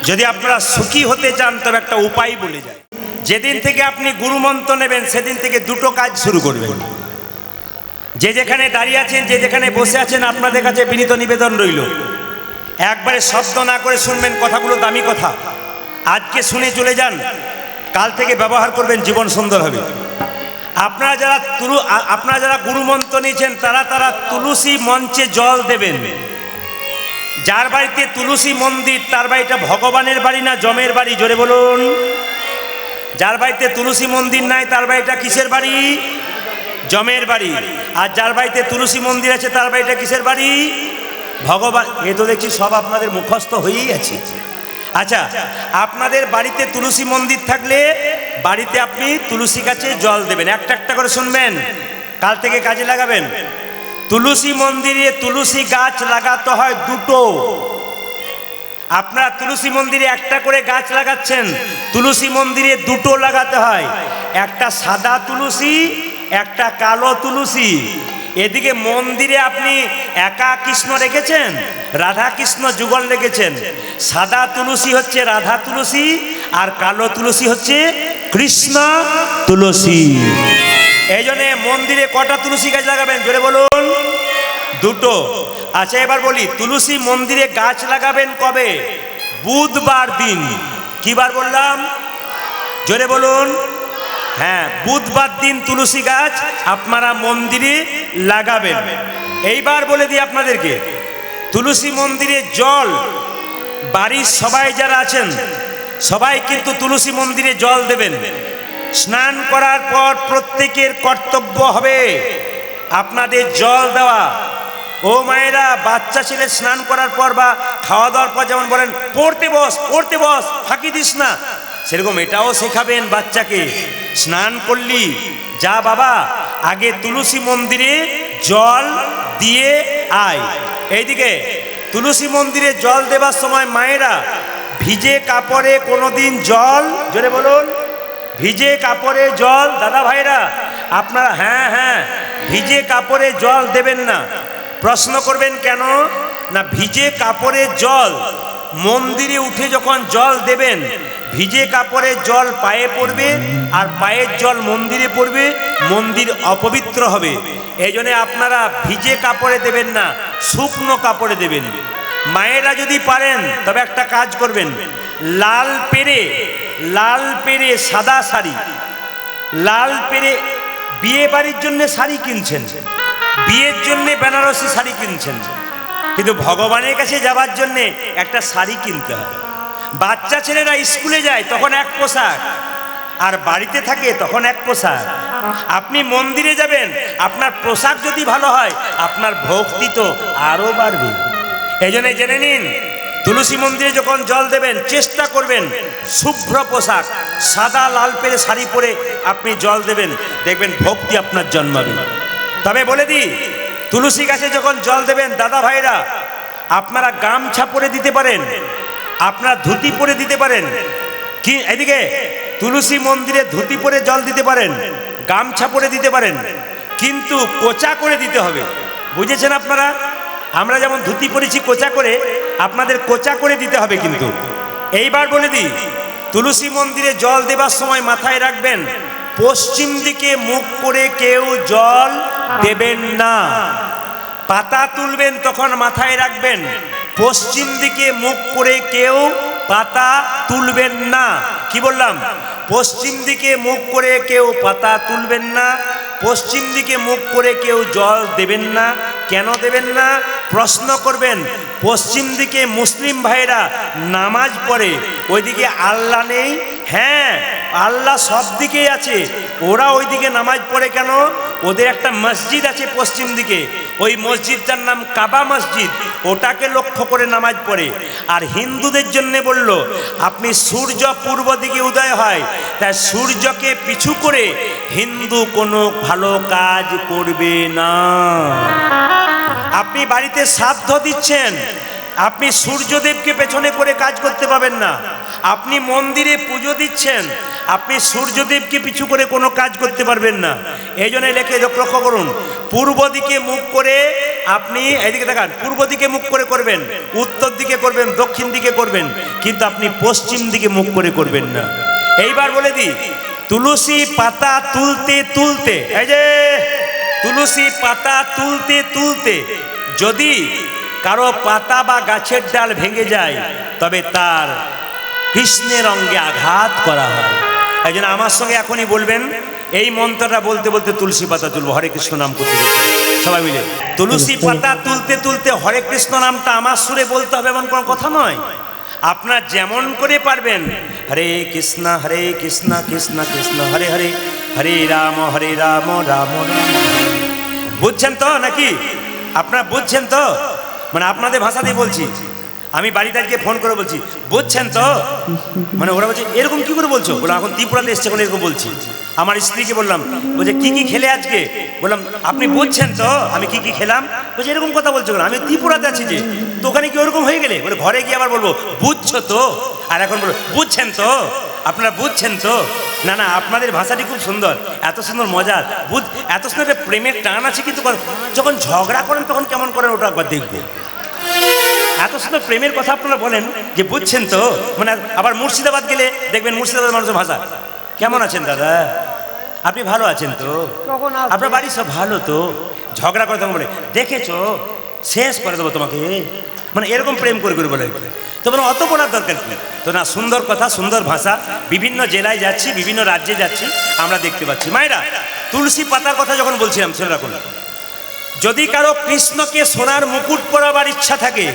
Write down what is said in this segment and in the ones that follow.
যদি আপনারা সুখী হতে চান তবে একটা উপায় বলে যায়। যেদিন থেকে আপনি গুরুমন্ত্র নেবেন সেদিন থেকে দুটো কাজ শুরু করবেন। যে যেখানে দাঁড়িয়ে আছেন, যে যেখানে বসে আছেন, আপনাদের কাছে বিনীত নিবেদন রইল, একবারে শব্দ না করে শুনবেন। কথাগুলো দামি কথা, আজকে শুনে চলে যান, কাল থেকে ব্যবহার করবেন, জীবন সুন্দর হবে। আপনারা যারা গুরুমন্ত্র নিয়েছেন তারা তুলসী মঞ্চে জল দেবেন। যার বাড়িতে তুলসী মন্দির তার বাড়িটা ভগবানের বাড়ি না জমের বাড়ি? জোরে বলুন। যার বাড়িতে তুলসী মন্দির নাই তার বাড়িটা কিসের বাড়ি? জমের বাড়ি। আর যার বাড়িতে তুলসী মন্দির আছে তার বাড়িটা কিসের বাড়ি? ভগবান। এ তো দেখছি সব আপনাদের মুখস্থ হয়েই আছে। আচ্ছা, আপনাদের বাড়িতে তুলসী মন্দির থাকলে বাড়িতে আপনি তুলসী গাছে জল দেবেন। একটা একটা করে শুনবেন, কাল থেকে কাজে লাগাবেন। তুলসী মন্দিরে তুলসী গাছ লাগাতে হয় দুটো। আপনারা তুলসী মন্দিরে একটা করে গাছ লাগাচ্ছেন, তুলসী মন্দিরে দুটো লাগাতে হয়। একটা সাদা তুলসী, একটা কালো তুলসী। এদিকে মন্দিরে আপনি একা কৃষ্ণ রেখেছেন, রাধা কৃষ্ণ যুগল রেখেছেন। সাদা তুলসী হচ্ছে রাধা তুলসী, আর কালো তুলসী হচ্ছে কৃষ্ণ তুলসী। এই জন্য মন্দিরে কটা তুলসী গাছ লাগাবেন? জোরে বলুন। দুটো। আচ্ছা, এবার বলি, তুলসী মন্দিরে গাছ লাগাবেন কবে? বুধবার দিন। কি বার বললাম? জোরে বলুন। হ্যাঁ, বুধবার দিন তুলসী গাছ আপনারা মন্দিরে লাগাবেন। এইবার বলে দিই আপনাদেরকে, তুলসী মন্দিরে জল, বাড়ির সবাই যারা আছেন সবাই কিন্তু তুলসী মন্দিরে জল দেবেন। স্নান করার পর প্রত্যেকের কর্তব্য হবে আপনাদের জল দেওয়া। ও মায়েরা, বাচ্চা ছেলে স্নান করার পর বা খাওয়া দাওয়ার পর যেমন বলেন পড়তে বস, পড়তে বস, ফাঁকি দিস না, সেরকম এটাও শেখাবেন বাচ্চাকে। স্নান করলি যা বাবা, আগে তুলসী মন্দিরে জল দিয়ে আয়। এইদিকে তুলসী মন্দিরে জল দেবার সময় মায়েরা ভিজে কাপড়ে কোনোদিন জল, জোরে বলুন, ভিজে কাপড়ে জল, দাদা ভাইরা আপনারা, হ্যাঁ, ভিজে কাপড়ে জল দেবেন না। প্রশ্ন করবেন কেন? না, ভিজে কাপড়ে জল মন্দিরে উঠে যখন জল দেবেন, ভিজে কাপড়ে জল পায়ে পড়বে, আর পায়ের জল মন্দিরে পড়বে, মন্দির অপবিত্র হবে। এই জন্য আপনারা ভিজে কাপড়ে দেবেন না, শুকনো কাপড়ে দেবেন। মায়েরা যদি পারেন তবে একটা কাজ করবেন, লাল পেরে সাদা শাড়ি, লাল পেরে বিয়ে বাড়ির জন্য শাড়ি কিনছেন, বিয়ের জন্য বেনারসি শাড়ি কিনছেন, কিন্তু ভগবানের কাছে যাবার জন্য একটা শাড়ি কিনতে হয়। বাচ্চা ছেলেরা স্কুলে যায় তখন এক পোশাক, আর বাড়িতে থাকে তখন এক পোশাক। আপনি মন্দিরে যাবেন, আপনার পোশাক যদি ভালো হয় আপনার ভক্তি তো আরো বাড়বে। এই জন্য জেনে নিন, তুলসী মন্দিরে যখন জল দেবেন চেষ্টা করবেন শুভ্র পোশাক, সাদা লাল পেরে শাড়ি পরে আপনি জল দেবেন, দেখবেন ভক্তি আপনার জন্মাবে। তবে বলে দিই, তুলসী গাছে যখন জল দেবেন দাদা ভাইরা, আপনারা গামছা পরে দিতে পারেন, আপনারা ধুতি পরে দিতে পারেন। কি এদিকে তুলসী মন্দিরে ধুতি পরে জল দিতে পারেন, গামছা পরে দিতে পারেন, কিন্তু কোচা করে দিতে হবে। বুঝেছেন আপনারা? আমরা যেমন ধুতি পরেছি কোচা করে, আপনাদের কোচা করে দিতে হবে কিন্তু। এইবার বলে দিই, তুলসী মন্দিরে জল দেবার সময় মাথায় রাখবেন, পশ্চিম দিকে মুখ করে কেউ জল দেবেন না। পাতা তুলবেন তখন মাথায় রাখবেন, পশ্চিম দিকে মুখ করে কেউ পাতা তুলবেন না। কি বললাম? পশ্চিম দিকে মুখ করে কেউ পাতা তুলবেন না, পশ্চিম দিকে মুখ করে কেউ জল দেবেন না। কেন দেবেন না? প্রশ্ন করবেন। পশ্চিম দিকে মুসলিম ভাইরা নামাজ পড়ে, ওইদিকে আল্লাহ নেই। হ্যাঁ, আল্লাহ সব দিকেই আছে, ওরা ওইদিকে নামাজ পড়ে কেন? ওদের একটা মসজিদ আছে পশ্চিম দিকে, ওই মসজিদটার নাম কাবা মসজিদ, ওটাকে লক্ষ্য করে নামাজ পড়ে। আর হিন্দুদের জন্য বলল, আপনি সূর্য পূর্ব দিকে উদয় হয়, তাই সূর্যকে পিছু করে হিন্দু কোনো ভালো কাজ করবে না। আপনি বাড়িতে শ্রাদ্ধ দিচ্ছেন, আপনি সূর্যদেবকে পেছনে করে কাজ করতে পাবেন না। আপনি মন্দিরে পুজো দিচ্ছেন, আপনি সূর্যদেবকে পিছু করে কোনো কাজ করতে পারবেন না। এই জন্য লেখে লক্ষ্য করুন, পূর্ব দিকে মুখ করে আপনি এইদিকে দেখান, পূর্ব দিকে মুখ করে করবেন, উত্তর দিকে করবেন, দক্ষিণ দিকে করবেন, কিন্তু আপনি পশ্চিম দিকে মুখ করে করবেন না। এইবার বলে দিই, তুলসী পাতা তুলতে তুলতে, এই যে তুলসী পাতা তুলতে তুলতে যদি কারো পাতা বা গাছের ডাল ভেঙে যায়, তবে তার কৃষ্ণের অঙ্গে আঘাত করা হয়। এই জন্য আমার সঙ্গে এখনই বলবেন, এই মন্ত্রটা বলতে বলতে তুলসী পাতা তুলবো, হরে কৃষ্ণ নাম করতে করতে সবাই মিলে। তুলসী পাতা তুলতে তুলতে হরে কৃষ্ণ নামটা আমার সুরে বলতে হবে এমন কোনো কথা নয়। আপনার যেমন করে পারবেন, হরে কৃষ্ণ কৃষ্ণ কৃষ্ণ হরে হরে, হরে রাম রাম রাম। বুঝছেন তো নাকি? আপনারা বুঝছেন তো? মানে আপনাদের ভাষাতেই বলছি, আমি বাড়িতে আজকে ফোন করে বলছি, বুঝছেন তো? মানে ওরা বলছে এরকম কি করে বলছো? বললাম এখন ত্রিপুরাতে এসছে, এখন এরকম বলছি। আমার স্ত্রীকে বললাম, বলছে কি কি খেলে আজকে? বললাম আপনি বুঝছেন তো আমি কি কি খেলাম? বলছে এরকম কথা বলছো কেন? আমি ত্রিপুরাতে আছি যে, তো ওখানে কি ওরকম হয়ে গেলে? বলে ঘরে গিয়ে আবার বলবো বুঝছো তো, আর এখন বলো বুঝছেন তো, আপনারা বুঝছেন তো। না না, আপনাদের ভাষাটি খুব সুন্দর, এত সুন্দর মজার, এত সুন্দর একটা প্রেমের টান আছে, কিন্তু যখন ঝগড়া করেন তখন কেমন করেন ওটা একবার দেখবো। এত সুন্দর প্রেমের কথা আপনারা বলেন যে বুঝছেন তো, মানে আবার মুর্শিদাবাদ গেলে দেখবেন মুর্শিদাবাদ মানুষের ভাষা, কেমন আছেন দাদা, আপনি ভালো আছেন তো, আপনার বাড়ি সব ভালো তো, ঝগড়া করে তখন বলে দেখেছো শেষ করে দেবো তোমাকে, মানে এরকম প্রেম করে করে বলে। তো মানে অত বলার দরকার কি? তো না, সুন্দর কথা, সুন্দর ভাষা, বিভিন্ন জেলায় যাচ্ছি, বিভিন্ন রাজ্যে যাচ্ছি, আমরা দেখতে পাচ্ছি। মায়েরা, তুলসী পাতার কথা যখন বলছিলাম, শুনে রাখুন, যদি কারো কৃষ্ণকে সোনার মুকুট পরাবার ইচ্ছা থাকে,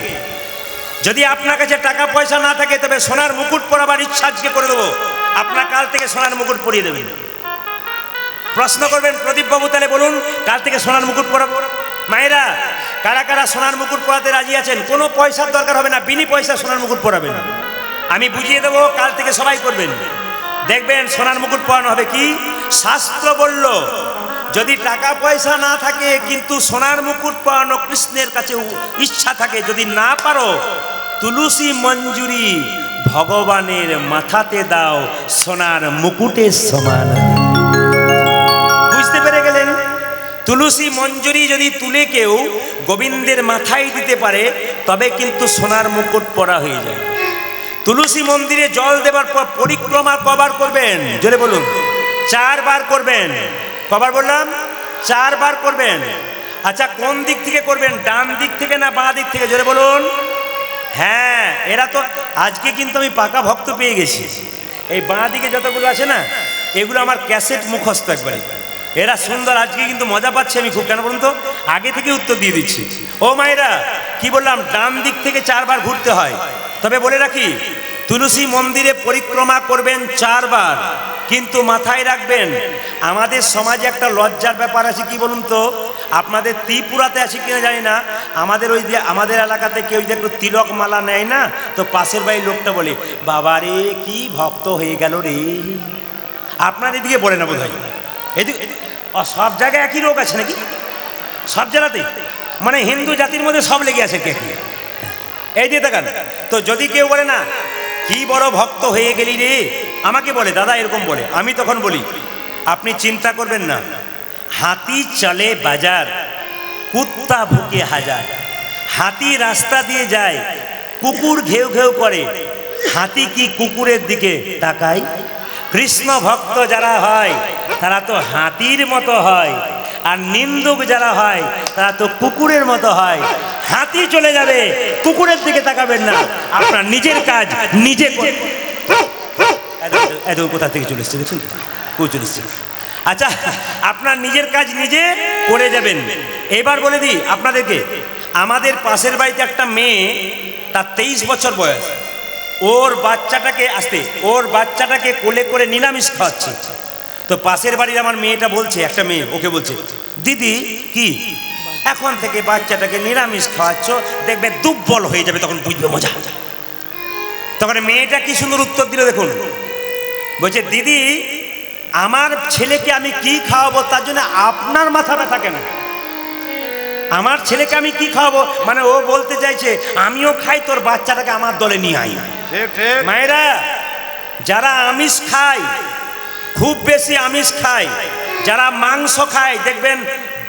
যদি আপনার কাছে টাকা পয়সা না থাকে, তবে সোনার মুকুট পরাবার ইচ্ছা আজকে করে দেবো, আপনার কাল থেকে সোনার মুকুট পরিয়ে দেবেন। প্রশ্ন করবেন, প্রদীপ বাবু তাহলে বলুন কাল থেকে সোনার মুকুট পরাবো? মায়েরা, কারা কারা সোনার মুকুট পরাতে রাজি আছেন? কোনো পয়সার দরকার হবে না, বিনি পয়সা সোনার মুকুট পরাবেন, আমি বুঝিয়ে দেবো, কাল থেকে সবাই করবেন, দেখবেন সোনার মুকুট পরানো হবে। কি শাস্ত্র বলল, যদি টাকা পয়সা না থাকে কিন্তু সোনার মুকুট পরানো কৃষ্ণের কাছে ইচ্ছা থাকে, যদি না পারো, তুলসী মঞ্জুরি ভগবানের মাথাতে দাও, সোনার মুকুটের সমান। বুঝতে পেরে গেলেন? তুলসী মঞ্জুরি যদি তুলে কেউ গোবিন্দের মাথায় দিতে পারে, তবে কিন্তু সোনার মুকুট পরা হয়ে যায়। তুলসী মন্দিরে জল দেবার পর পরিক্রমা কবার করবেন? জোরে বলুন। 4 বার করবেন। কবার বললাম? 4 বার করবেন। আচ্ছা, কোন দিক থেকে করবেন? ডান দিক থেকে না বাঁ দিক থেকে? জোরে বলুন। হ্যাঁ, এরা তো আজকে কিন্তু আমি পাকা ভক্ত পেয়ে গেছি। এই বাঁ দিকে যতগুলো আছে না, এগুলো আমার ক্যাসেট মুখস্থ একবারে। এরা সুন্দর, আজকে কিন্তু মজা পাচ্ছি আমি খুব। কেন বলুন তো? আগে থেকে উত্তর দিয়ে দিচ্ছি। ও মায়েরা, কি বললাম? ডান দিক থেকে 4 বার ঘুরতে হয়। তবে বলে রাখি, তুলসী মন্দিরে পরিক্রমা করবেন 4 বার, কিন্তু মাথায় রাখবেন, আমাদের সমাজে একটা লজ্জার ব্যাপার আছে। কি বলুন তো? আপনাদের ত্রিপুরাতে আছে কিনা জানি না, আমাদের ওই যে আমাদের এলাকাতে কেউ যে একটু তিলক মালা নেয় না, তো পাশের বাড়ির লোকটা বলে, বাবা রে কি ভক্ত হয়ে গেল রে। আপনার এদিকে বলে না বোধ হয়, এদিকে সব জায়গায় একই রোগ আছে নাকি? সব জায়গাতেই মানে হিন্দু জাতির মধ্যে সব লেগে আছে কে কি? এই দিয়ে দেখান তো। যদি কেউ বলে না কি বড় ভক্ত হয়ে গেলি রে, আমাকে বলে দাদা এরকম বলে, আমি তখন বলি আপনি চিন্তা করবেন না, হাতি চলে বাজার, কুত্তা ভুকে হাজার। হাতি রাস্তা দিয়ে যায়, কুকুর ঘেউ ঘেউ করে, হাতি কি কুকুরের দিকে তাকায়? কৃষ্ণ ভক্ত যারা হয় তারা তো হাতির মতো হয়, আর নিন্দুক যারা হয় তারা তো কুকুরের মতো হয়। হাতি চলে যাবে, কুকুরের দিকে তাকাবেন না, আপনার নিজের কাজ নিজে করুন। কোথা থেকে চলে এসছে দেখুন, চলে এসছে। আচ্ছা, আপনার নিজের কাজ নিজে করে যাবেন। এবার বলে দিই আপনাদেরকে, আমাদের পাশের বাড়িতে একটা মেয়ে, তার 23 বছর বয়স, ওর বাচ্চাটাকে কোলে করে নিরামিষ খাওয়াচ্ছে। তো পাশের বাড়ির আমার মেয়েটা বলছে, একটা মেয়ে ওকে বলছে, দিদি কি এখন থেকে বাচ্চাটাকে নিরামিষ খাওয়াচ্ছ, দেখবে দুর্বল হয়ে যাবে, তখন বুঝবে মজা। তখন মেয়েটা কি সুন্দর উত্তর দিল দেখুন, বলছে দিদি আমার ছেলেকে আমি কি খাওয়াবো, তার জন্য আপনার মাথা ব্যথা কেন? আমার ছেলেকে আমি কি খাওয়াবো, মানে ও বলতে চাইছে আমিও খাই, তোর বাচ্চাটাকে আমার দলে নিয়ে আই। মায়েরা, যারা আমিষ খায়, খুব বেশি আমিষ খায়, যারা মাংস খায়, দেখবেন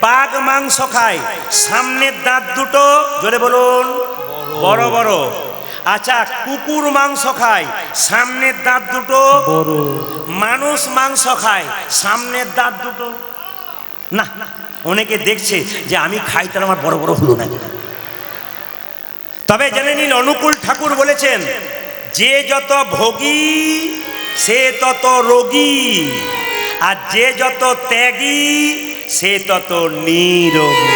বাঘ মাংস খায়, সামনের দাঁত দুটো, জোরে বলুন, বড় বড়। আচ্ছা, কুকুর মাংস খায়, সামনের দাঁত দুটো বড়। মানুষ মাংস খায়, সামনের দাঁত দুটো। না, অনেকে দেখছে যে আমি খাই, তার আমার বড় বড় হলো না। তবে জেনে নিন, অনুকূল ঠাকুর বলেছেন, যে যত ভোগী সে তত রোগী, আর যে যত ত্যাগী সে তত নিরোগী।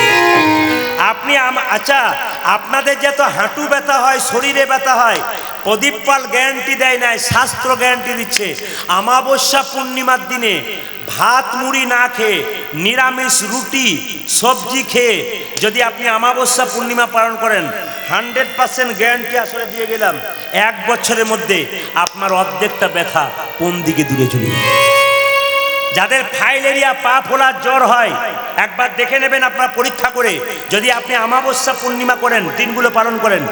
আপনি আচ্ছা, আপনাদের যত হাঁটু ব্যথা হয়, শরীরে ব্যথা হয়, প্রদীপ পাল গ্যারান্টি দেয় নাই, শাস্ত্র গ্যারান্টি দিচ্ছে। অমাবস্যা পূর্ণিমার দিনে ভাত মুড়ি না খেয়ে, নিরামিষ রুটি সবজি খেয়ে যদি আপনি অমাবস্যা পূর্ণিমা পালন করেন, 100% গ্যারান্টি আসলে দিয়ে গেলাম, 1 বছরের মধ্যে আপনার অর্ধেকটা ব্যথা কোন দিকে দূরে চলে যাবে। যাদের ফাইলেরিয়া, পা ফোলার জ্বর হয়, একবার দেখে নেবেন আপনার পরীক্ষা করে। যদি আপনি অমাবস্যা পূর্ণিমা করেন, দিনগুলো পালন করেন,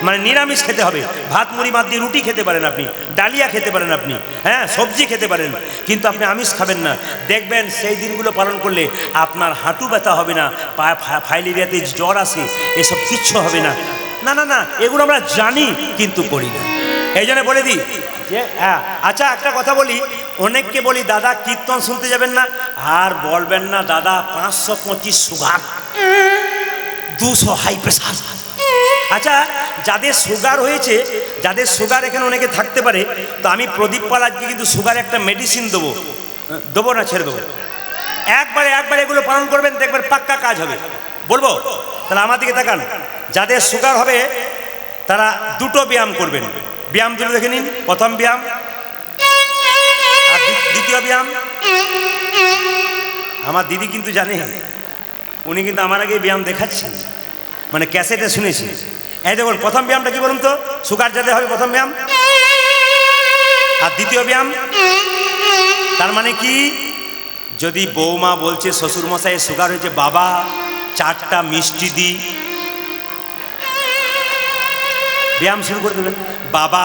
মানে নিরামিষ খেতে হবে, ভাত মুড়ি মাছ দিয়ে রুটি খেতে পারেন আপনি, ডালিয়া খেতে পারেন আপনি, হ্যাঁ সবজি খেতে পারেন, কিন্তু আপনি আমিষ খাবেন না। দেখবেন সেই দিনগুলো পালন করলে আপনার হাঁটু ব্যথা হবে না, ফাইলেরিয়াতে জ্বর আসে, এসব কিচ্ছু হবে না। না না না, এগুলো আমরা জানি কিন্তু করি না। এই জন্য বলে দিই যে হ্যাঁ। আচ্ছা, একটা কথা বলি, অনেককে বলি দাদা কীর্তন শুনতে যাবেন না, আর বলবেন না দাদা 525 সুগার, 200 হাই প্রেশার। আচ্ছা, যাদের সুগার হয়েছে, যাদের সুগার এখানে অনেকে থাকতে পারে, তো আমি প্রদীপ পাল আজকে কিন্তু সুগার একটা মেডিসিন দেবো না, ছেড়ে দেবো। একবারে এগুলো পালন করবেন, দেখবেন পাক্কা কাজ হবে। বলবো তাহলে আমার দিকে তাকান। যাদের সুগার হবে তারা দুটো ব্যায়াম করবেন। ব্যায়াম দুটো দেখে নিন। প্রথম ব্যায়াম আর দ্বিতীয় ব্যায়াম। আমার দিদি কিন্তু জানে, উনি কিন্তু আমার আগে ব্যায়াম দেখাচ্ছেন, মানে ক্যাসেটে শুনেছি। এই দেখুন, প্রথম ব্যায়ামটা কি বলুন তো? সুগার যাদের হবে প্রথম ব্যায়াম, আর দ্বিতীয় ব্যায়াম। তার মানে কি, যদি বৌমা বলছে শ্বশুরমশাই সুগার হয়েছে, বাবা 4টা মিষ্টি দি, ব্যায়াম শুরু করে দেবেন। বাবা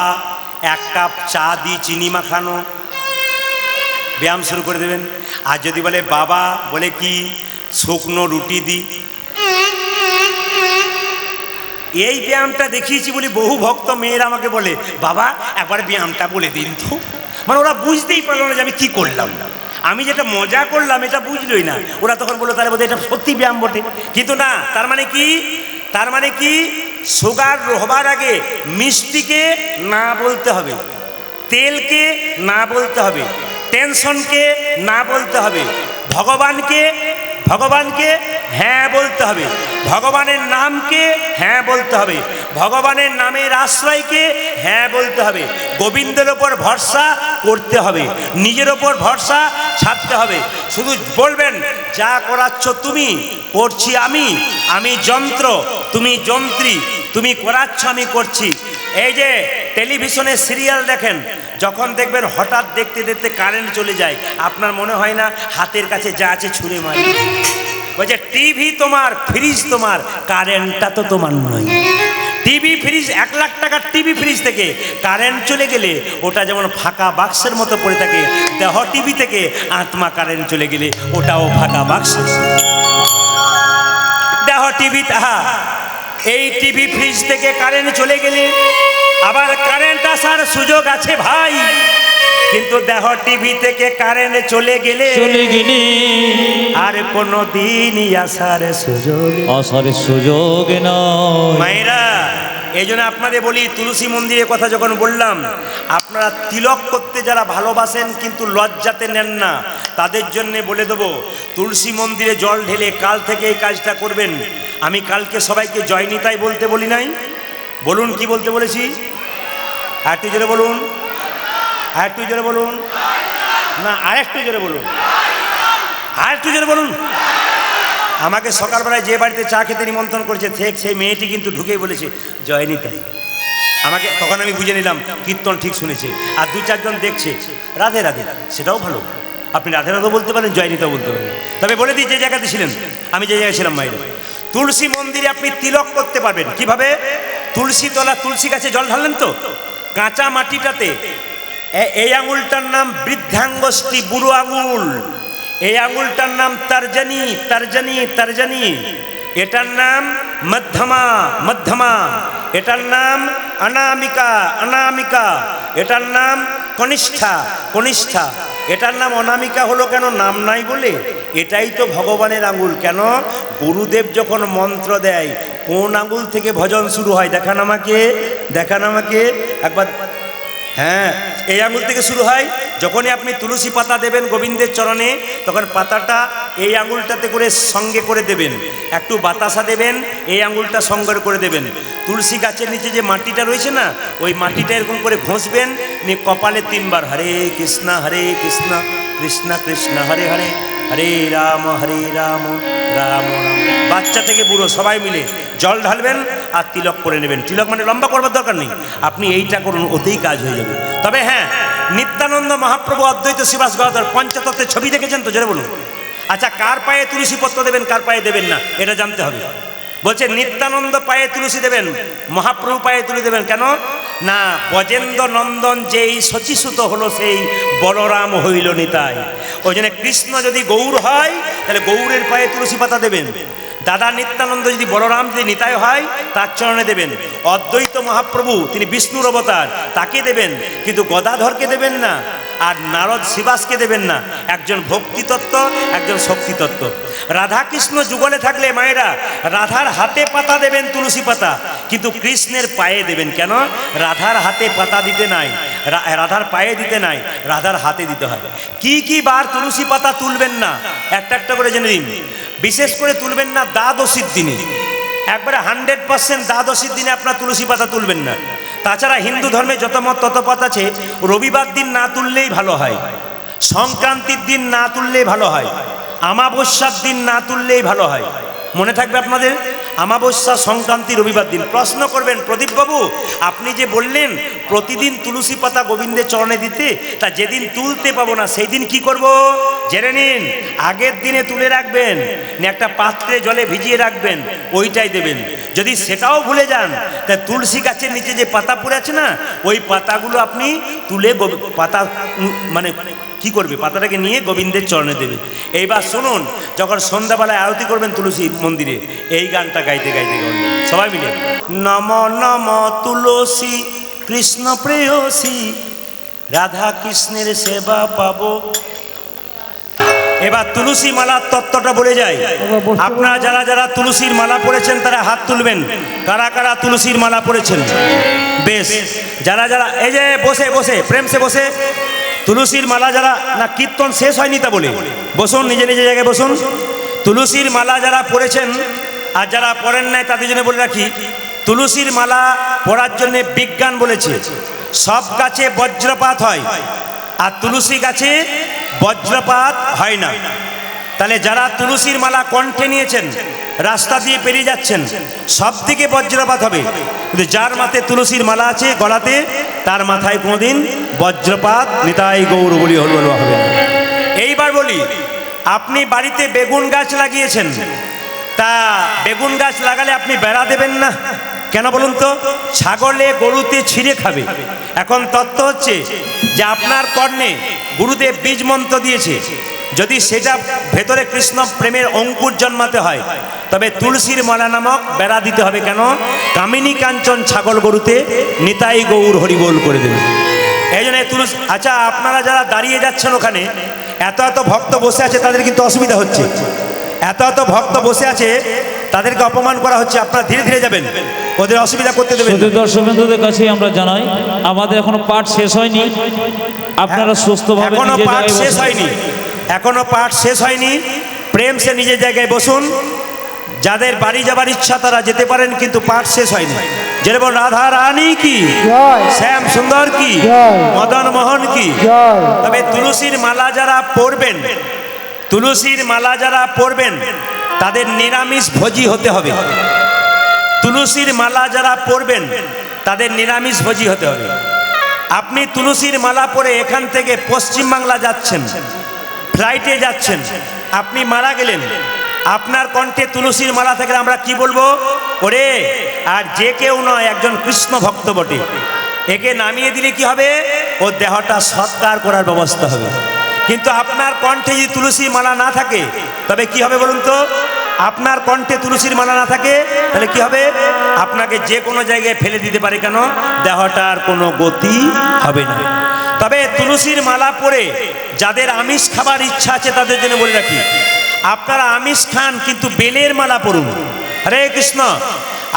1 কাপ চা দি চিনি মাখানো, ব্যায়াম শুরু করে দেবেন। আর যদি বলে বাবা বলে কি শুকনো রুটি দি, এই ব্যায়ামটা দেখিয়েছি বলি বহু ভক্ত মেয়েরা আমাকে বলে বাবা একবার ব্যায়ামটা বলে দিন তো। মানে ওরা বুঝতেই পারলো না যে আমি কি করলাম, আমি যেটা মজা করলাম এটা বুঝলই না। ওরা তখন বললো তাহলে বোধহয় এটা সত্যি ব্যায়াম বটে, কিন্তু না। তার মানে কি সুগার হবার আগে মিষ্টিকে না বলতে হবে, তেলকে না বলতে হবে, টেনশনকে না বলতে হবে, ভগবানকে হ্যাঁ বলতে হবে, ভগবানের নামকে হ্যাঁ বলতে হবে, ভগবানের নামের আশ্রয়কে হ্যাঁ বলতে হবে, গোবিন্দের ওপর ভরসা করতে হবে, নিজের ওপর ভরসা ছাড়তে হবে। শুধু বলবেন যা করাচ্ছ তুমি, করছি আমি যন্ত্র, তুমি যন্ত্রী, তুমি করাচ্ছ আমি করছি। এই যে টেলিভিশনে সিরিয়াল দেখেন, যখন দেখবেন হঠাৎ দেখতে দেখতে কারেন্ট চলে যায়, আপনার মনে হয় না হাতের কাছে যা আছে ছুঁড়ে মারি? বলছে টিভি তোমার, ফ্রিজ তোমার, কারেন্টটা তো তোমার নয়। টিভি ফ্রিজ, 1 লাখ টাকার টিভি ফ্রিজ থেকে কারেন্ট চলে গেলে ওটা যেমন ফাঁকা বাক্সের মতো পড়ে থাকে, দেহ টিভি থেকে আত্মা কারেন্ট চলে গেলে ওটাও ফাঁকা বাক্স। দেহ টিভি, তাহা এই টিভি ফ্রিজ থেকে কারেন্ট চলে গেলে আবার কারেন্ট আসার সুযোগ আছে ভাই, কিন্তু দেহ টিভি থেকে কারেন্ট চলে গেলে আর কোনো দিনই আসার সুযোগ নয়। মায়েরা, এই জন্য আপনাদের বলি, তুলসী মন্দিরের কথা যখন বললাম, আপনারা তিলক করতে যারা ভালোবাসেন কিন্তু লজ্জাতে নেন না, তাদের জন্য বলে দেবো, তুলসী মন্দিরে জল ঢেলে কাল থেকে এই কাজটা করবেন। আমি কালকে সবাইকে জয়নিতাই বলতে বলি নাই? বলুন কি বলতে বলেছি? আরেকটু জোরে বলুন, আরেকটু জোরে বলুন, না আরেকটু জোরে বলুন, আরেকটু জোরে বলুন। আমাকে সকালবেলায় যে বাড়িতে চা খেতে নিমন্ত্রণ করেছে সেই মেয়েটি কিন্তু ঢুকেই বলেছে জয়নিতাই। আমাকে তখন আমি বুঝে নিলাম কীর্তন ঠিক শুনেছে। আর 2-4 জন দেখছে রাধে রাধে, সেটাও ভালো। আপনি রাধে রাধে বলতে পারেন, জয়নিতাও বলতে পারেন। তবে বলে দিই যে জায়গাতে ছিলেন, আমি যে জায়গায় ছিলাম মায়েরা, তুলসী মন্দিরে আপনি তিলক করতে পারবেন কিভাবে? তুলসী তলা, তুলসী গাছে জল ঢাললেন তো, কাঁচা মাটিটাতে এই আঙুলটার নাম বৃদ্ধাঙ্গুষ্ঠী, বুড়ো আঙুল। এই আঙুলটার নাম তর্জনী, তর্জনী, তর্জনী। এটার নাম মধ্যমা, মধ্যমা। এটার নাম অনামিকা, অনামিকা। এটার নাম কনিষ্ঠা, কনিষ্ঠা। এটার নাম অনামিকা হলো কেন? নাম নাই বলে। এটাই তো ভগবানের আঙুল। কেন? গুরুদেব যখন মন্ত্র দেয় কোন আঙুল থেকে ভজন শুরু হয়? দেখান আমাকে, দেখান আমাকে একবার। হ্যাঁ, এই আঙুল থেকে শুরু হয়। যখনই আপনি তুলসী পাতা দেবেন গোবিন্দের চরণে, তখন পাতাটা এই আঙুলটাতে করে সঙ্গে করে দেবেন। একটু বাতাসা দেবেন, এই আঙুলটা সঙ্গে করে দেবেন। তুলসী গাছের নিচে যে মাটিটা রয়েছে না, ওই মাটিটা এরকম করে ঘষবেন, নিয়ে কপালে 3 বার হরে কৃষ্ণ, হরে কৃষ্ণ, কৃষ্ণ কৃষ্ণ হরে হরে, হরে রাম, হরে রাম, রাম রাম। বাচ্চা থেকে বুড়ো সবাই মিলে জল ঢালবেন আর তিলক করে নেবেন। তিলক মানে লম্বা করবার দরকার নেই, আপনি এইটা করুন, ওতেই কাজ হয়ে যাবে। তবে হ্যাঁ, নিত্যানন্দ মহাপ্রভু অদ্বৈত শ্রীবাস গদাধর পঞ্চতত্ত্বের ছবি দেখেছেন তো? জোরে বলুন। আচ্ছা, কার পায়ে তুলসী পত্র দেবেন, কার পায়ে দেবেন না, এটা জানতে হবে। বলছে নিত্যানন্দ পায়ে তুলসী দেবেন, মহাপ্রভু পায়ে তুলে দেবেন। কেন না? ব্রজেন্দ্র নন্দন যেই শচীসুত হলো, সেই বলরাম হইল নিতাই। ওই জন্য কৃষ্ণ যদি গৌর হয়, তাহলে গৌরের পায়ে তুলসী পাতা দেবেন। দাদা নিত্যানন্দ যদি বলরাম, যদি নিতাই হয়, তার চরণে দেবেন। অদ্বৈত মহাপ্রভু তিনি বিষ্ণুর অবতার, তাকে দেবেন, কিন্তু গদাধরকে দেবেন না, আর নারদ শ্রীবাসকে দেবেন না। একজন ভক্তিতত্ত্ব, একজন শক্তিতত্ত্ব। রাধাকৃষ্ণ যুগলে থাকলে মায়েরা রাধার হাতে পাতা দেবেন, তুলসী পাতা, কিন্তু কৃষ্ণের পায়ে দেবেন। কেন? রাধার হাতে পাতা দিতে নাই, রাধার পায়ে দিতে নাই, রাধার হাতে দিতে হয়। কি কি বার তুলসী পাতা তুলবেন না, একটা একটা করে জেনে দিন। বিশেষ করে তুলবেন না দ্বাদশীর দিনে, একবারে 100% দ্বাদশীর দিনে আপনার তুলসী পাতা তুলবেন না। তাছাড়া হিন্দু ধর্মে যত মত তত পথ আছে, রবিবার দিন না তুললেই ভালো হয়, সংক্রান্তির দিন না তুললেই ভালো হয়, আমাবস্যার দিন না তুললেই ভালো হয়। মনে থাকবে আপনাদের, আমাবস্যা, সংক্রান্তি, রবিবার দিন। প্রশ্ন করবেন, প্রদীপবাবু আপনি যে বললেন প্রতিদিন তুলসী পাতা গোবিন্দের চরণে দিতে, তা যেদিন তুলতে পাবো না সেই দিন কি করব? জেনে নিন, আগের দিনে তুলে রাখবেন, একটা পাত্রে জলে ভিজিয়ে রাখবেন, ওইটাই দেবেন। যদি সেটাও ভুলে যান, তা তুলসী গাছের নিচে যে পাতা পড়ে আছে না, ওই পাতাগুলো আপনি তুলে পাতা মানে কি করবে? পাতাটাকে নিয়ে গোবিন্দের চরণে দেবে। এইবার শুনুন, যখন সন্ধ্যাবেলায় আরতি করবেন তুলসী মন্দিরে, এই গানটা গাইতে গাইতে গাইতে সবাই মিলে নম নম তুলসী কৃষ্ণ প্রেয়সী, রাধা কৃষ্ণের সেবা পাবো। এবার তুলসী মালার তত্ত্বটা বলে যায়। আপনারা যারা যারা তুলসীর মালা পড়েছেন তারা হাত তুলবেন। কারা কারা তুলসীর মালা পড়েছেন? বেশ, যারা যারা এই যে বসে বসে প্রেম সে বসে তুলসীর মালা যারা, না কীর্তন শেষ হয়নি তা বলে বসুন, নিজে নিজে জায়গায় বসুন। তুলসীর মালা যারা পড়েছেন আর যারা পড়েন নাই তাদের জন্য বলে রাখি, তুলসীর মালা পড়ার জন্য বিজ্ঞান বলেছে সব গাছে বজ্রপাত হয়, আর তুলসী গাছে বজ্রপাত হয় না। তাহলে যারা তুলসীর মালা কণ্ঠে নিয়েছেন, রাস্তা দিয়ে পেরিয়ে যাচ্ছেন, সব দিকে বজ্রপাত হবে, কিন্তু যার মাথায় তুলসীর মালা আছে গলাতে, তার মাথায় কোনোদিন বজ্রপাত নিতাই গৌর বলি হল হবে না। এইবার বলি, আপনি বাড়িতে বেগুন গাছ লাগিয়েছেন, তা বেগুন গাছ লাগালে আপনি বেড়া দেবেন না কেন বলুন তো? ছাগলে গরুতে ছিঁড়ে খাবে। এখন তত্ত্ব হচ্ছে যে আপনার কর্ণে গুরুদেব বীজ মন্ত্র দিয়েছে, যদি সেটা ভেতরে কৃষ্ণ প্রেমের অঙ্কুর জন্মাতে হয়, তবে তুলসীর মালা নামক বেড়া দিতে হবে। কেন? কামিনী কাঞ্চন ছাগল গরুতে নিতাই গৌর হরিবোল করে দেবে। এই জন্য তুলসী। আচ্ছা, আপনারা যারা দাঁড়িয়ে যাচ্ছেন ওখানে, এত এত ভক্ত বসে আছে, তাদের কিন্তু অসুবিধা হচ্ছে। এত এত ভক্ত বসে আছে, তাদেরকে অপমান করা হচ্ছে। আপনারা ধীরে ধীরে যাবেন, ওদের অসুবিধা করতে দেবেন। দর্শকদের কাছে আমরা জানাই, আমাদের এখনো পাঠ শেষ হয়নি, আপনারা সুস্থভাবে এখনো পাঠ শেষ হয়নি, এখনো পাঠ শেষ হয়নি। প্রেম সে নিজের জায়গায় বসুন। যাদের বাড়ি যাবার ইচ্ছা তারা যেতে পারেন, কিন্তু পাঠ শেষ হয়নি। যেরকম রাধা রানী কি, শ্যাম সুন্দর কি, মদন মোহন কি। তবে তুলসীর মালা যারা পড়বেন, তুলসীর মালা যারা পড়বেন তাদের নিরামিষ ভোজী হতে হবে। তুলসীর মালা যারা পড়বেন তাদের নিরামিষ ভোজী হতে হবে। আপনি তুলসীর মালা পরে এখান থেকে পশ্চিমবাংলা যাচ্ছেন, ফ্লাইটে যাচ্ছেন, আপনি মারা গেলেন, আপনার কণ্ঠে তুলসীর মালা থাকলে আমরা কি বলবো? ওরে, আর যে কেউ নয়, একজন কৃষ্ণ ভক্ত বটে, একে নামিয়ে দিলে কি হবে? ও দেহটা সৎকার করার ব্যবস্থা হবে। কিন্তু আপনার কণ্ঠে যদি তুলসীর মালা না থাকে তবে কি হবে বলুন তো? আপনার কণ্ঠে তুলসীর মালা না থাকে তাহলে কি হবে? আপনাকে যে কোনো জায়গায় ফেলে দিতে পারে। কেন? দেহটার কোনো গতি হবে না। তবে তুলসীর মালা পরে যাদের আমিষ খাবার ইচ্ছা আছে তাদের জন্য বলে রাখি, আপনারা আমিষ খান কিন্তু বেলের মালা পরুন। হরে কৃষ্ণ।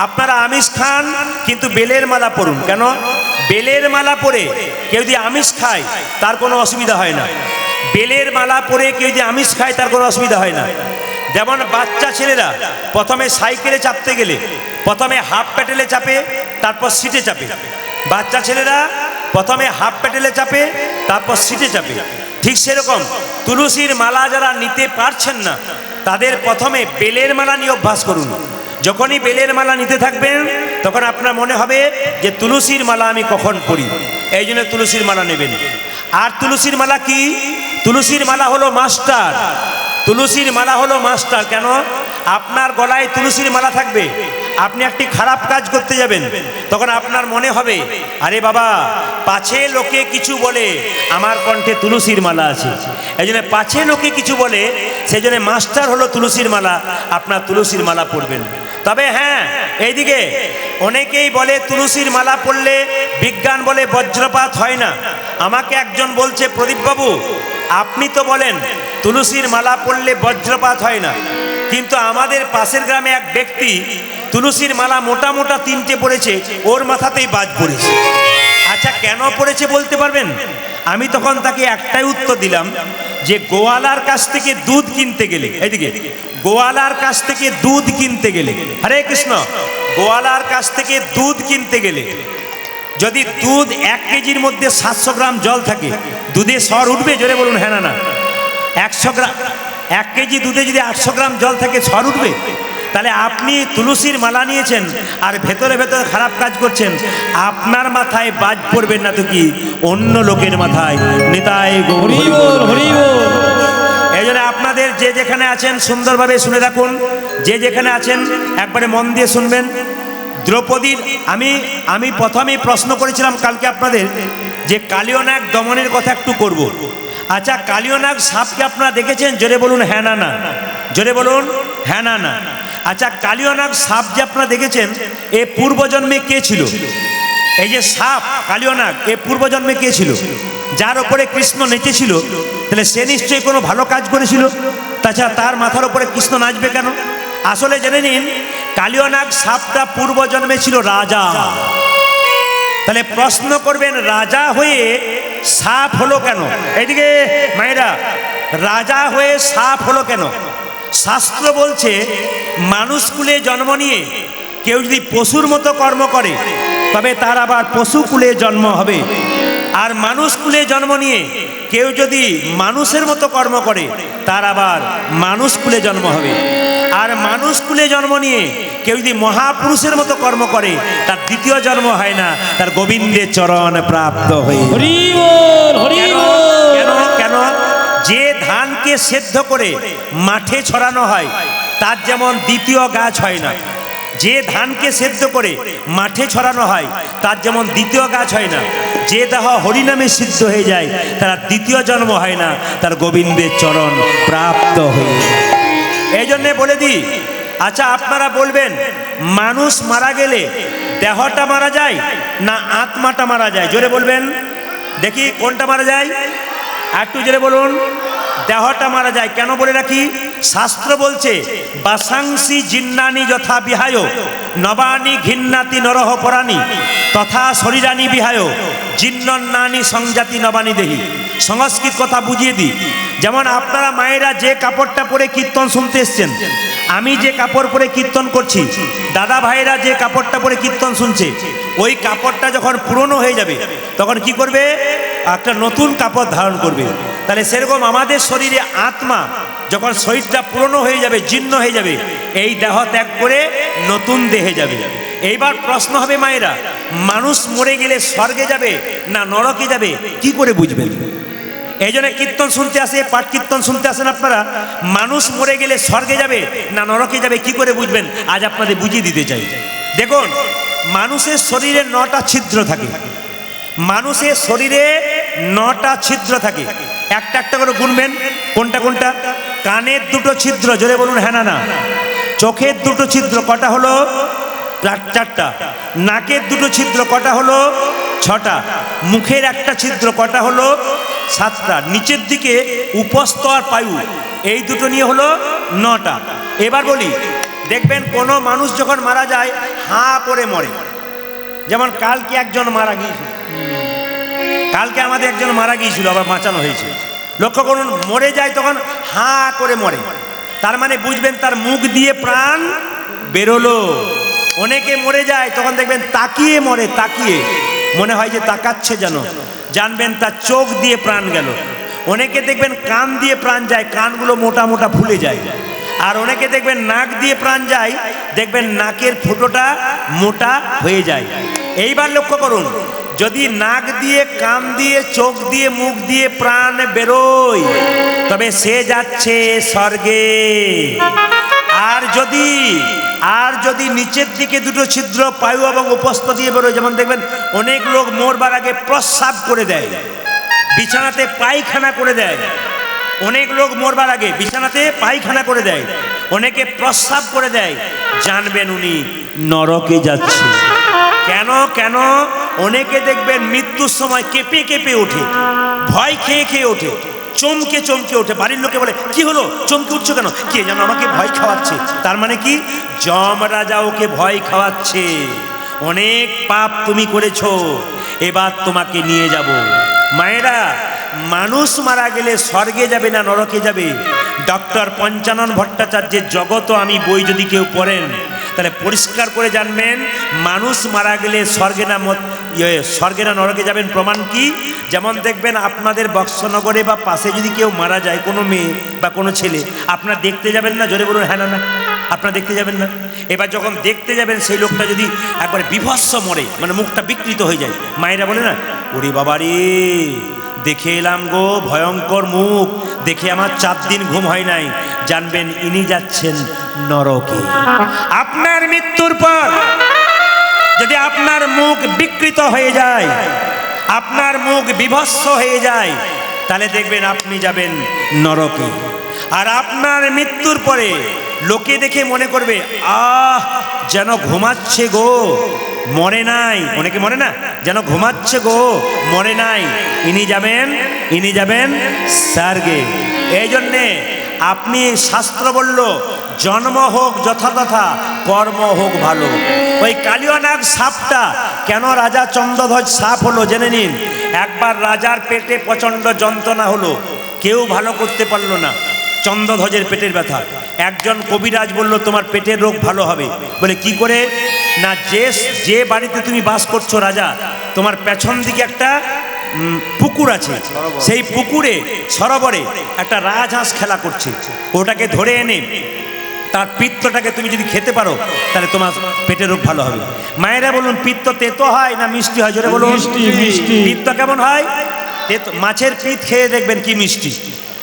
আপনারা আমিষ খান কিন্তু বেলের মালা পরুন। কেন? বেলের মালা পরে কেউ যদি আমিষ খায় তার কোনো অসুবিধা হয় না। বেলের মালা পরে কেউ যদি আমিষ খায় তার কোনো অসুবিধা হয় না। যেমন বাচ্চা ছেলেরা প্রথমে সাইকেলে চাপতে গেলে প্রথমে হাফ প্যাডেলে চাপে, তারপর সিটে চাপে। বাচ্চা ছেলেরা প্রথমে হাফ প্যাডেলে চাপে, তারপর সিটে চাপে। ঠিক সেরকম তুলসীর মালা যারা নিতে পারছেন না তাদের প্রথমে বেলের মালা নিয়ে অভ্যাস করুন। যখনই বেলের মালা নিতে থাকবেন তখন আপনার মনে হবে যে তুলসীর মালা আমি কখন পড়ি, এই জন্য তুলসীর মালা নেবেন। আর তুলসীর মালা কি? তুলসীর মালা হলো মাস্টার। তুলসীর মালা হলো মাস্টার। কেন? আপনার গলায় তুলসীর মালা থাকবে, আপনি একটি খারাপ কাজ করতে যাবেন, তখন আপনার মনে হবে আরে বাবা, পাছে লোকে কিছু বলে আমার কণ্ঠে তুলসীর মালা আছে, এই জন্য পাছে লোকে কিছু বলে, সেই জন্য মাস্টার হলো তুলসীর মালা। আপনার তুলসীর মালা পরবেন। তবে হ্যাঁ, এইদিকে অনেকেই বলে তুলসীর মালা পরলে বিজ্ঞান বলে বজ্রপাত হয় না। আমাকে একজন বলছে, প্রদীপবাবু আপনি তো বলেন তুলসীর মালা পরলে বজ্রপাত হয় না, কিন্তু আমাদের পাশের গ্রামে এক ব্যক্তি তুলসীর মালা মোটা মোটা 3টে পড়েছে, ওর মাথাতেই বাজ পড়েছে। আচ্ছা, কেন পড়েছে বলতে পারবেন? আমি তখন তাকে একটাই উত্তর দিলাম যে গোয়ালার কাছ থেকে দুধ কিনতে গেলে, এইদিকে গোয়ালার কাছ থেকে দুধ কিনতে গেলে, হরে কৃষ্ণ, গোয়ালার কাছ থেকে দুধ কিনতে গেলে যদি দুধ 1 কেজির মধ্যে 700 গ্রাম জল থাকে, দুধে সর উঠবে? জোরে বলুন হ্যাঁ না না। 100 গ্রাম 1 কেজি দুধে যদি 800 গ্রাম জল থাকে, সর উঠবে? তাহলে আপনি তুলসীর মালা নিয়েছেন আর ভেতরে ভেতরে খারাপ কাজ করছেন, আপনার মাথায় বাজ পড়বেন না তো কি অন্য লোকের মাথায়। নিতাই গৌর হরি বল, হরি বল। এই জন্য আপনাদের যে যেখানে আছেন সুন্দরভাবে শুনে রাখুন, যে যেখানে আছেন একবারে মন দিয়ে শুনবেন। দ্রৌপদীর আমি প্রথমেই প্রশ্ন করেছিলাম কালকে আপনাদের যে কালিয়নাগ দমনের কথা একটু করব। আচ্ছা, কালিয়নাগ সাপকে আপনারা দেখেছেন? জোরে বলুন হ্যাঁ না না। জোরে বলুন হ্যাঁ না না। আচ্ছা, কালিয়নাগ সাপ যে আপনারা দেখেছেন, এ পূর্বজন্মে কে ছিল? এই যে সাপ কালিয়নাগ, এ পূর্বজন্মে কে ছিল? যার ওপরে কৃষ্ণ নেচেছিল, তাহলে সে নিশ্চয়ই কোনো ভালো কাজ করেছিল। তাছাড়া তার মাথার ওপরে কৃষ্ণ নাচবে কেন? আসলে জেনে নিন, কালিয়নাগ সাপটা পূর্বজন্মে ছিল রাজা। তাহলে প্রশ্ন করবেন, রাজা হয়ে সাপ হলো কেন? এইদিকে মায়েরা, রাজা হয়ে সাপ হলো কেন? শাস্ত্র বলছে মানুষ কুলে জন্ম নিয়ে কেউ যদি পশুর মতো কর্ম করে তবে তার আবার পশু কুলে জন্ম হবে। আর মানুষ কুলে জন্ম নিয়ে কেউ যদি মানুষের মতো কর্ম করে তার আবার মানুষ কুলে জন্ম হবে। আর মানুষ কুলে জন্ম নিয়ে কেউ যদি মহাপুরুষের মতো কর্ম করে তার দ্বিতীয় জন্ম হয় না, তার গোবিন্দের চরণ প্রাপ্ত হয়ে। কেন? কেন? যে ধানকে সেদ্ধ করে মাঠে ছড়ানো হয় তার যেমন দ্বিতীয় গাছ হয় না, যে ধানকে সেদ্ধ করে মাঠে ছড়ানো হয় তার যেমন দ্বিতীয় গাছ হয় না, যে দেহ হরিনামে সিদ্ধ হয়ে যায় তার দ্বিতীয় জন্ম হয় না, তার গোবিন্দের চরণ প্রাপ্ত হয়ে। এই জন্যে বলে দিই, আচ্ছা আপনারা বলবেন মানুষ মারা গেলে দেহটা মারা যায় না আত্মাটা মারা যায়? জোরে বলবেন দেখি, কোনটা মারা যায়? একটু জোরে বলুন। দেহটা মারা যায়। কেন বলে রাখি, শাস্ত্র বলছে বাসাংসি জিন্নানি যথা বিহায় নবানি ঘিন্নাতি নরহ পরাণী তথা শরীরানি বিহায় জিন্নন্নানি সংজাতি নবানি দেহি। সংস্কৃত কথা বুঝিয়ে দিই। যেমন আপনারা মায়েরা যে কাপড়টা পরে কীর্তন শুনতে এসছেন, আমি যে কাপড় পরে কীর্তন করছি, দাদা ভাইরা যে কাপড়টা পরে কীর্তন শুনছে, ওই কাপড়টা যখন পুরনো হয়ে যাবে তখন কি করবে? একটা নতুন কাপড় ধারণ করবে। তাহলে সেরকম আমাদের শরীরে আত্মা যখন শরীরটা পুরনো হয়ে যাবে, জীর্ণ হয়ে যাবে, এই দেহ ত্যাগ করে নতুন দেহে যাবে। এইবার প্রশ্ন হবে মায়েরা, মানুষ মরে গেলে স্বর্গে যাবে না নরকে যাবে, কি করে বুঝবেন? এই জন্য কীর্তন শুনতে আসে, পাঠ কীর্তন শুনতে আসেন আপনারা। মানুষ মরে গেলে স্বর্গে যাবে না নরকে যাবে কি করে বুঝবেন? আজ আপনাদের বুঝিয়ে দিতে চাই। দেখুন, মানুষের শরীরে 9টা ছিদ্র থাকে। মানুষের শরীরে 9টা ছিদ্র থাকে। একটা একটা করে গুনবেন। কোনটা কোনটা? কানের 2টো ছিদ্র, জোরে বলুন হ্যাঁ না না। চোখের 2টো ছিদ্র, কটা হলো? 4টা। নাকের 2টো ছিদ্র, কটা হলো? 6টা। মুখের একটা ছিদ্র, কটা হলো? 7টা। নিচের দিকে উপস্থ আর পায়ু, এই 2টো নিয়ে হলো 9টা। এবার বলি, দেখবেন কোনো মানুষ যখন মারা যায় হাঁ করে মরে। যেমন কালকে একজন মারা গিয়েছিল, কালকে আমাদের একজন মারা গিয়েছিল, আবার বাঁচানো হয়েছে। লক্ষ্য করুন, মরে যায় তখন হাঁ করে মরে, তার মানে বুঝবেন তার মুখ দিয়ে প্রাণ বেরোলো। অনেকে মরে যায় তখন দেখবেন তাকিয়ে মরে, তাকিয়ে মনে হয় যে তাকাচ্ছে যেন, জানবেন তার চোখ দিয়ে প্রাণ গেল। অনেকে দেখবেন কান দিয়ে প্রাণ যায়, কানগুলো মোটা মোটা ফুলে যায়। আর অনেকে দেখবেন নাক দিয়ে প্রাণ যায়, দেখবেন নাকের ফুটোটা মোটা হয়ে যায়। এইবার লক্ষ্য করুন, যদি নাক দিয়ে, কান দিয়ে, চোখ দিয়ে, মুখ দিয়ে প্রাণ বেরোয় তবে সে যাচ্ছে স্বর্গে। আর যদি নিচের দিকে 2টো ছিদ্র পায়ু এবং উপস্থ দিয়ে বেরোয়, যেমন দেখবেন অনেক লোক মরবার আগে প্রস্রাব করে দেয়, বিছানাতে পায়খানা করে দেয়। অনেক লোক মরবার আগে বিছানাতে পায়খানা করে দেয়, অনেকে প্রস্রাব করে দেয়, জানবেন উনি নরকে যাচ্ছে। কেন কেন? অনেকে দেখবেন মৃত্যুর সময় কেঁপে কেঁপে ওঠে, ভয় খেয়ে খেয়ে ওঠে, চমকে চমকে ওঠে। বাড়ির লোকে বলে কি হলো, চমকে উঠছো কেন? কে যেন আমাকে ভয় খাওয়াচ্ছে। তার মানে কি? যমরাজা ওকে ভয় খাওয়াচ্ছে। অনেক পাপ তুমি করেছো, এবার তোমাকে নিয়ে যাব। মায়েরা, মানুষ মারা গেলে স্বর্গে যাবে না নরকে যাবে? ডক্টর পঞ্চানন ভট্টাচার্যের জগত আমি বই যদি কেউ পড়েন তাহলে পরিষ্কার করে জানবেন মানুষ মারা গেলে স্বর্গে না নরকে যাবেন। প্রমাণ কি? যেমন দেখবেন আপনাদের বক্সনগরে বা পাশে যদি কেউ মারা যায়, কোনো মেয়ে বা কোনো ছেলে, আপনার দেখতে যাবেন না? জোরে বলুন হ্যাঁ না না। আপনারা দেখতে যাবেন না? এবার যখন দেখতে যাবেন সেই লোকটা যদি একবার বিভৎস মরে, মানে মুখটা বিকৃত হয়ে যায়, মায়েরা বলে না, ওরে বাবা রে, দেখে এলাম গো ভয়ঙ্কর মুখ, দেখে আমার 4 দিন ঘুম হয় নাই, জানবেন ইনি যাচ্ছেন নরকে। আপনার মৃত্যুর পর যদি আপনার মুখ বিকৃত হয়ে যায়, আপনার মুখ বিভৎস হয়ে যায়, তাহলে দেখবেন আপনি যাবেন নরকে। আর আপনার মৃত্যুর পরে লোকে দেখে মনে করবে, আহ যেন ঘুমাচ্ছে গো, মরে নাই। অনেকে মরে না, যেন ঘুমাচ্ছে গো, মরে নাই। ইনি যাবেন স্বর্গে। এই জন্যে আপনি, শাস্ত্র বলল, জন্ম হোক যথাতথা, কর্ম হোক ভালো। ওই কালিয়ানাগ সাপটা কেন রাজা চন্দ্রধ্বজ সাপ হলো জেনে নিন। একবার রাজার পেটে প্রচণ্ড যন্ত্রণা হলো, কেউ ভালো করতে পারলো না, চন্দ্রধ্বজের পেটের ব্যথা। একজন কবিরাজ বলল তোমার পেটের রোগ ভালো হবে। বলে কি করে? না, যে বাড়িতে তুমি বাস করছো রাজা, তোমার পেছন দিকে একটা পুকুর আছে, সেই পুকুরে সরোবরে একটা রাজহাঁস খেলা করছে, ওটাকে ধরে এনে তার পিত্তটাকে তুমি যদি খেতে পারো তাহলে তোমার পেটের রোগ ভালো হবে। মায়েরা বলুন, পিত্ত তেতো হয় না মিষ্টি হয়? জোরে বলুন। মিষ্টি। পিত্ত কেমন হয়? তেতো। মাছের পিত্ত খেয়ে দেখবেন কি মিষ্টি।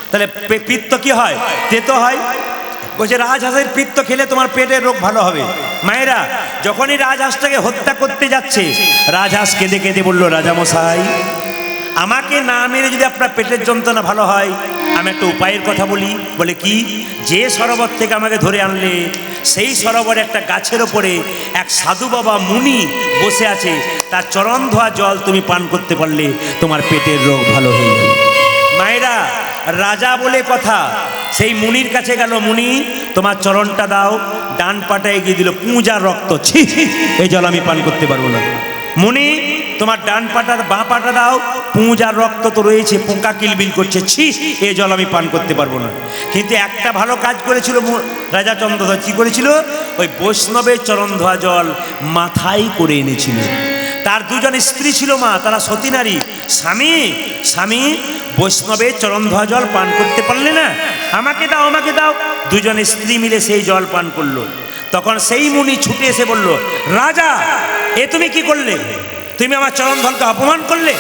তাহলে পিত্ত কি হয়? তেতো হয়। বলছে রাজহাঁসের পিত্ত খেলে তোমার পেটের রোগ ভালো হবে। মায়েরা, যখনই রাজহাঁসটাকে হত্যা করতে যাচ্ছে, রাজহাঁস কেঁদে কেঁদে বললো, রাজামশাই, আমাকে না মেরে যদি আপনার পেটের যন্ত্রণা ভালো হয়, আমি একটা উপায়ের কথা বলি। বলে কি? যে সরোবর থেকে আমাকে ধরে আনলে, সেই সরোবরে একটা গাছের ওপরে এক সাধু বাবা মুনি বসে আছে, তার চরণ ধোয়া জল তুমি পান করতে পারলে তোমার পেটের রোগ ভালো হয়ে যাবে। মায়েরা, রাজা বলে কথা, সেই মুনির কাছে গেল, মুনি তোমার চরণটা দাও, ডান পাটা এগিয়ে দিল, পুঁজার রক্ত, ছি, এই জল আমি পান করতে পারবো না। মুনি তোমার ডান পাটার বাঁ পাটা দাও, পুঁজার রক্ত তো রয়েছে, পোকা কিলবিল করছে, ছি, এই জল আমি পান করতে পারবো না। কিন্তু একটা ভালো কাজ করেছিল রাজা চন্দ্রধ্বজ। কি করেছিল? ওই বৈষ্ণবের চরণ ধোয়া জল মাথায় করে এনেছিল। তার 2জন স্ত্রী ছিল মা, তারা সতী নারী। স্বামী বৈষ্ণবের চরণ ধোয়া জল পান করতে পারলে না, আমাকে দাও, আমাকে দাও। 2জন স্ত্রী মিলে সেই জল পান করলো। তখন সেই মুনি ছুটে এসে বলল, রাজা, এ তুমি কি করলে? তুমি আমার চরণধনকে অপমান করলে,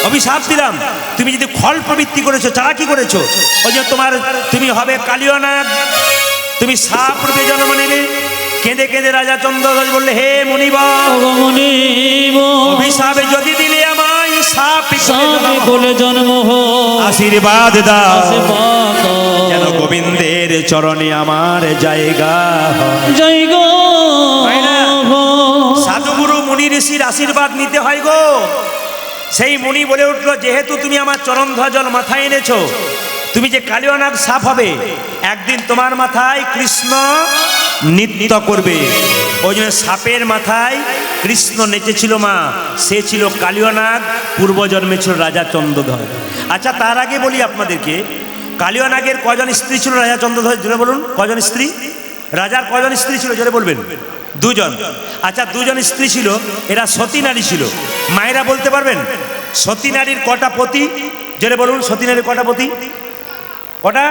অভিশাপ দিলাম। তুমি যদি খল প্রবৃত্তি করেছো, চালাকি করেছো, ওই জন্য তুমি হবে কালীয় নাগ, তুমি সাপ রূপে জন্ম নেবে। কেঁদে কেঁদে রাজা চন্দ্রধ্বজ বললে, হে মুনিব, অভিশাপে যদি দিলে আমায় সাপ বলে জন্ম আশীর্বাদ দাও, যেন গোবিন্দের চরণে আমার জায়গা জায়গা। সাধুগুরু মুনি ঋষির আশীর্বাদ নিতে হয় গো। সেই মুনি বলে উঠলো, যেহেতু তুমি আমার চরণধ্বজল মাথায় এনেছো, তুমি যে কালীয় নাগ সাপ হবে, একদিন তোমার মাথায় কৃষ্ণ নৃত্য করবে। ওই জন্য সাপের মাথায় কৃষ্ণ নেচেছিল মা, সে ছিল কালীয় নাগ, পূর্বজন্মে ছিল রাজা চন্দ্রধ্বজ। আচ্ছা, তার আগে বলি আপনাদেরকে, কালীয় নাগের কজন স্ত্রী ছিল রাজা চন্দ্রধ্বজ? জোরে বলুন, কজন স্ত্রী? রাজার কজন স্ত্রী ছিল? জোরে বলবেন। দুজন। আচ্ছা, দুজন স্ত্রী ছিল, এরা সতী নারী ছিল। মায়েরা বলতে পারবেন সতী নারীর কটা পতি? জোরে বলুন, সতী নারীর কটা পতি? কটা?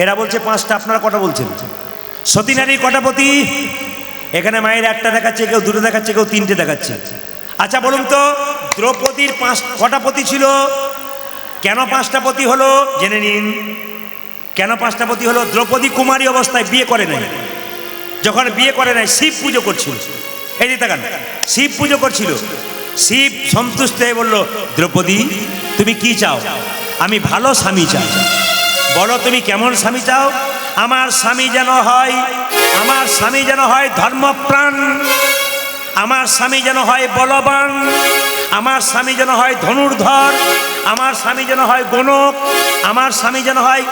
এরা বলছে 5টা, আপনারা কটা বলছেন? সতী নারীর কটা পতি? এখানে মায়ের একটা দেখাচ্ছে, কেউ 2টো দেখাচ্ছে, কেউ 3টে দেখাচ্ছে। আচ্ছা বলুন তো, দ্রৌপদীর কটা পতি ছিল? কেন 5টা পতি হলো জেনে নিন। কেন 5টা পতি হলো? দ্রৌপদী কুমারী অবস্থায় বিয়ে করে নাই। যখন বিয়ে করে নাই, শিব পুজো করছিল। এই যে দেখান, শিব পুজো করছিল। শিব সন্তুষ্ট হয়ে বলল, দ্রৌপদী তুমি কি চাও? আমি ভালো স্বামী চাই। বলো তুমি কেমন স্বামী চাও? আমার স্বামী যেন হয় ধর্মপ্রাণ, আমার স্বামী যেন হয় বলবান, আমার স্বামী যেন হয় ধনুর্ধর, আমার স্বামী যেন হয় গণক, আমার স্বামী যেন হয়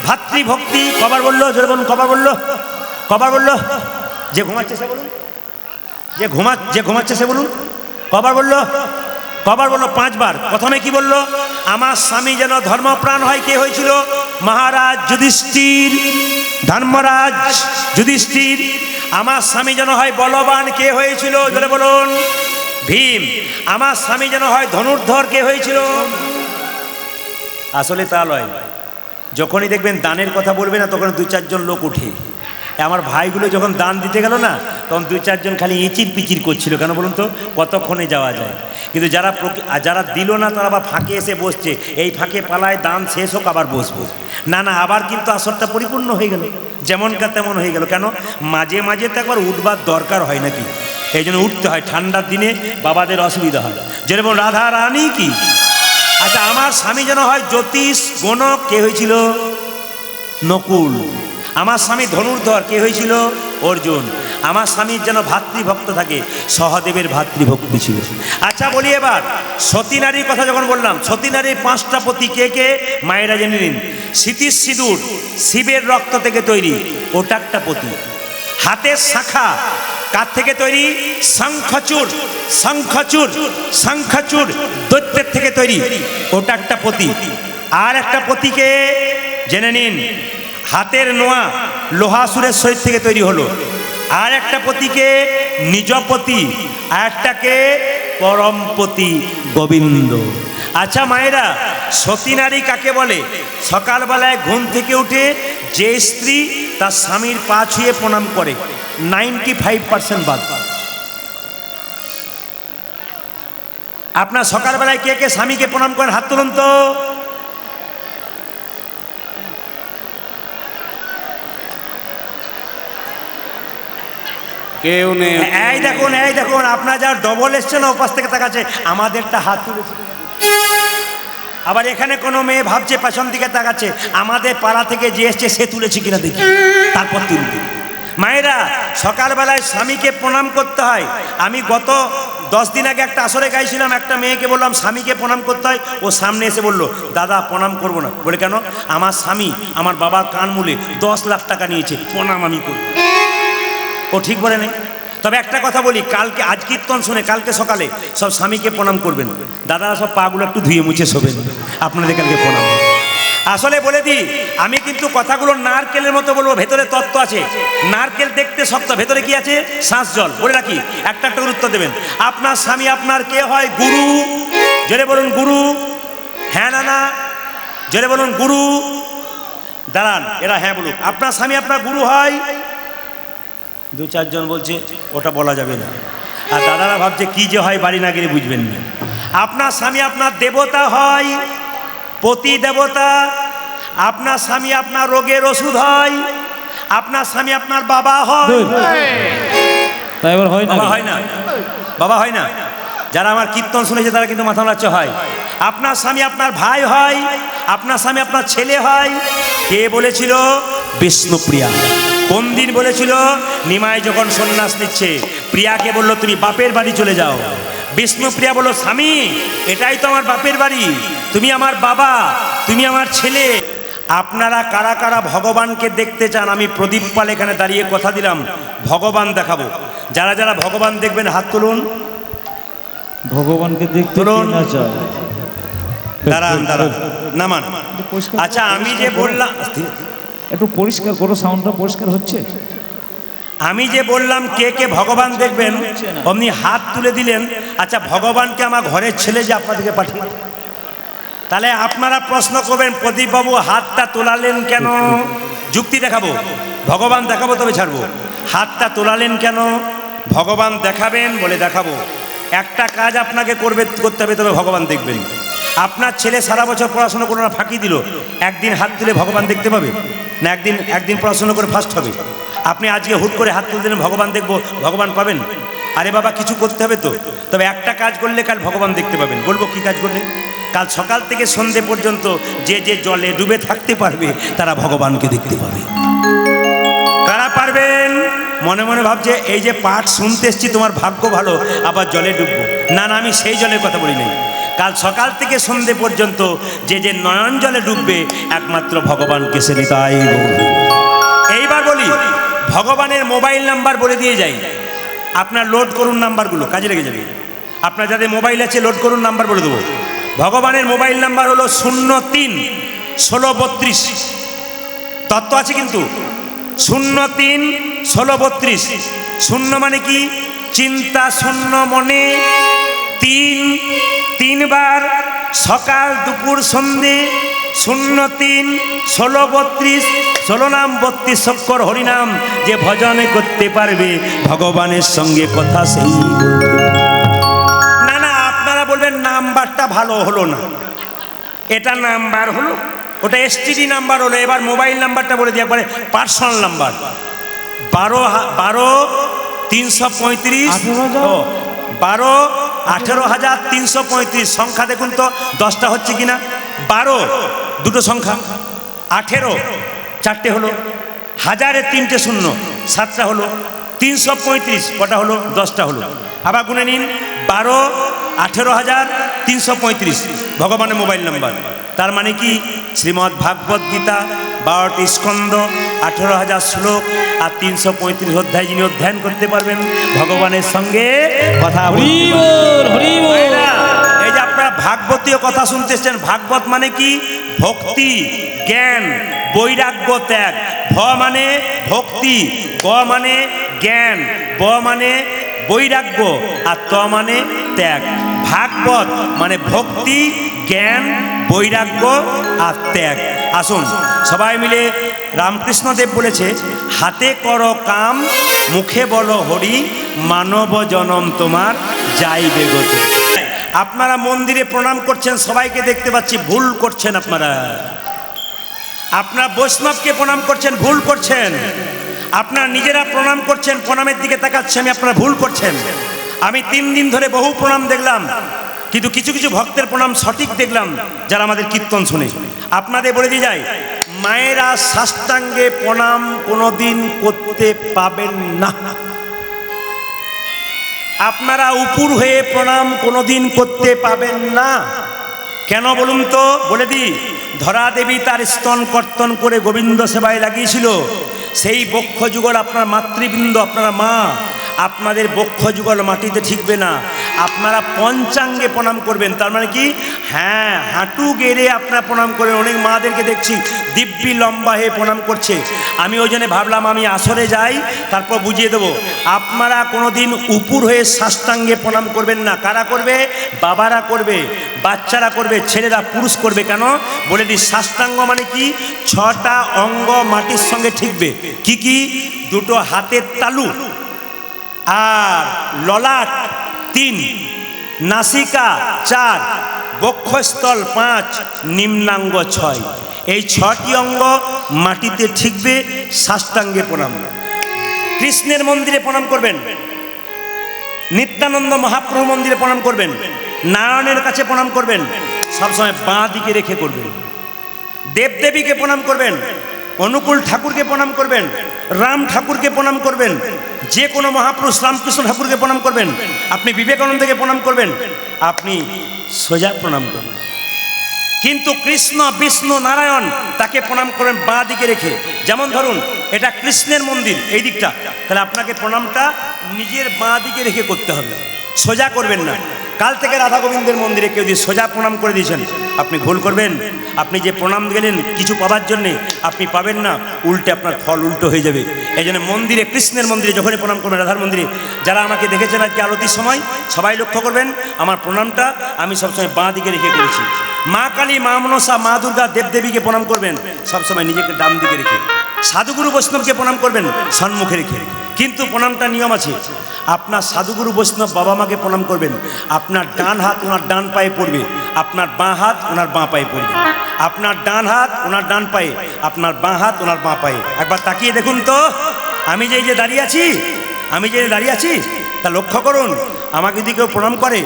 ভাতৃভক্তি। কবার বললো? যেরকম কবার বললো? কবার বললো? যে ঘুমাচ্ছে সে বলুন, যে ঘুমাচ্ছে সে বলুন। কবার বললো? কবার বললো? 5 বার। প্রথমে কি বললো? আমার স্বামী যেন ধর্মপ্রাণ হয়। কে হয়েছিল? মহারাজ যুধিষ্ঠির, ধর্মরাজ যুধিষ্ঠির। আমার স্বামী যেন হয় বলবান। কে হয়েছিল? জোরে বলুন, ভীম। আমার স্বামী যেন হয় ধনুর্ধর। কে হয়েছিল? আসলে তা নয়। যখনই দেখবেন দানের কথা বলবে না, তখন 2-4 জন লোক উঠে। আমার ভাইগুলো যখন দান দিতে গেল না, তখন 2-4 জন খালি ইচির পিচির করছিল। কেন বলুন তো? কতক্ষণে যাওয়া যায়। কিন্তু যারা দিল না, তারা আবার ফাঁকে এসে বসছে। এই ফাঁকে পালায় দান শেষ হোক, আবার বসবো না। আবার কিন্তু আসরটা পরিপূর্ণ হয়ে গেল, যেমনকার তেমন হয়ে গেল। কেন? মাঝে মাঝে তো একবার উঠবার দরকার হয় নাকি? এই জন্য উঠতে হয়। ঠান্ডার দিনে বাবাদের অসুবিধা হয়। যেরকম রাধা রানী কি। আচ্ছা, আমার স্বামী যেন হয় জ্যোতিষ গণক। কে হয়েছিল? নকুল। আমার স্বামী ধনুর্ধর। কে হয়েছিল? অর্জুন। আমার স্বামীর যেন ভাতৃভক্ত থাকে, সহদেবের ভাতৃভক্তি ছিল। আচ্ছা বলি এবার, সতী নারীর কথা যখন বললাম, সতী নারীর 5টা পতি কে কে? মায়েরা জেনে নিন। স্মৃতির সিঁদুর শিবের রক্ত থেকে তৈরি, ওটা একটা পতি। হাতের শাখা কার থেকে তৈরি? শঙ্খচূড়, শঙ্খচূড়, শঙ্খচূড় দৈত্যের থেকে তৈরি, ওটা একটা পতি। আর একটা পতিকে জেনে নিন, হাতের নোয়া লোহাসুরের শরীর থেকে তৈরি হলো। আর একটা পতিকে নিজপতি, আর একটাকে পরমপতি গোবিন্দ। আচ্ছা মায়েরা, সতী নারী কাকে বলে? সকালবেলায় ঘুম থেকে উঠে যে স্ত্রী তার স্বামীর পা ছুঁয়ে প্রণাম করে, 95% বাদ। আপনার সকালবেলায় কে কে স্বামীকে প্রণাম করেন? হাত তুলুন তো। কেউ নেই। এই দেখুন, এই দেখুন, আপনার যা ডবল এসছে না, ওপাশ থেকে তাকাচ্ছে, আমাদেরটা হাত তুলেছে। আবার এখানে কোনো মেয়ে ভাবছে, পেছন দিকে তাকাচ্ছে, আমাদের পাড়া থেকে যে এসছে সে তুলেছে কিনা দেখি, তারপর তুলবে। মায়েরা, সকালবেলায় স্বামীকে প্রণাম করতে হয়। আমি গত 10 দিন আগে একটা আসরে গাইছিলাম, একটা মেয়েকে বললাম স্বামীকে প্রণাম করতে হয়। ও সামনে এসে বলল, দাদা প্রণাম করবো না। বলে কেন? আমার স্বামী আমার বাবার কান মূলে 10 লাখ টাকা নিয়েছে, প্রণাম আমি করব। ও ঠিক বলে নেই। তবে একটা কথা বলি, কালকে আজ কীর্তন শুনে কালকে সকালে সব স্বামীকে প্রণাম করবেন। দাদারা সব পাগুলো একটু ধুয়ে মুছে শোবেন, আপনাদের কালকে প্রণাম। আসলে বলে দিই, আমি কিন্তু কথাগুলো নারকেলের মতো বলবো, ভেতরে তত্ত্ব আছে। নারকেল দেখতে শক্ত, ভেতরে কি আছে? শ্বাস জল। বলে রাখি, একটা একটা উত্তর দেবেন। আপনার স্বামী আপনার কে হয়? গুরু। জোরে বলুন গুরু। হ্যাঁ না না? জোরে বলুন গুরু। দাঁড়ান, এরা হ্যাঁ বলুক। আপনার স্বামী আপনার গুরু হয়? 2-4 জন বলছে ওটা বলা যাবে না। আর দাদারা ভাবছে কি যে হয় বাড়ি না গেলে বুঝবেন না। আপনার স্বামী আপনার দেবতা হয়, পতি দেবতা। আপনার স্বামী আপনার রোগের ওষুধ হয়, আপনার স্বামী আপনার বাবা হয়। তাই এবার হয় না? বাবা হয় না, বাবা হয় না। যারা আমার কীর্তন শুনেছে তারা কিন্তু মাথা নাড়ছে হয়। আপনার স্বামী আপনার ভাই হয়, আপনার স্বামী আপনার ছেলে হয়। কে বলেছিল? বিষ্ণুপ্রিয়া। কোন দিন বলেছিল? নিমাই যখন সন্ন্যাস নিচ্ছে, প্রিয়াকে বলল তুমি বাপের বাড়ি চলে যাও। বিষ্ণুপ্রিয়া বলল স্বামী এটাই তো আমার বাপের বাড়ি, তুমি আমার বাবা, তুমি আমার ছেলে। আপনারা কারা কারা ভগবানকে দেখতে চান? আমি প্রদীপ পাল এখানে দাঁড়িয়ে কথা দিলাম ভগবান দেখাবো। যারা যারা ভগবান দেখবেন হাত তুলুন। ভগবানকে দেখতে তুলুন। কে না চায়? দাঁড়ান দাঁড়ান, নামান। আচ্ছা আমি যে বললাম, একটু পরিষ্কার করো, সাউন্ডটা পরিষ্কার হচ্ছে? আমি যে বললাম কে কে ভগবান দেখবেন, অমনি হাত তুলে দিলেন। আচ্ছা ভগবানকে আমার ঘরের ছেলে যে আপনাদেরকে পাঠিয়ে, তাহলে আপনারা প্রশ্ন করবেন প্রদীপবাবু হাতটা তোলালেন কেন? যুক্তি দেখাবো, ভগবান দেখাবো তবে ছাড়বো। হাতটা তোলালেন কেন? ভগবান দেখাবেন বলে দেখাবো। একটা কাজ আপনাকে করতে হবে তবে ভগবান দেখবেন। আপনার ছেলে সারা বছর পড়াশোনা করে না ফাঁকি দিল, একদিন হাত তুলে ভগবান দেখতে পাবে না? একদিন পড়াশোনা করে ফার্স্ট হবে। আপনি আজকে হুট করে হাত তুলে দিলেন ভগবান দেখবো, ভগবান পাবেন? আরে বাবা কিছু করতে হবে তো। তবে একটা কাজ করলে কাল ভগবান দেখতে পাবেন। বলবো কি কাজ করলে? কাল সকাল থেকে সন্ধে পর্যন্ত যে যে জলে ডুবে থাকতে পারবে তারা ভগবানকে দেখতে পাবে। কারা পারবেন? মনে মনে ভাবছে এই যে পাঠ শুনতে এসছি তোমার ভাগ্য ভালো, আবার জলে ডুববো। না না, আমি সেই জলের কথা বলি নাই। কাল সকাল থেকে সন্ধে পর্যন্ত যে যে নয়ন জলে ডুববে একমাত্র ভগবানকে সে নিতাই গৌর। এইবার বলি ভগবানের মোবাইল নাম্বার বলে দিয়ে যাই, আপনার লোড করুন নাম্বারগুলো, কাজে লেগে যাবে। আপনার যাদের মোবাইল আছে লোড করুন, নাম্বার বলে দেবো। ভগবানের মোবাইল নাম্বার হলো 03-1632। তত্ত্ব আছে কিন্তু 03-1632। শূন্য মানে কি? চিন্তা শূন্য মনে তিনবার সকাল দুপুর সন্ধে। 03-1632। 16 নাম 32 অক্ষর হরিনাম যে ভজনে করতে পারবে ভগবানের সঙ্গে কথা সেই। না না, আপনারা বলবেন নাম্বারটা ভালো হলো না, এটা নাম্বার হলো, ওটা STD নাম্বার হলো। এবার মোবাইল নাম্বারটা বলে দিই একবারে, পার্সোনাল নাম্বার 12-335। 18,335 সংখ্যা দেখুন তো 10টা হচ্ছে কিনা। 12 দুটো সংখ্যা, 18 চারটে হলো, 1000-এ 3টে শূন্য 7টা হলো, 335 কটা হলো? 10টা হলো। আবার গুনে নিন, 12-18,335 ভগবানের মোবাইল নাম্বার। তার মানে কি? শ্রীমদ্ ভাগবত গীতা 12টি স্কন্ধ, 18,000 শ্লোক আর 335 অধ্যায় যিনি অধ্যয়ন করতে পারবেন ভগবানের সঙ্গে কথা বলতে পারবেন। এই যে আপনারা ভাগবতীয় কথা শুনতে এসছেন, ভাগবত মানে কি? ভক্তি, জ্ঞান, বৈরাগ্য, ত্যাগ। ভ মানে ভক্তি, গ মানে জ্ঞান, ব মানে বৈরাগ্য আর ত মানে ত্যাগ। ভাগবত মানে ভক্তি, জ্ঞান, বৈরাগ্য আর ত্যাগ। আসুন সবাই মিলে, রামকৃষ্ণদেব বলেছে হাতে করো কাম মুখে বলো হরি, মানব জনম তোমার যাইবে গতি। আপনারা মন্দিরে প্রণাম করছেন, সবাইকে দেখতে পাচ্ছি, ভুল করছেন আপনারা। আপনারা বৈষ্ণবকে প্রণাম করছেন, ভুল করছেন। আপনারা নিজেরা প্রণাম করছেন, প্রণামের দিকে তাকাচ্ছে আমি, আপনারা ভুল করছেন। আমি 3 দিন ধরে বহু প্রণাম দেখলাম, কিন্তু কিছু কিছু ভক্তের প্রণাম সঠিক দেখলাম যারা আমাদের কীর্তন শুনে। আপনাদের বলে দিয়ে যায়, মায়েরা সাষ্টাঙ্গে প্রণাম কোনোদিন করতে পাবেন না। আপনারা উপর হয়ে প্রণাম কোনোদিন করতে পাবেন না। কেন বলুন তো? বলে দিই, ধরা দেবী তার স্তন কর্তন করে গোবিন্দ সেবায় লাগিয়েছিল। সেই বক্ষ যুগল আপনার মাতৃবৃন্দ, আপনারা মা, আপনাদের বক্ষ যুগল মাটিতে ঠিকবে না। আপনারা পঞ্চাঙ্গে প্রণাম করবেন। তার মানে কি? হ্যাঁ, হাঁটু গেড়ে আপনারা প্রণাম করেন। অনেক মাদেরকে দেখছি দিব্যি লম্বা হয়ে প্রণাম করছে। আমি ওই জন্য ভাবলাম আমি আসরে যাই, তারপর বুঝিয়ে দেবো। আপনারা কোনোদিন উপর হয়ে সাষ্টাঙ্গে প্রণাম করবেন না। কারা করবে? বাবারা করবে, বাচ্চারা করবে, ছেলেরা, পুরুষ করবে। কেন? বলে দিই, সাষ্টাঙ্গ মানে কি? 6টা অঙ্গ মাটির সঙ্গে ঠিকবে। কি কি? দুটো হাতের তালু, আর ললাট 3, নাসিকা 4, বক্ষস্থল 5, নিম্নাঙ্গ 6। এই 6টি অঙ্গ মাটিতে ঠিকবে, সাষ্টাঙ্গে প্রণাম। কৃষ্ণের মন্দিরে প্রণাম করবেন, নিত্যানন্দ মহাপ্রভু মন্দিরে প্রণাম করবেন, নারায়ণের কাছে প্রণাম করবেন, সবসময় বাঁ দিকে রেখে করবেন। দেবদেবীকে প্রণাম করবেন, অনুকূল ঠাকুরকে প্রণাম করবেন, রাম ঠাকুরকে প্রণাম করবেন, যে কোনো মহাপুরুষ রামকৃষ্ণ ঠাকুরকে প্রণাম করবেন, আপনি বিবেকানন্দকে প্রণাম করবেন, আপনি সোজা প্রণাম করবেন। কিন্তু কৃষ্ণ বিষ্ণু নারায়ণ তাকে প্রণাম করবেন বাঁ দিকে রেখে। যেমন ধরুন এটা কৃষ্ণের মন্দির এই দিকটা, তাহলে আপনাকে প্রণামটা নিজের বাঁ দিকে রেখে করতে হবে, সোজা করবেন না। কাল থেকে রাধা গোবিন্দের মন্দিরে কেউ যদি সোজা প্রণাম করে দিয়েছেন, আপনি ভুল করবেন। আপনি যে প্রণাম গেলেন কিছু পাবার জন্যে, আপনি পাবেন না, উল্টে আপনার ফল উল্টো হয়ে যাবে। এই জন্য মন্দিরে, কৃষ্ণের মন্দিরে যখনই প্রণাম করবেন, রাধার মন্দিরে, যারা আমাকে দেখেছেন আজকে আরতির সময়, সবাই লক্ষ্য করবেন আমার প্রণামটা আমি সবসময় বাঁ দিকে রেখে করেছি। মা কালী, মা মনসা, মা দুর্গা, দেবদেবীকে প্রণাম করবেন সবসময় নিজেকে ডান দিকে রেখে। সাধুগুরু বৈষ্ণবকে প্রণাম করবেন সম্মুখে রেখে। কিন্তু প্রণামটা নিয়ম আছে। আপনার সাধুগুরু বৈষ্ণব বাবা মাকে প্রণাম করবেন, আপনার ডান হাত ওনার ডান পায়ে পড়বে, আপনার বাঁ হাত ওনার বাঁ পায়ে পড়বে। আপনার ডান হাত ওনার ডান পায়ে, আপনার বাঁ হাত ওনার বাঁ পায়ে। একবার তাকিয়ে দেখুন তো, আমি যে দাঁড়িয়ে আছি, আমি যে দাঁড়িয়ে আছি তা লক্ষ্য করুন। আমাকে যদি কেউ প্রণাম করে,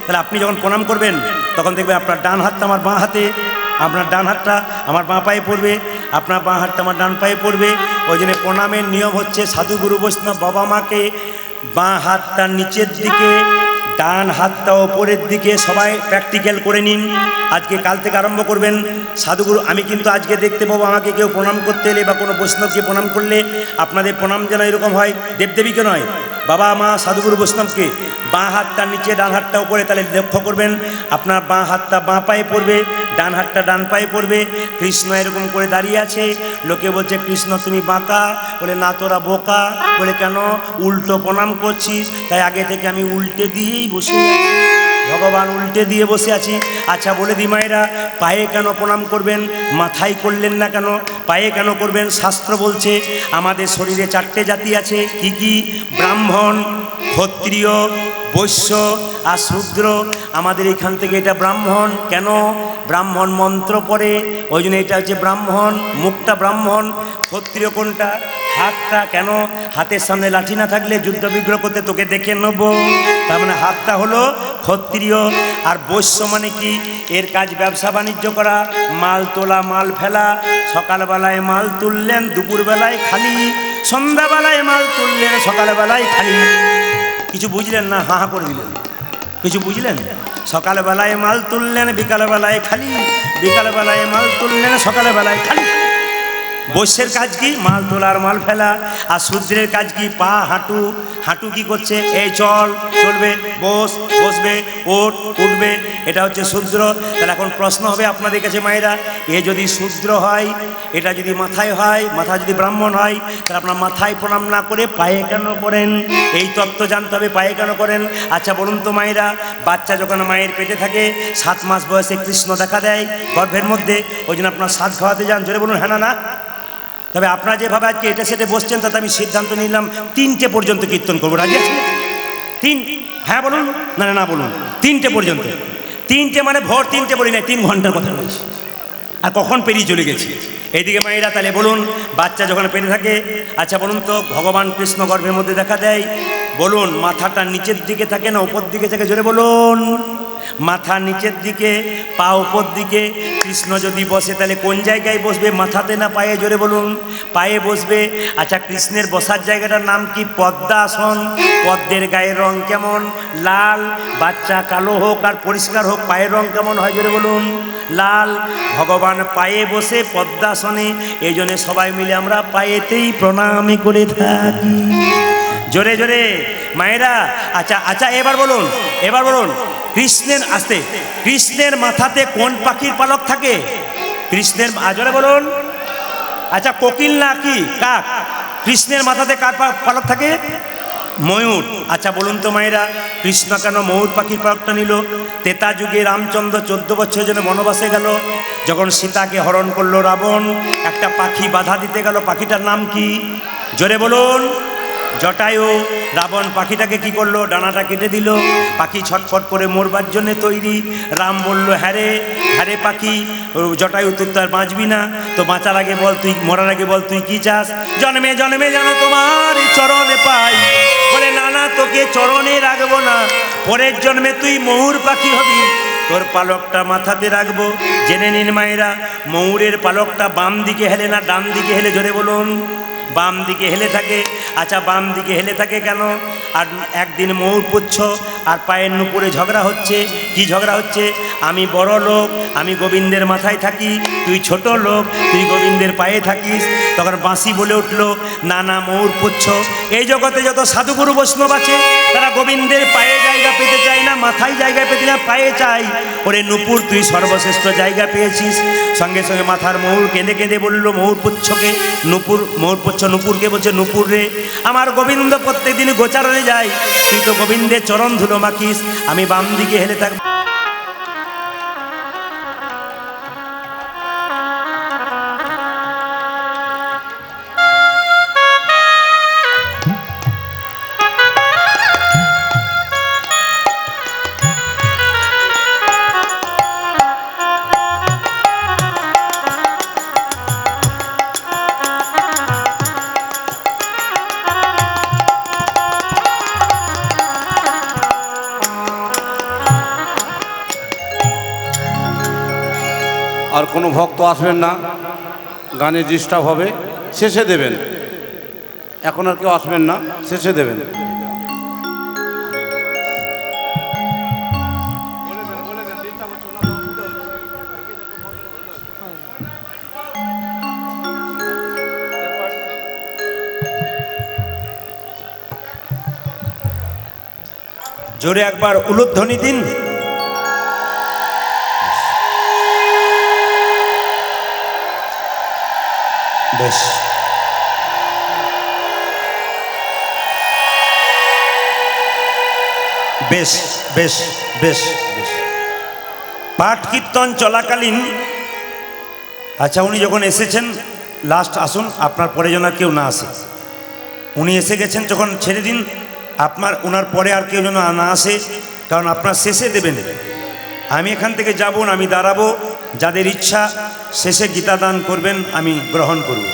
তাহলে আপনি যখন প্রণাম করবেন তখন দেখবেন আপনার ডান হাতটা আমার বাঁ হাতে, আপনার ডান হাতটা আমার বাঁ পায়ে পড়বে, আপনার বাঁ হাতটা আমার ডান পায়ে পড়বে। ওই জন্য প্রণামের নিয়ম হচ্ছে সাধুগুরু বৈষ্ণব বাবা মাকে বাঁ হাতটা নিচের দিকে, ডান হাতটা ওপরের দিকে। সবাই প্র্যাকটিক্যাল করে নিন, আজকে কাল থেকে আরম্ভ করবেন। সাধুগুরু আমি কিন্তু আজকে দেখতে পাবো আমাকে কেউ প্রণাম করতে এলে বা কোনো বৈষ্ণবকে প্রণাম করলে আপনাদের প্রণাম যেন এরকম হয়, দেবদেবীকে নয়, বাবা মা সাধুগুরু বৈষ্ণবকে। বাঁ হাতটা নিচে, ডান হাতটা উপরে, তাহলে লক্ষ্য করবেন আপনার বাঁ হাতটা বাঁ পায়ে পড়বে, ডান হাতটা ডান পায়ে পড়বে। কৃষ্ণ এরকম করে দাঁড়িয়ে আছে, লোকে বলছে কৃষ্ণ তুমি বাঁকা, বলে না তোরা বোকা, বলে কেন উল্টো প্রণাম করছিস? তাই আগে থেকে আমি উল্টে দিয়েই বসে আছি, ভগবান উল্টে দিয়ে বসে আছি। আচ্ছা বলে দি মায়েরা, পায়ে কেন প্রণাম করবেন? মাথায় করলেন না কেন? পায়ে কেন করবেন? শাস্ত্র বলছে আমাদের শরীরে 4টে জাতি আছে। কি কি? ব্রাহ্মণ, ক্ষত্রিয়, বৈশ্য আর শূদ্র। আমাদের এখান থেকে এটা ব্রাহ্মণ। কেন? ব্রাহ্মণ মন্ত্র পড়ে, ওই জন্য এটা হচ্ছে ব্রাহ্মণ। মুখটা ব্রাহ্মণ। ক্ষত্রিয় কোনটা? হাতটা। কেন? হাতের সামনে লাঠি না থাকলে যুদ্ধ বিগ্রহ করতে তোকে দেখে নেব, তার মানে হাতটা হলো ক্ষত্রিয়। আর বৈশ্য মানে কি? এর কাজ ব্যবসা বাণিজ্য করা, মাল তোলা, মাল ফেলা। সকালবেলায় মাল তুললেন, দুপুরবেলায় খালি, সন্ধ্যাবেলায় মাল তুললেন, সকালবেলায় খালি। কিছু বুঝলেন না? হা হা করে দিলেন। কিছু বুঝলেন? সকালবেলায় মাল তুললেন, বিকালবেলায় খালি, বিকালবেলায় মাল তুললেন, সকালবেলায় খালি। বৈশ্যের কাজ কি? মাল তোলার, মাল ফেলা। আর শূদ্রের কাজ কি? পা, হাঁটু। হাঁটু কি করছে? এই চল, চলবে, বস, বসবে, ওঠ, উঠবে। এটা হচ্ছে শূদ্র। তাহলে এখন প্রশ্ন হবে আপনাদের কাছে মায়েরা, এ যদি শূদ্র হয়, এটা যদি মাথায় হয়, মাথা যদি ব্রাহ্মণ হয়, তাহলে আপনার মাথায় প্রণাম না করে পায়ে কেন করেন? এই তত্ত্ব জানতে হবে, পায়ে কেন করেন। আচ্ছা বলুন তো মায়েরা, বাচ্চা যখন মায়ের পেটে থাকে 7 মাস বয়সে কৃষ্ণ দেখা দেয় গর্ভের মধ্যে, ওই জন্য আপনার সাধ খাওয়াতে যান। জোরে বলুন হ্যাঁ না? তবে আপনারা যেভাবে আজকে এটা সেটে বসছেন, তাতে আমি সিদ্ধান্ত নিলাম 3টে পর্যন্ত কীর্তন করবো। রাজি আছেন? 3? হ্যাঁ বলুন, না না বলুন। 3টে পর্যন্ত। 3টে মানে ভোর 3টে বলি না, 3 ঘন্টার কথা বলছি। আর কখন পেরিয়ে চলে গেছি। এইদিকে মায়েরা তাহলে বলুন, বাচ্চা যখন পেটে থাকে, আচ্ছা বলুন তো ভগবান কৃষ্ণ গর্ভের মধ্যে দেখা দেয়, বলুন মাথাটা নিচের দিকে থাকে না উপর দিকে থাকে? জোরে বলুন। মাথা নিচের দিকে, পা উপর দিকে। কৃষ্ণ যদি বসে তাহলে কোন জায়গায় বসবে? মাথাতে না পায়ে? জোরে বলুন। পায়ে বসবে। আচ্ছা কৃষ্ণের বসার জায়গাটার নাম কি? পদ্মাসন। পদ্মের গায়ের রং কেমন? লাল। বাচ্চা কালো হোক আর পরিষ্কার হোক, পায়ের রং কেমন হয়? জোরে বলুন। লাল। ভগবান পায়ে বসে পদ্মাসনে, এই জন্য সবাই মিলে আমরা পায়েতেই প্রণামী করে থাকি। জোরে জোরে মায়েরা। আচ্ছা আচ্ছা এবার বলুন, এবার বলুন কৃষ্ণের, আসতে, কৃষ্ণের মাথাতে কোন পাখির পালক থাকে? কৃষ্ণের, জোরে বলুন। আচ্ছা কোকিল না কি কাক? কৃষ্ণের মাথাতে কার পালক থাকে? ময়ূর। আচ্ছা বলুন তো মায়েরা, কৃষ্ণ কেন ময়ূর পাখির পালকটা নিল? ত্রেতা যুগে রামচন্দ্র 14 বছরের জন্য বনবাসে গেল, যখন সীতাকে হরণ করলো রাবণ, একটা পাখি বাধা দিতে গেল, পাখিটার নাম কি? জোরে বলুন। জটায়ু রাবণ পাখিটাকে কি করলো, ডানাটা কেটে দিল, পাখি ছটফট করে মরবার জন্য তৈরি। রাম বলল, হ্যাঁ রে পাখি, জটায়ু তুই তো আর বাঁচবি না, তো বাঁচার আগে বল, তুই মরার আগে বল তুই কি চাস? জন্মে জন্মে যেন তোমার চরণে পাই। বলে না তোকে চরণে রাখবো না, পরের জন্মে তুই ময়ূর পাখি হবি, তোর পালকটা মাথাতে রাখবো। জেনে নিন মায়েরা, ময়ূরের পালকটা বাম দিকে হেলে না ডান দিকে হেলে? জোরে বলুন। বাম দিকে হেলে থাকে। আচ্ছা, বাম দিকে হেলে থাকে কেন? আর একদিন ময়ূর পুচ্ছ আর পায়ের নুপুরে ঝগড়া হচ্ছে। কি ঝগড়া হচ্ছে? আমি বড় লোক, আমি গোবিন্দের মাথায় থাকি, তুই ছোট লোক, তুই গোবিন্দের পায়ে থাকিস। তখন বাঁশি বলে উঠল, না ময়ূর পুচ্ছ, এই জগতে যত সাধুগুরু বৈষ্ণব আছে তারা গোবিন্দের পায়ে জায়গা পেতে চায় না, মাথায় জায়গা পেতে না, পায়ে চাই। ওরে নুপুর, তুই সর্বশ্রেষ্ঠ জায়গা পেয়েছিস। সঙ্গে সঙ্গে মাথার ময়ূর কেঁদে কেঁদে বলল ময়ূর পুচ্ছকে, ময়ূর পুচ্ছ নুপুরকে বলছে, নুপুর রে, আমার গোবিন্দ প্রত্যেক দিন গোচারণে যায়, তুই তো গোবিন্দের চরণ ধুলো মাখিস, আমি বাম দিকে হেলে থাকবো। আর কোনো ভক্ত আসবেন না, গানে ডিস্টার্ব হবে, শেষে দেবেন। এখন আর কেউ আসবেন না, শেষে দেবেন। জোরে একবার উলুধ্বনি দিন। বেশ, বেশ বেশ বেশ বেশ। পাঠ কীর্তন চলাকালীন, আচ্ছা উনি যখন এসেছেন, লাস্ট আসুন, আপনার পরে যেন আর কেউ না আসে। উনি এসে গেছেন, যখন ছেড়ে দিন, ওনার পরে আর কেউ যেন না আসে, কারণ আপনার শেষে দেবেন। আমি এখান থেকে যাব না, আমি দাঁড়াবো, যাদের ইচ্ছা শেষে গীতা দান করবেন আমি গ্রহণ করব।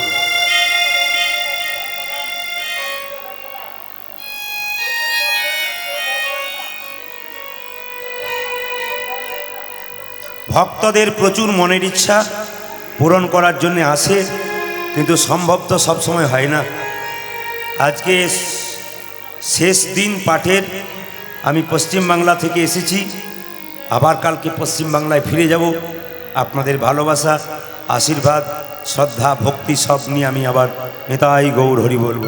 ভক্তদের প্রচুর মনের ইচ্ছা পূরণ করার জন্য আসে, কিন্তু সম্ভব তো সবসময় হয় না। আজকে শেষ দিন পাঠের, আমি পশ্চিমবাংলা থেকে এসেছি, আবার কালকে পশ্চিমবাংলায় ফিরে যাব। আপনাদের ভালোবাসা, আশীর্বাদ, শ্রদ্ধা, ভক্তি সব নিয়ে আমি আবার নিতাই গৌর হরি বলব।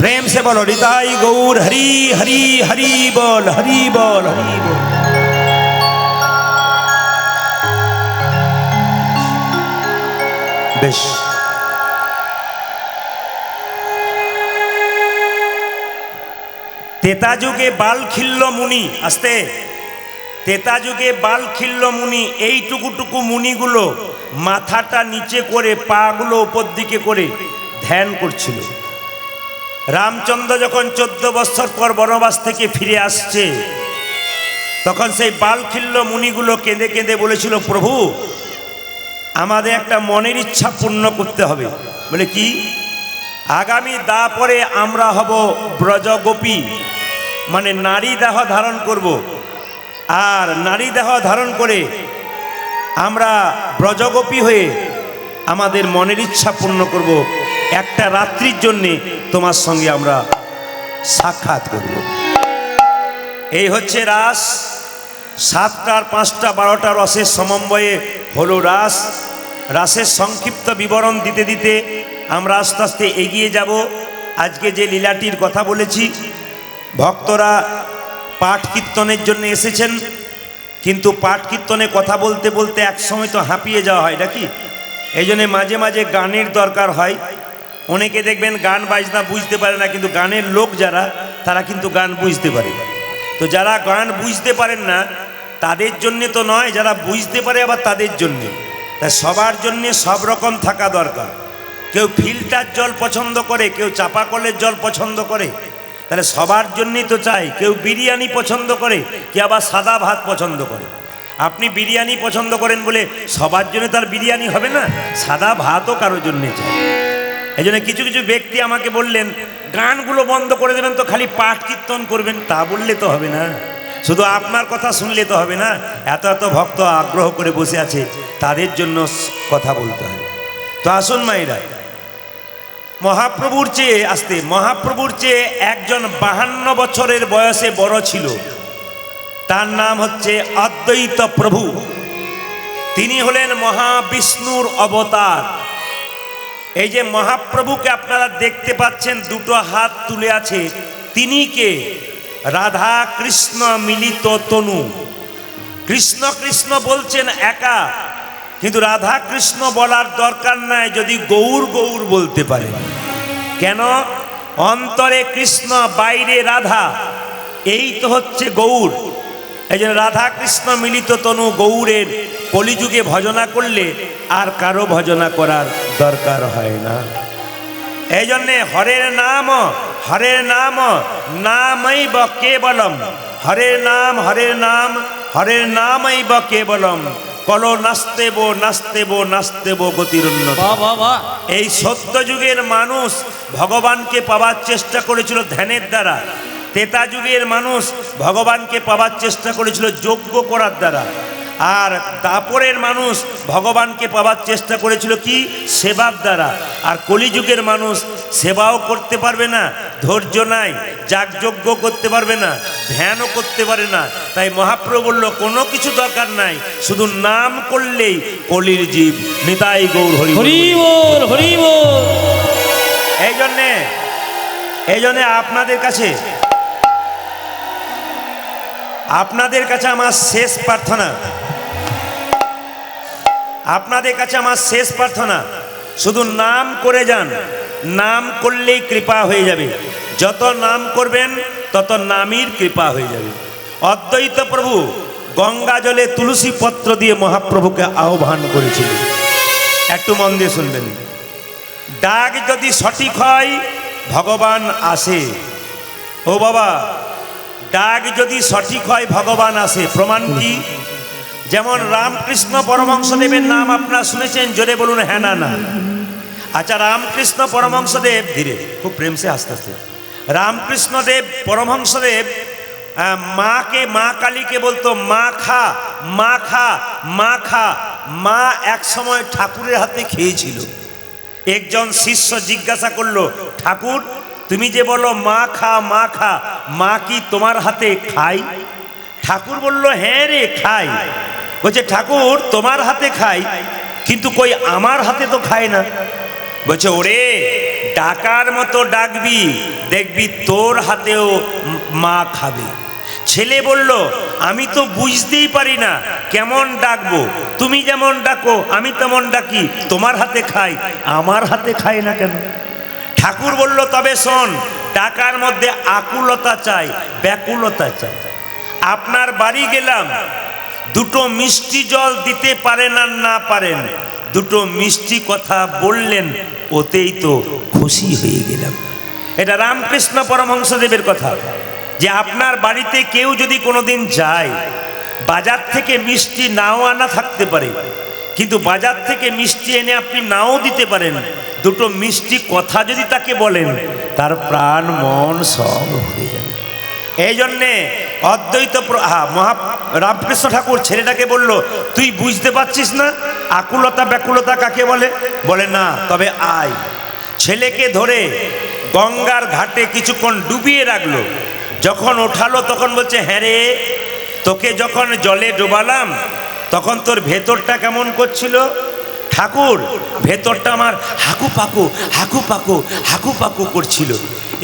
प्रेम से बोलो निताई गौर हरि हरि हरि बोल हरि बोल हरि बोल। बेश, तेता जुगे बाल खिल्लो मुनि, आस्ते, तेता जुगे बाल खिल्लो मुनि, এইটুকু মুনিগুলো মাথাটা নিচে করে পাগুলো উপর দিকে করে ধ্যান করছিল। রামচন্দ্র যখন 14 বছর পর বনবাস থেকে ফিরে আসছে, তখন সেই বালখিল্য মুনিগুলো কেঁদে কেঁদে বলেছিল, প্রভু আমাদের একটা মনের ইচ্ছা পূর্ণ করতে হবে। বলে কি? আগামী দাপরে আমরা হব ব্রজগোপী, মানে নারী দেহ ধারণ করব, আর নারী দেহ ধারণ করে আমরা ব্রজগোপী হয়ে আমাদের মনের ইচ্ছা পূর্ণ করব। একটা রাত্রির জন্যে তোমার সঙ্গে আমরা সাক্ষাৎ করব। এই হচ্ছে রাস। 7টা, 5টা, 12টা রসের সমন্বয়ে হলো রাস। রাসের সংক্ষিপ্ত বিবরণ দিতে দিতে আমরা আস্তে আস্তে এগিয়ে যাব। আজকে যে লীলাটির কথা বলেছি, ভক্তরা পাঠ কীর্তনের জন্য এসেছেন, কিন্তু পাঠ কীর্তনে কথা বলতে বলতে একসময় তো হাঁপিয়ে যাওয়া হয় নাকি, এই জন্যে মাঝে মাঝে গানের দরকার হয়। অনেকে দেখবেন গান বাজনা বুঝতে পারে না, কিন্তু গানের লোক যারা, তারা কিন্তু গান বুঝতে পারে। তো যারা গান বুঝতে পারেন না তাদের জন্যে তো নয়, যারা বুঝতে পারে আবার তাদের জন্যে। তাই সবার জন্যে সব রকম থাকা দরকার। কেউ ফিল্টার জল পছন্দ করে, কেউ চাপা কলের জল পছন্দ করে, তাহলে সবার জন্যই তো চাই। কেউ বিরিয়ানি পছন্দ করে, কেউ আবার সাদা ভাত পছন্দ করে। আপনি বিরিয়ানি পছন্দ করেন বলে সবার জন্য তার বিরিয়ানি হবে না, সাদা ভাতও কারোর জন্যে চাই। এই জন্য কিছু কিছু ব্যক্তি আমাকে বললেন, গানগুলো বন্ধ করে দেবেন তো, খালি পাঠ কীর্তন করবেন। তা বললে তো হবে না, শুধু আপনার কথা শুনলে তো হবে না। এত এত ভক্ত আগ্রহ করে বসে আছে, তাদের জন্য কথা বলতে হবে। তো আসুন মায়েরা, মহাপ্রভুর চেয়ে একজন 52 বছরের বয়সে বড় ছিল, তার নাম হচ্ছে অদ্বৈত প্রভু। তিনি হলেন মহাবিষ্ণুর অবতার। এই যে মহাপ্রভুকে আপনারা দেখতে পাচ্ছেন, দুটো হাত তুলে আছে, তিনি কে? রাধা কৃষ্ণ মিলিত তনু। কৃষ্ণ কৃষ্ণ বলছেন একা, কিন্তু রাধা কৃষ্ণ বলার দরকার নাই যদি গৌর গৌর বলতে পারে। কেন? অন্তরে কৃষ্ণ, বাইরে রাধা, এই তো হচ্ছে গৌর। এই জন্য রাধা কৃষ্ণ মিলিত তনু গৌরের কলিযুগে ভজনা করলে আর কারো ভজনা করার দরকার হয় না। এই জন্যে হরের নাম নামৈব কেবলম, হরের নামৈব কেবলম, কলো নাস্তেব গতিরুন্নত। এই সত্য যুগের মানুষ ভগবানকে পাওয়ার চেষ্টা করেছিল ধ্যানের দ্বারা, ত্রেতা যুগের মানুষ ভগবানকে পাওয়ার চেষ্টা করেছিল যজ্ঞ করার দ্বারা, আর দাপরের মানুষ ভগবানকে পাওয়ার চেষ্টা করেছিল কি? সেবার দ্বারা। আর কলিযুগের মানুষ সেবাও করতে পারবে না, ধৈর্য নাই, যাগযজ্ঞ করতে পারবে না, ধ্যানও করতে পারে না। তাই মহাপ্রভু বলল, কোনো কিছু দরকার নাই, শুধু নাম করলেই কলির জীব। নিতাই গৌর হরি হরিবোল হরিবোল। এই জন্যে আপনাদের কাছে আমার শেষ প্রার্থনা, শুধু নাম করে যান, নাম করলেই কৃপা হয়ে যাবে। যত নাম করবেন তত নামীর কৃপা হয়ে যাবে। অদ্বৈত প্রভু গঙ্গা জলে তুলসী পত্র দিয়ে মহাপ্রভুকে আহ্বান করেছিল। একটু মন দিয়ে শুনবেন। ডাক যদি সঠিক হয় ভগবান আসে। ও বাবা, ডাক যদি সঠিক হয় ভগবান আসে। প্রমাণ কি? যেমন রামকৃষ্ণ পরমহংসদেবের নাম আপনারা শুনেছেন, জোরে বলুন হ্যাঁ না না। আচ্ছা, রামকৃষ্ণ পরমহংসদেব, ধীরে, খুব প্রেম সে আস্তে আস্তে। রামকৃষ্ণদেব পরমহংসদেব মাকে, মা কালীকে বলতো মা খা, মা খা, মা খা। মা এক সময় ঠাকুরের হাতে খেয়েছিল। একজন শিষ্য জিজ্ঞাসা করলো, ঠাকুর তুমি যে বলো মা খা, মা খা, মা কি তোমার হাতে খাই? ঠাকুর বলল, হ্যাঁ রে খাই। বলছে, ঠাকুর তোমার হাতে খাই, কিন্তু কই আমার হাতে তো খায় না। বলছে, ওরে ডাকার মতো ডাকবি, দেখবি তোর হাতেও মা খাবে। ছেলে বলল, আমি তো বুঝতেই পারি না কেমন ডাকবো, তুমি যেমন ডাকো আমি তেমন ডাকি, তোমার হাতে খাই, আমার হাতে খায় না কেন? ঠাকুর বলল, তবে শোন, ডাকার মধ্যে আকুলতা চাই, ব্যাকুলতা চাই। আপনার বাড়ি গেলাম, দুটো মিষ্টি জল দিতে পারেন আর না পারেন, দুটো মিষ্টি কথা বললেন, ওতেই তো খুশি হয়ে গেলাম। এটা রামকৃষ্ণ পরমহংসদেবের কথা, যে আপনার বাড়িতে কেউ যদি কোনোদিন যায়, বাজার থেকে মিষ্টি নাও আনা থাকতে পারে, কিন্তু বাজার থেকে মিষ্টি এনে আপনি নাও দিতে পারেন, দুটো মিষ্টি কথা যদি তাকে বলেন, তার প্রাণ মন সব ভরে যাবে। এই জন্যে অদ্বৈত রামকৃষ্ণ ঠাকুর ছেলেটাকে বলল, তুই বুঝতে পারছিস না আকুলতা ব্যাকুলতা কাকে বলে? বলে না, তবে আয়। ছেলেকে ধরে গঙ্গার ঘাটে কিছুক্ষণ ডুবিয়ে রাখলো। যখন ওঠালো তখন বলছে, হ্যাঁ রে, তোকে যখন জলে ডোবালাম তখন তোর ভেতরটা কেমন করছিল? ঠাকুর, ভেতরটা আমার হাকু পাকু হাকু পাকু হাকু পাকু করছিল,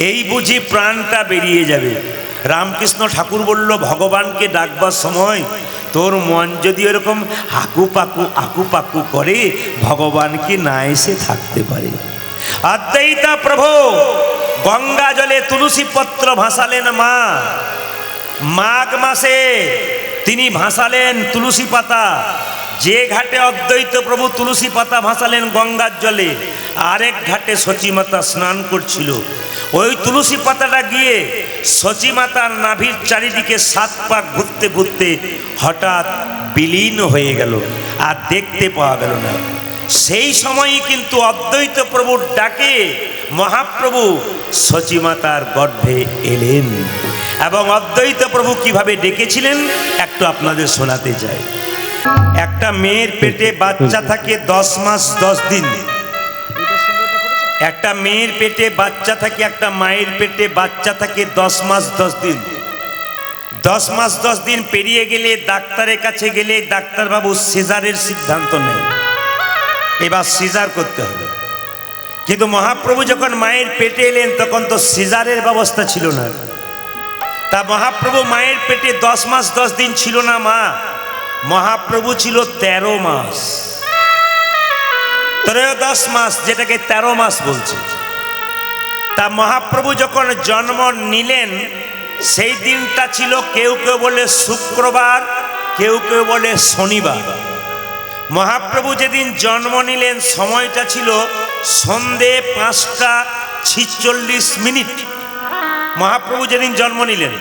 এই বুঝি প্রাণটা বেরিয়ে যাবে। রামকৃষ্ণ ঠাকুর বলল, ভগবানকে ডাকবার সময় তোর মন যদি এরকম হাকু পাকু করে, ভগবানকে না এসে থাকতে পারে। অদ্বৈতা প্রভু গঙ্গা জলে তুলসী পত্র ভাসালেন মা, মাঘ মাসে তিনি ভাসালেন তুলসী পাতা। যে ঘাটে অদ্বৈত প্রভু তুলসী পাতা ভাসালেন গঙ্গার জলে, আরেক ঘাটে সচিমাতা স্নান করছিল। ওই তুলসী পাতাটা গিয়ে সচিমাতার নাভির চারিদিকে 7 পাক ঘুরতে ঘুরতে হঠাৎ বিলীন হয়ে গেল, আর দেখতে পাওয়া গেল না। সেই সময়ই কিন্তু অদ্বৈত প্রভুর ডাকে মহাপ্রভু সচিমাতার গর্ভে এলেন, এবং অদ্বৈত প্রভু কিভাবে ডেকেছিলেন একটু আপনাদের শোনাতে চাই। একটা মেয়ের পেটে বাচ্চা থাকে 10 মাস 10 দিন। একটা মেয়ের পেটে বাচ্চা থাকে, একটা মায়ের পেটে বাচ্চা থাকে 10 মাস 10 দিন। 10 মাস 10 দিন পেরিয়ে গেলে ডাক্তারের কাছে গেলে ডাক্তারবাবু সিজারের সিদ্ধান্ত নেয়, এবার সিজার করতে হবে। কিন্তু মহাপ্রভু যখন মায়ের পেটে এলেন তখন তো সিজারের ব্যবস্থা ছিল না। তা মহাপ্রভু মায়ের পেটে 10 মাস 10 দিন ছিল না মা, মহাপ্রভু ছিল 13 মাস, 13 মাস, যেটাকে 13 মাস বলছে। তা মহাপ্রভু যখন জন্ম নিলেন সেই দিনটা ছিল, কেউ কেউ বলে শুক্রবার, কেউ কেউ বলে শনিবার। মহাপ্রভু যেদিন জন্ম নিলেন সময়টা ছিল সন্ধে 5:46। মহাপ্রভু যেদিন জন্ম নিলেন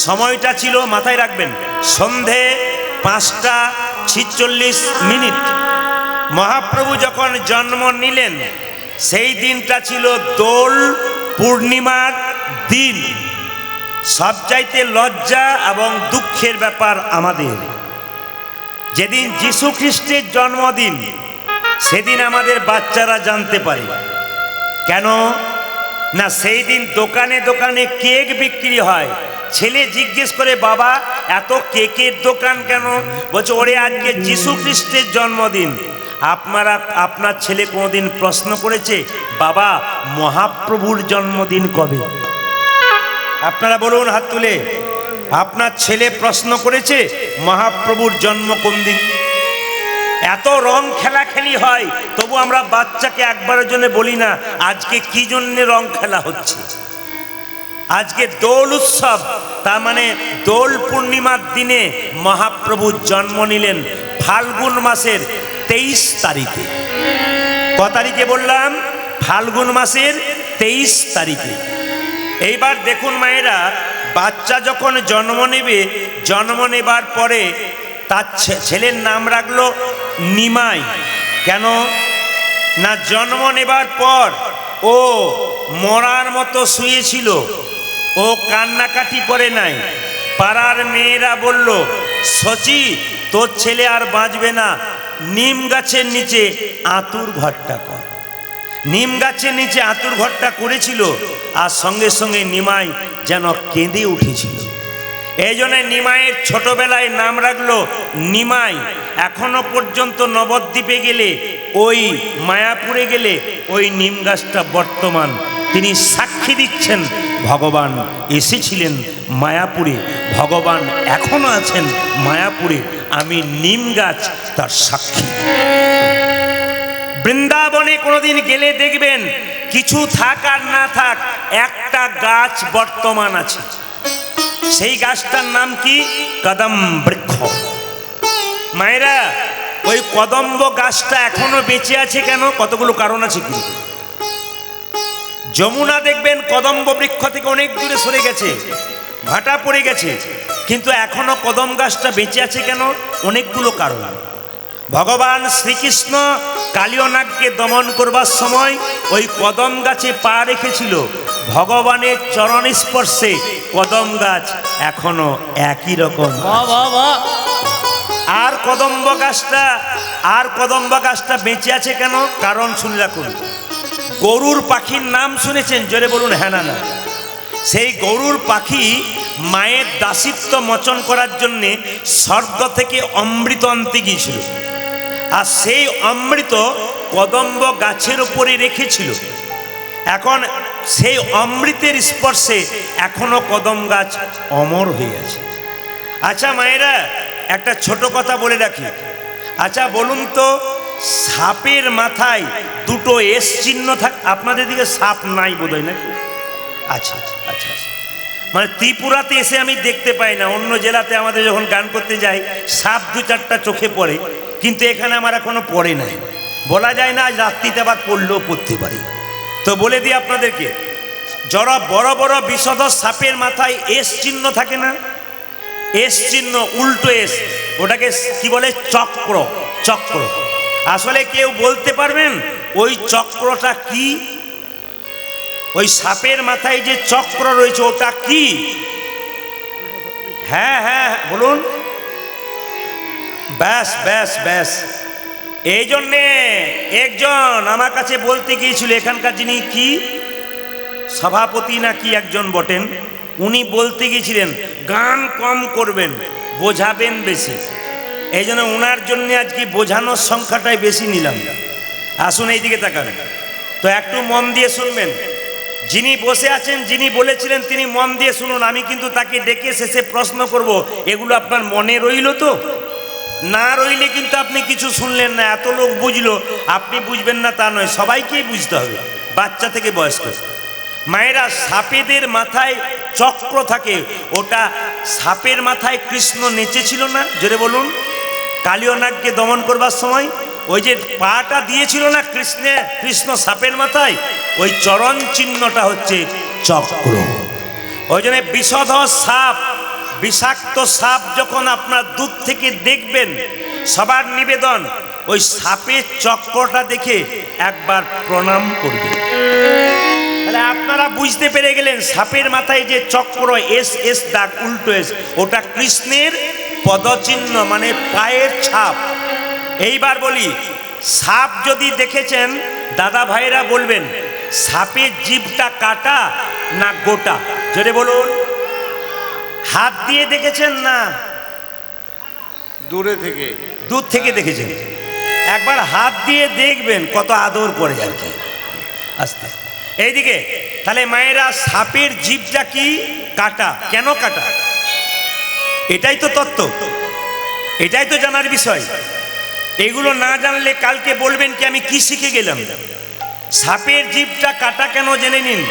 সময়টা ছিল, মাথায় রাখবেন, সন্ধে 5:46। মহাপ্রভু যখন জন্ম নিলেন সেই দিনটা ছিল দোল পূর্ণিমার দিন। সবচাইতে লজ্জা এবং দুঃখের ব্যাপার আমাদের, যেদিন যীশু খ্রিস্টের জন্মদিন সেদিন আমাদের বাচ্চারা জানতে পারে। কেন না, সেই দিন দোকানে দোকানে কেক বিক্রি হয়। ছেলে জিজ্ঞেস করে, বাবা এত কেকের দোকান কেন? বলছে, ওরে আজকে যীশু খ্রিস্টের জন্মদিন। আপনার ছেলে কোনোদিন প্রশ্ন করেছে, বাবা মহাপ্রভুর জন্মদিন কবে? আপনারা বলুন হাত তুলে, আপনার ছেলে প্রশ্ন করেছে মহাপ্রভুর জন্ম কোন দিন? এত রং খেলাখেলি হয়, তবু আমরা বাচ্চাকে একবারের জন্য বলি না আজকে কি জন্য রং খেলা হচ্ছে। আজকে দোল উৎসব, তার মানে দোল পূর্ণিমার দিনে মহাপ্রভু জন্ম নিলেন ফাল্গুন মাসের 23 তারিখে। ক তারিখে বললাম? ফাল্গুন মাসের 23 তারিখে। এইবার দেখুন মায়েরা, বাচ্চা যখন জন্ম নেবে, জন্ম নেবার পরে তার ছেলের নাম রাখলো নিমাই। কেন না, জন্ম নেবার পর ও মরার মতো শুয়েছিল, ও কান্নাকাটি করে নাই। পাড়ার মেয়েরা বলল, সচি তোর ছেলে আর বাঁচবে না, নিম গাছের নিচে আঁতুর ঘরটা কর। নিম গাছের নিচে আঁতুর ঘরটা করেছিল, আর সঙ্গে সঙ্গে নিমাই যেন কেঁদে উঠেছিল। এই জন্য নিমাইয়ের ছোটবেলায় নাম রাখলো নিমাই। এখনো পর্যন্ত নবদ্বীপে গেলে, ওই মায়াপুরে গেলে ওই নিম গাছটা বর্তমান। তিনি সাক্ষী দিচ্ছেন ভগবান এসেছিলেন মায়াপুরে, ভগবান এখনো আছেন মায়াপুরে, আমি নিম গাছ তার সাক্ষী। বৃন্দাবনে কোনোদিন গেলে দেখবেন কিছু থাক আর না থাক একটা গাছ বর্তমান আছে। সেই গাছটার নাম কি? কদম বৃক্ষ। মায়েরা, ওই কদম্ব গাছটা এখনো বেঁচে আছে কেন? কতগুলো কারণ আছে। কিন্তু যমুনা দেখবেন কদম্ব বৃক্ষ থেকে অনেক দূরে সরে গেছে, ভাটা পড়ে গেছে, কিন্তু এখনো কদম গাছটা বেঁচে আছে কেন? অনেকগুলো কারণ। ভগবান শ্রীকৃষ্ণ কালিয়নাগকে দমন করবার সময় ওই কদম গাছে পা রেখেছিল। ভগবানের চরণ স্পর্শে কদম গাছ এখনো একই রকম। আর কদম্ব গাছটা বেঁচে আছে কেন? কারণ শুনে রাখুন। গরুর পাখির নাম শুনেছেন? জোরে বলুন হ্যাঁ না না। সেই গরুর পাখি মায়ের দাসিত্ব মোচন করার জন্যে স্বর্গ থেকে অমৃত আনতে গিয়েছিল, আর সেই অমৃত কদম্ব গাছের উপরে রেখেছিল। এখন সেই অমৃতের স্পর্শে এখনো কদম গাছ অমর হয়ে আছে। আচ্ছা মায়েরা, একটা ছোট কথা বলে রাখি। আচ্ছা বলুন তো, সাপের মাথায় দুটো এস চিহ্ন আপনাদের দিকে সাপ নাই বোধহয় নাকি? আচ্ছা আচ্ছা আচ্ছা, মানে ত্রিপুরাতে এসে আমি দেখতে পাই না, অন্য জেলাতে আমাদের যখন গান করতে যাই সাপ দু চারটা চোখে পড়ে, কিন্তু এখানে আমার এখনো পড়ে নাই। বলা যায় না, আজ রাত্রিতে আবার পড়লেও পড়তে পারি। তো বলে দিই আপনাদেরকে, যারা বড় বড় বিষধর সাপের মাথায় এস চিহ্ন থাকে না, এস চিহ্ন উল্টো এস, ওটাকে কি বলে? চক্র। চক্র আসলে কেউ বলতে পারবেন ওই চক্রটা কি? ওই সাপের মাথায় যে চক্র রয়েছে ওটা কি? হ্যাঁ হ্যাঁ বলুন। ব্যাস ব্যাস ব্যাস, এই জন্যে একজন আমার কাছে বলতে গিয়েছিল, এখানকার যিনি কি সভাপতি না কি একজন বটেন, উনি বলতে গিয়েছিলেন গান কম করবেন, বোঝাবেন বেশি। এই জন্য ওনার জন্য আজকে বোঝানোর সংখ্যাটাই বেশি নিলাম। আসুন এইদিকে তাকাবেন তো, একটু মন দিয়ে শুনবেন। যিনি বসে আছেন, যিনি বলেছিলেন, তিনি মন দিয়ে শুনুন। আমি কিন্তু তাকে ডেকে শেষে প্রশ্ন করব, এগুলো আপনার মনে রইল তো? না রইলে কিন্তু আপনি কিছু শুনলেন না। এত লোক বুঝলো, আপনি বুঝবেন না তা নয়, সবাইকেই বুঝতে হবে, বাচ্চা থেকে বয়স্ক। মায়েরা, সাপেদের মাথায় চক্র থাকে, ওটা সাপের মাথায় কৃষ্ণ নেচেছিল না? জোরে বলুন। কালিয়নাগকে দমন করবার সময় ওই যে পাটা দিয়েছিল না কৃষ্ণ সাপের মাথায়, ওই চরণ চিহ্নটা হচ্ছে চক্র। ওই জন্য বিষধর সাপ, বিষাক্ত সাপ যখন আপনার দূর থেকে দেখবেন, সবার নিবেদন ওই সাপের চক্রটা দেখে একবার প্রণাম করবেন। তাহলে আপনারা বুঝতে পেরে গেলেন, সাপের মাথায় যে চক্র এস এস দাগ উল্টো এস, ওটা কৃষ্ণের পদচিহ্ন, মানে পায়ের ছাপ। এইবার বলি, সাপ যদি দেখেছেন, দাদা ভাইরা বলবেন সাপের জিভটা কাটা না গোটা? জোরে বলুন। হাত দিয়ে দেখেছেন না দূরে থেকে? দূর থেকে দেখেছেন। একবার হাত দিয়ে দেখবেন কত আদর করে আর কি। আস্তে এইদিকে, তাহলে মায়েরা, সাপের জিভটা কি কাটা? কেন কাটা? এটাই তো তত্ত্ব, এটাই তো জানার বিষয়। এগুলো না জানলে কালকে বলবেন কি আমি কি শিখে গেলাম। সাপের জিভটা কাটা কেন জেনে নিন।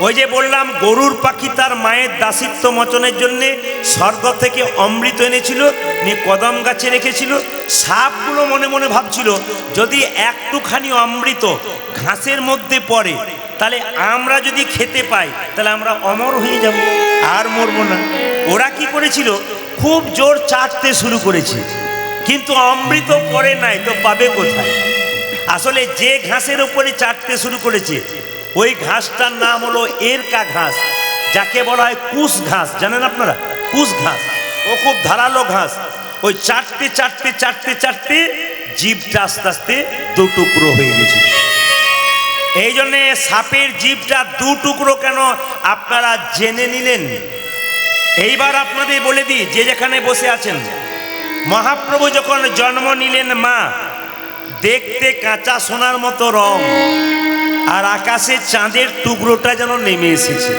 ওই যে বললাম, গরুর পাখি তার মায়ের দাসিত্ব মোচনের জন্যে স্বর্গ থেকে অমৃত এনেছিল, নিয়ে কদম গাছে রেখেছিল। সাপগুলো মনে মনে ভাবছিল, যদি একটুখানি অমৃত ঘাসের মধ্যে পড়ে, তাহলে আমরা যদি খেতে পাই, তাহলে আমরা অমর হয়ে যাব, আর মরবো না। ওরা কি করেছিল, খুব জোর চাটতে শুরু করেছে, কিন্তু অমৃত পড়ে নাই, তো পাবে কোথায়? আসলে যে ঘাসের উপরে চাটতে শুরু করেছে, ওই ঘাসটার নাম হলো এরকা ঘাস, যাকে বলা হয় কুশ ঘাস। জানেন আপনারা? কুশ ঘাস, ও খুব ধারালো ঘাস। ওই চাটতে চাটতে চাটতে চাটতে জিভটা আস্তে আস্তে দু টুকরো হয়ে গেছে। এই জন্যে সাপের জিভটা দু টুকরো কেন আপনারা জেনে নিলেন। এইবার আপনাদের বলে দিই, যে যেখানে বসে আছেন, মহাপ্রভু যখন জন্ম নিলেন, মা দেখতে কাঁচা সোনার মতো রং, আর আকাশে চাঁদের টুকরোটা যেন নেমে এসেছে।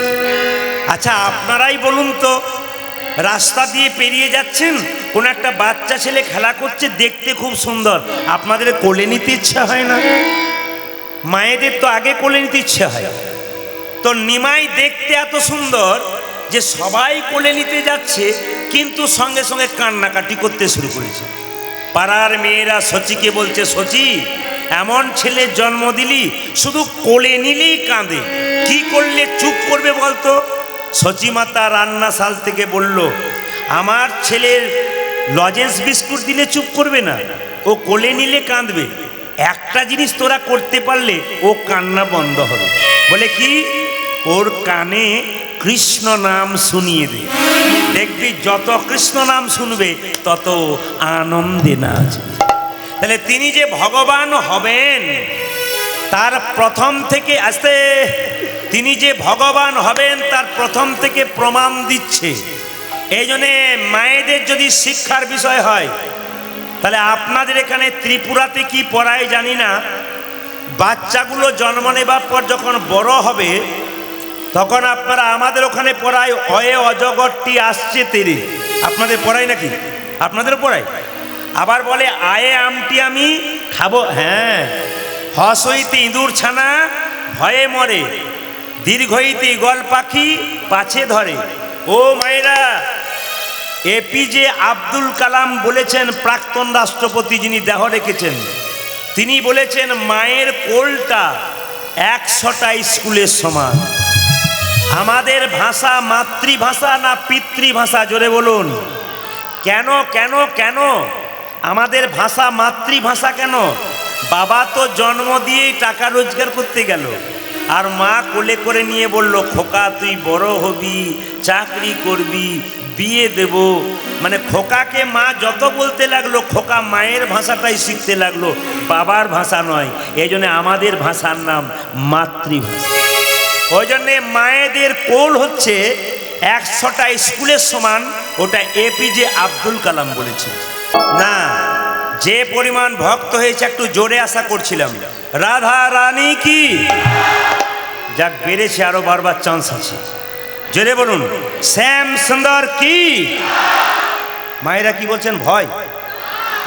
আচ্ছা আপনারাই বলুন তো, রাস্তা দিয়ে পেরিয়ে যাচ্ছেন, কোন একটা বাচ্চা ছেলে খেলা করছে, দেখতে খুব সুন্দর, আপনাদের কোলে নিতে ইচ্ছা হয় না? মায়েদের তো আগে কোলে নিতে ইচ্ছা হয়। তো নিমাই দেখতে এত সুন্দর যে সবাই কোলে নিতে যাচ্ছে, কিন্তু সঙ্গে সঙ্গে কান্নাকাটি করতে শুরু করেছে। পাড়ার মেয়েরা সচিকে বলছে, সচি এমন ছেলে জন্ম দিলি, শুধু কোলে নিলেই কাঁদে, কি করলে চুপ করবে বলতো? সচি মাতা রান্নাশাল থেকে বলল, আমার ছেলের লজেন্স বিস্কুট দিলে চুপ করবে না, ও কোলে নিলে কাঁদবে। একটা জিনিস তোরা করতে পারলে ও কান্না বন্ধ হবে। বলে কি? ওর কানে কৃষ্ণ নাম শুনিয়ে দে, দেখবি যত কৃষ্ণ নাম শুনবে তত আনন্দে নাচবে। তাহলে তিনি যে ভগবান হবেন, তার প্রথম থেকে আস্তে তিনি যে ভগবান হবেন তার প্রথম থেকে প্রমাণ দিচ্ছে। এই জন্যে মায়েদের যদি শিক্ষার বিষয় হয়, তাহলে আপনাদের এখানে ত্রিপুরাতে কি পড়ায় জানি না, বাচ্চাগুলো জন্ম নেবার পর যখন বড় হবে তখন আপনারা, আমাদের ওখানে পড়ায় অয়ে অজগরটি আসছে তেরে, আপনাদের পড়ায় নাকি? আপনাদেরও পড়ায়। আবার বলে আয়ে আমটি আমি খাবো। হ্যাঁ, হস হইতে ইঁদুর ছানা ভয়ে মরে, দীর্ঘ হইতে ঈগল পাখি পাছে ধরে। ও মায়েরা, এপিজে আব্দুল কালাম বলেছেন, প্রাক্তন রাষ্ট্রপতি যিনি দেহ রেখেছেন, তিনি বলেছেন মায়ের কোলটা 100টা স্কুলের সমান। আমাদের ভাষা মাতৃভাষা না পিতৃভাষা? জোরে বলুন। কেন কেন কেন আমাদের ভাষা মাতৃভাষা কেন? বাবা তো জন্ম দিয়েই টাকা রোজগার করতে গেল, আর মা কোলে করে নিয়ে বলল, খোকা তুই বড় হবি, চাকরি করবি, বিয়ে দেব। মানে খোকাকে মা যত বলতে লাগলো, খোকা মায়ের ভাষাটাই শিখতে লাগলো, বাবার ভাষা নয়। এই জন্য আমাদের ভাষার নাম মাতৃভাষা। ওই জন্যে মায়েদের কোল হচ্ছে 100টা স্কুলের সমান। ওটা এপিজে আব্দুল কালাম বলেছে। না, যে পরিমাণ ভক্ত হয়েছে একটু জোরে আশা করছিলাম। রাধা রানী কি? যাক, বেড়েছে, আরো বারবার চান্স আছে। জোরে বলুন। শ্যাম সুন্দর কি? মায়েরা কি বলছেন? ভয়?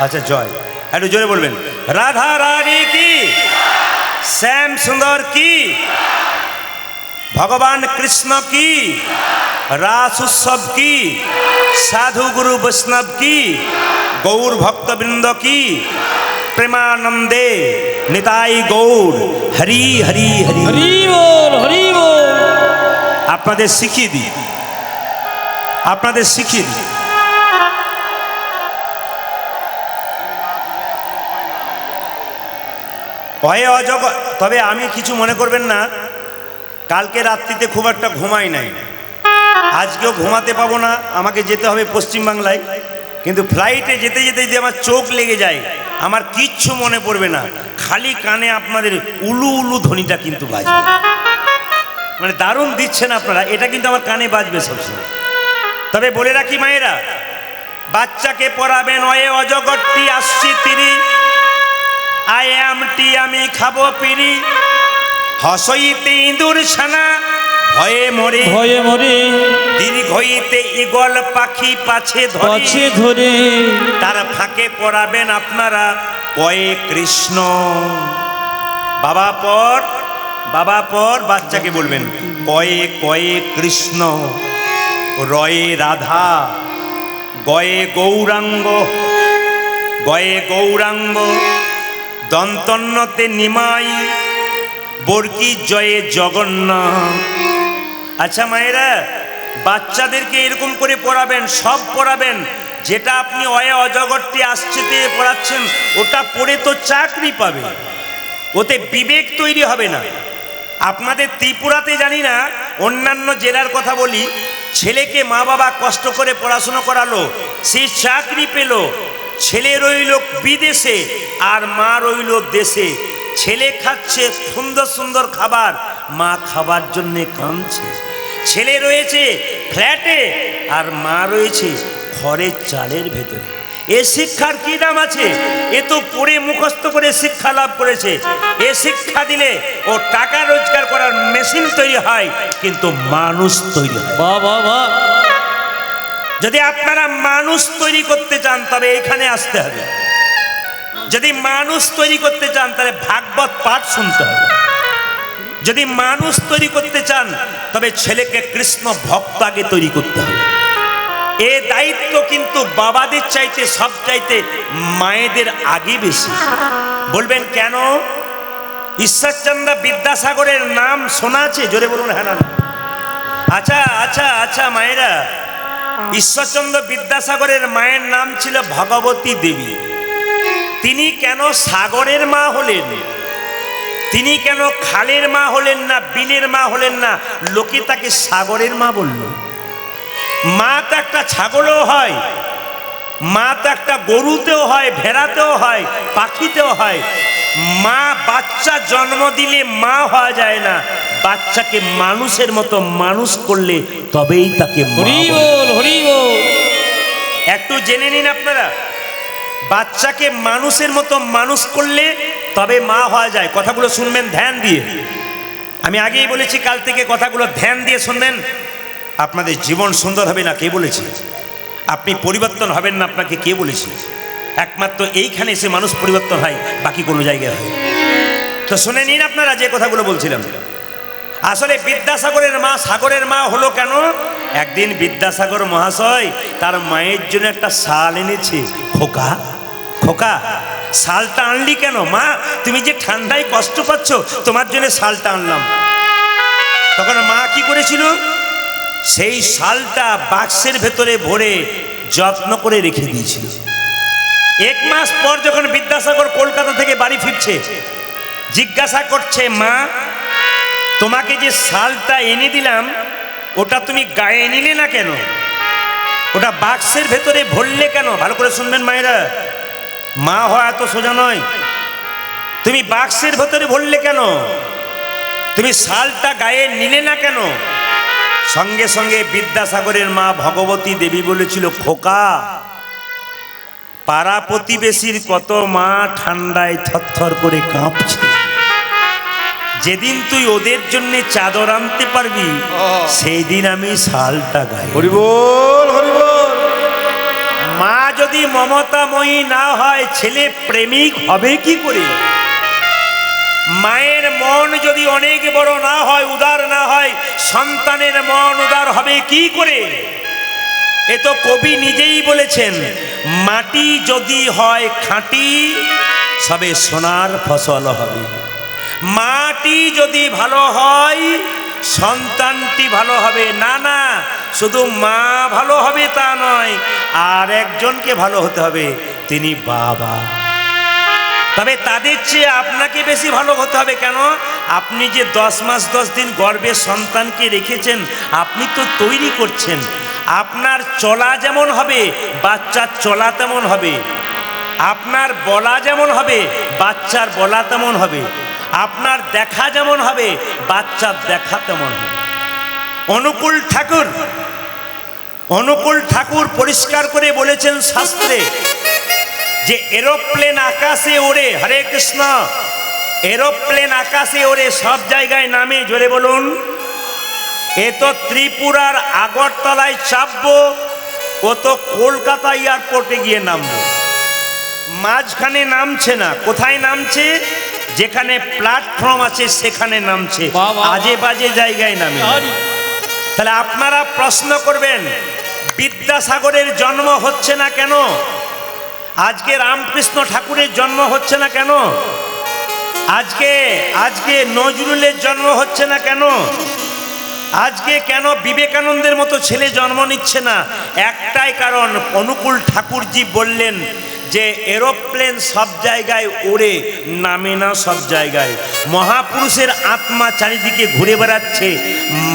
আচ্ছা, জয়। একটু জোরে বলবেন। রাধা রানী কি? শ্যাম সুন্দর কি? ভগবান কৃষ্ণ কি? রাস উৎসব কি? সাধু গুরু বৈষ্ণব কি? গৌর ভক্তবৃন্দ কি? প্রেমানন্দে নিতাই গৌর হরি হরি হরি হরি বল, হরি বল। আপনাদের শিখিয়ে দিই, আপনাদের শিখিয়ে দিই। ভয়ে অজগর। তবে আমি কিছু মনে করবেন না, কালকে রাত্রিতে খুব একটা ঘুমাই নাই, আজকেও ঘুমাতে পাবো না। আমাকে যেতে হবে পশ্চিমবাংলায়, কিন্তু ফ্লাইটে যেতে যেতে যদি আমার চোখ লেগে যায়, আমার কিচ্ছু মনে পড়বে না, খালি কানে আপনাদের উলু উলু ধ্বনিটা কিন্তু বাজবে। মানে দারুণ দিচ্ছেন আপনারা, এটা কিন্তু আমার কানে বাজবে সবসময়। তবে বলে রাখি মায়েরা, বাচ্চাকে পড়াবেন অয়ে অজগরটি আসছি তিরি, আয়ে আমটি আমি খাবো পিরি, হসইতে ইঁদুর ছানা ভয়ে মরে, ভয়ে মরে, দীর্ঘ হইতে ঈগল পাখি পাছে পাছে ধরে। ধরে। তার ফাঁকে পড়াবেন আপনারা কয়ে কৃষ্ণ। বাবা পর, বাবা পর, বাচ্চাকে বলবেন কয়ে কয়ে কৃষ্ণ, রয়ে রাধা, গয়ে গৌরাঙ্গ, গয়ে গৌরাঙ্গ, দন্তন্নতে নিমাই, বর্গী জয়ে জগন্নাথ। আচ্ছা মায়েরা, বাচ্চাদেরকে এরকম করে পড়াবেন, সব পড়াবেন। যেটা আপনি অয়ে অজগরটি আসছে দিয়ে পড়াচ্ছেন, ওটা পড়ে তো চাকরি পাবে, ওতে বিবেক তৈরি হবে না। আপনাদের ত্রিপুরাতে জানি না, অন্যান্য জেলার কথা বলি, ছেলেকে মা বাবা কষ্ট করে পড়াশুনো করালো, সে চাকরি পেল, ছেলে রইল বিদেশে আর মা রইল দেশে। ছেলে খাচ্ছে সুন্দর সুন্দর খাবার, মা খাবার জন্যে কাঁদছে। ছেলে রয়েছে ফ্ল্যাটে আর মা রয়েছে ঘরের চালের ভেতরে। এ শিক্ষার কি দাম আছে? এ তো পড়ে মুখস্থ করে শিক্ষা লাভ করেছে। এ শিক্ষা দিলে ও টাকা রোজগার করার মেশিন তৈরি হয়, কিন্তু মানুষ তৈরি হয়। বাহ বাহ বাহ। যদি আপনারা মানুষ তৈরি করতে চান, তবে এখানে আসতে হবে। যদি মানুষ তৈরি করতে চান, তাহলে ভাগবত পাঠ শুনতে হবে। যদি মানুষ তৈরি করতে চান, তবে ছেলেকে কৃষ্ণ ভক্ত আগে তৈরি করতে হবে। এ দায়িত্ব কিন্তু বাবাদের চাইতে, সব চাইতে মায়েদের আগে বেশি। বলবেন কেন? ঈশ্বরচন্দ্র বিদ্যাসাগরের নাম শোনা আছে? জোরে বলুন হ্যাঁ না। আচ্ছা আচ্ছা আচ্ছা মায়েরা, ঈশ্বরচন্দ্র বিদ্যাসাগরের মায়ের নাম ছিল ভগবতী দেবী। তিনি কেন সাগরের মা হলেন? তিনি কেন খালের মা হলেন না, বিলের মা হলেন না? লোকে তাকে সাগরের মা বলল। মা তো একটা ছাগলও হয়, মা তো একটা গরুতেও হয়, ভেড়াতেও হয়, পাখিতেও হয়। মা বাচ্চা জন্ম দিলে মা হওয়া যায় না, বাচ্চাকে মানুষের মতো মানুষ করলে তবেই তাকে মা হরি বলে। বল, হরি বল। একটু জেনে নিন আপনারা, বাচ্চাকে মানুষের মতো মানুষ করলে তবে মা হওয়া যায়। কথাগুলো শুনবেন ধ্যান দিয়ে। আমি আগেই বলেছি, কাল থেকে কথাগুলো ধ্যান দিয়ে শুনবেন, আপনাদের জীবন সুন্দর হবে। না কে বলেছে? আপনি পরিবর্তন হবেন না, আপনাকে কে বলেছে? একমাত্র এইখানে এসে মানুষ পরিবর্তন হয়, বাকি কোনো জায়গায় হয়। তো শুনে নিন আপনারা যে কথাগুলো বলছিলাম। আসলে বিদ্যাসাগরের মা সাগরের মা হলো কেন? একদিন বিদ্যাসাগর মহাশয় তার মায়ের জন্য একটা শাল এনেছে। খোকা, খোকা, শালটা আনলি কেন? মা, তুমি যে ঠান্ডায় কষ্ট পাচ্ছ, তোমার জন্য শালটা আনলাম। তখন মা কি করেছিল? সেই শালটা বাক্সের ভেতরে ভরে যত্ন করে রেখে দিয়েছিল। 1 মাস পর যখন বিদ্যাসাগর কলকাতা থেকে বাড়ি ফিরছে, জিজ্ঞাসা করছে, মা, তোমাকে যে শালটা এনে দিলাম ওটা তুমি গায়ে নিলে না কেন? ওটা বাক্সের ভেতরে ভরলে কেন? ভালো করে শুনবেন মায়েরা, মা হওয়া এত সোজা নয়। তুমি বাক্সের ভেতরে ভরলে কেন? তুমি শালটা গায়ে নিলে না কেন? সঙ্গে সঙ্গে বিদ্যাসাগরের মা ভগবতী দেবী বলেছিল, খোকা, পাড়া প্রতিবেশীর কত মা ঠান্ডায় থরথর করে কাঁপছে। যেদিন তুই ওদের জন্য চাদর আনতে পারবি, সেই দিন আমি শালটা গায়ে। হরি বল, হরি বল। মা যদি মমতাময়ী না হয়, ছেলে প্রেমিক হবে কি করে? মায়ের মন যদি অনেক বড় না হয়, উদার না হয়, সন্তানের মন উদার হবে কি করে? এ তো কবি নিজেই বলেছেন, মাটি যদি হয় খাঁটি, সবে সোনার ফসল হবে। মাটি যদি ভালো হয়, সন্তানটি ভালো হবে। না না, শুধু মা ভালো হবে তা নয়, আর একজনকে ভালো হতে হবে, তিনি বাবা। তবে তাদের চেয়ে আপনাকে বেশি ভালো হতে হবে। কেন? আপনি যে 10 মাস 10 দিন গর্ভে সন্তানকে রেখেছেন, আপনি তো তৈরি করছেন। আপনার চলা যেমন হবে, বাচ্চার চলা তেমন হবে। আপনার বলা যেমন হবে, বাচ্চার বলা তেমন হবে। আপনার দেখা যেমন হবে, বাচ্চার দেখা তেমন হবে। অনুকূল ঠাকুর পরিষ্কার করে বলেছেন শাস্ত্রে যে এরোপ্লেন আকাশে ওড়ে, হরে কৃষ্ণ, এরোপ্লেন আকাশে ওড়ে, সব জায়গায় নামে, জোরে বলুন। এ তো ত্রিপুরার আগরতলায় চাপবো, ও তো কলকাতা এয়ারপোর্টে গিয়ে নামবো। মাঝখানে নামছে না। কোথায় নামছে? যেখানে প্ল্যাটফর্ম আছে সেখানে নামছে, আজে বাজে জায়গায় নামে। তাহলে আপনারা প্রশ্ন করবেন, বিদ্যাসাগরের জন্ম হচ্ছে না কেন? আজকে রামকৃষ্ণ ঠাকুরের জন্ম হচ্ছে না কেন? আজকে নজরুলের জন্ম হচ্ছে না কেন? আজকে কেন বিবেকানন্দের মতো ছেলে জন্ম নিচ্ছে না? একটাই কারণ, অনুকূল ঠাকুরজি বললেন যে এরোপ্লেন সব জায়গায় ওড়ে, নামে না সব জায়গায়। মহাপুরুষের আত্মা চারিদিকে ঘুরে বেড়াচ্ছে,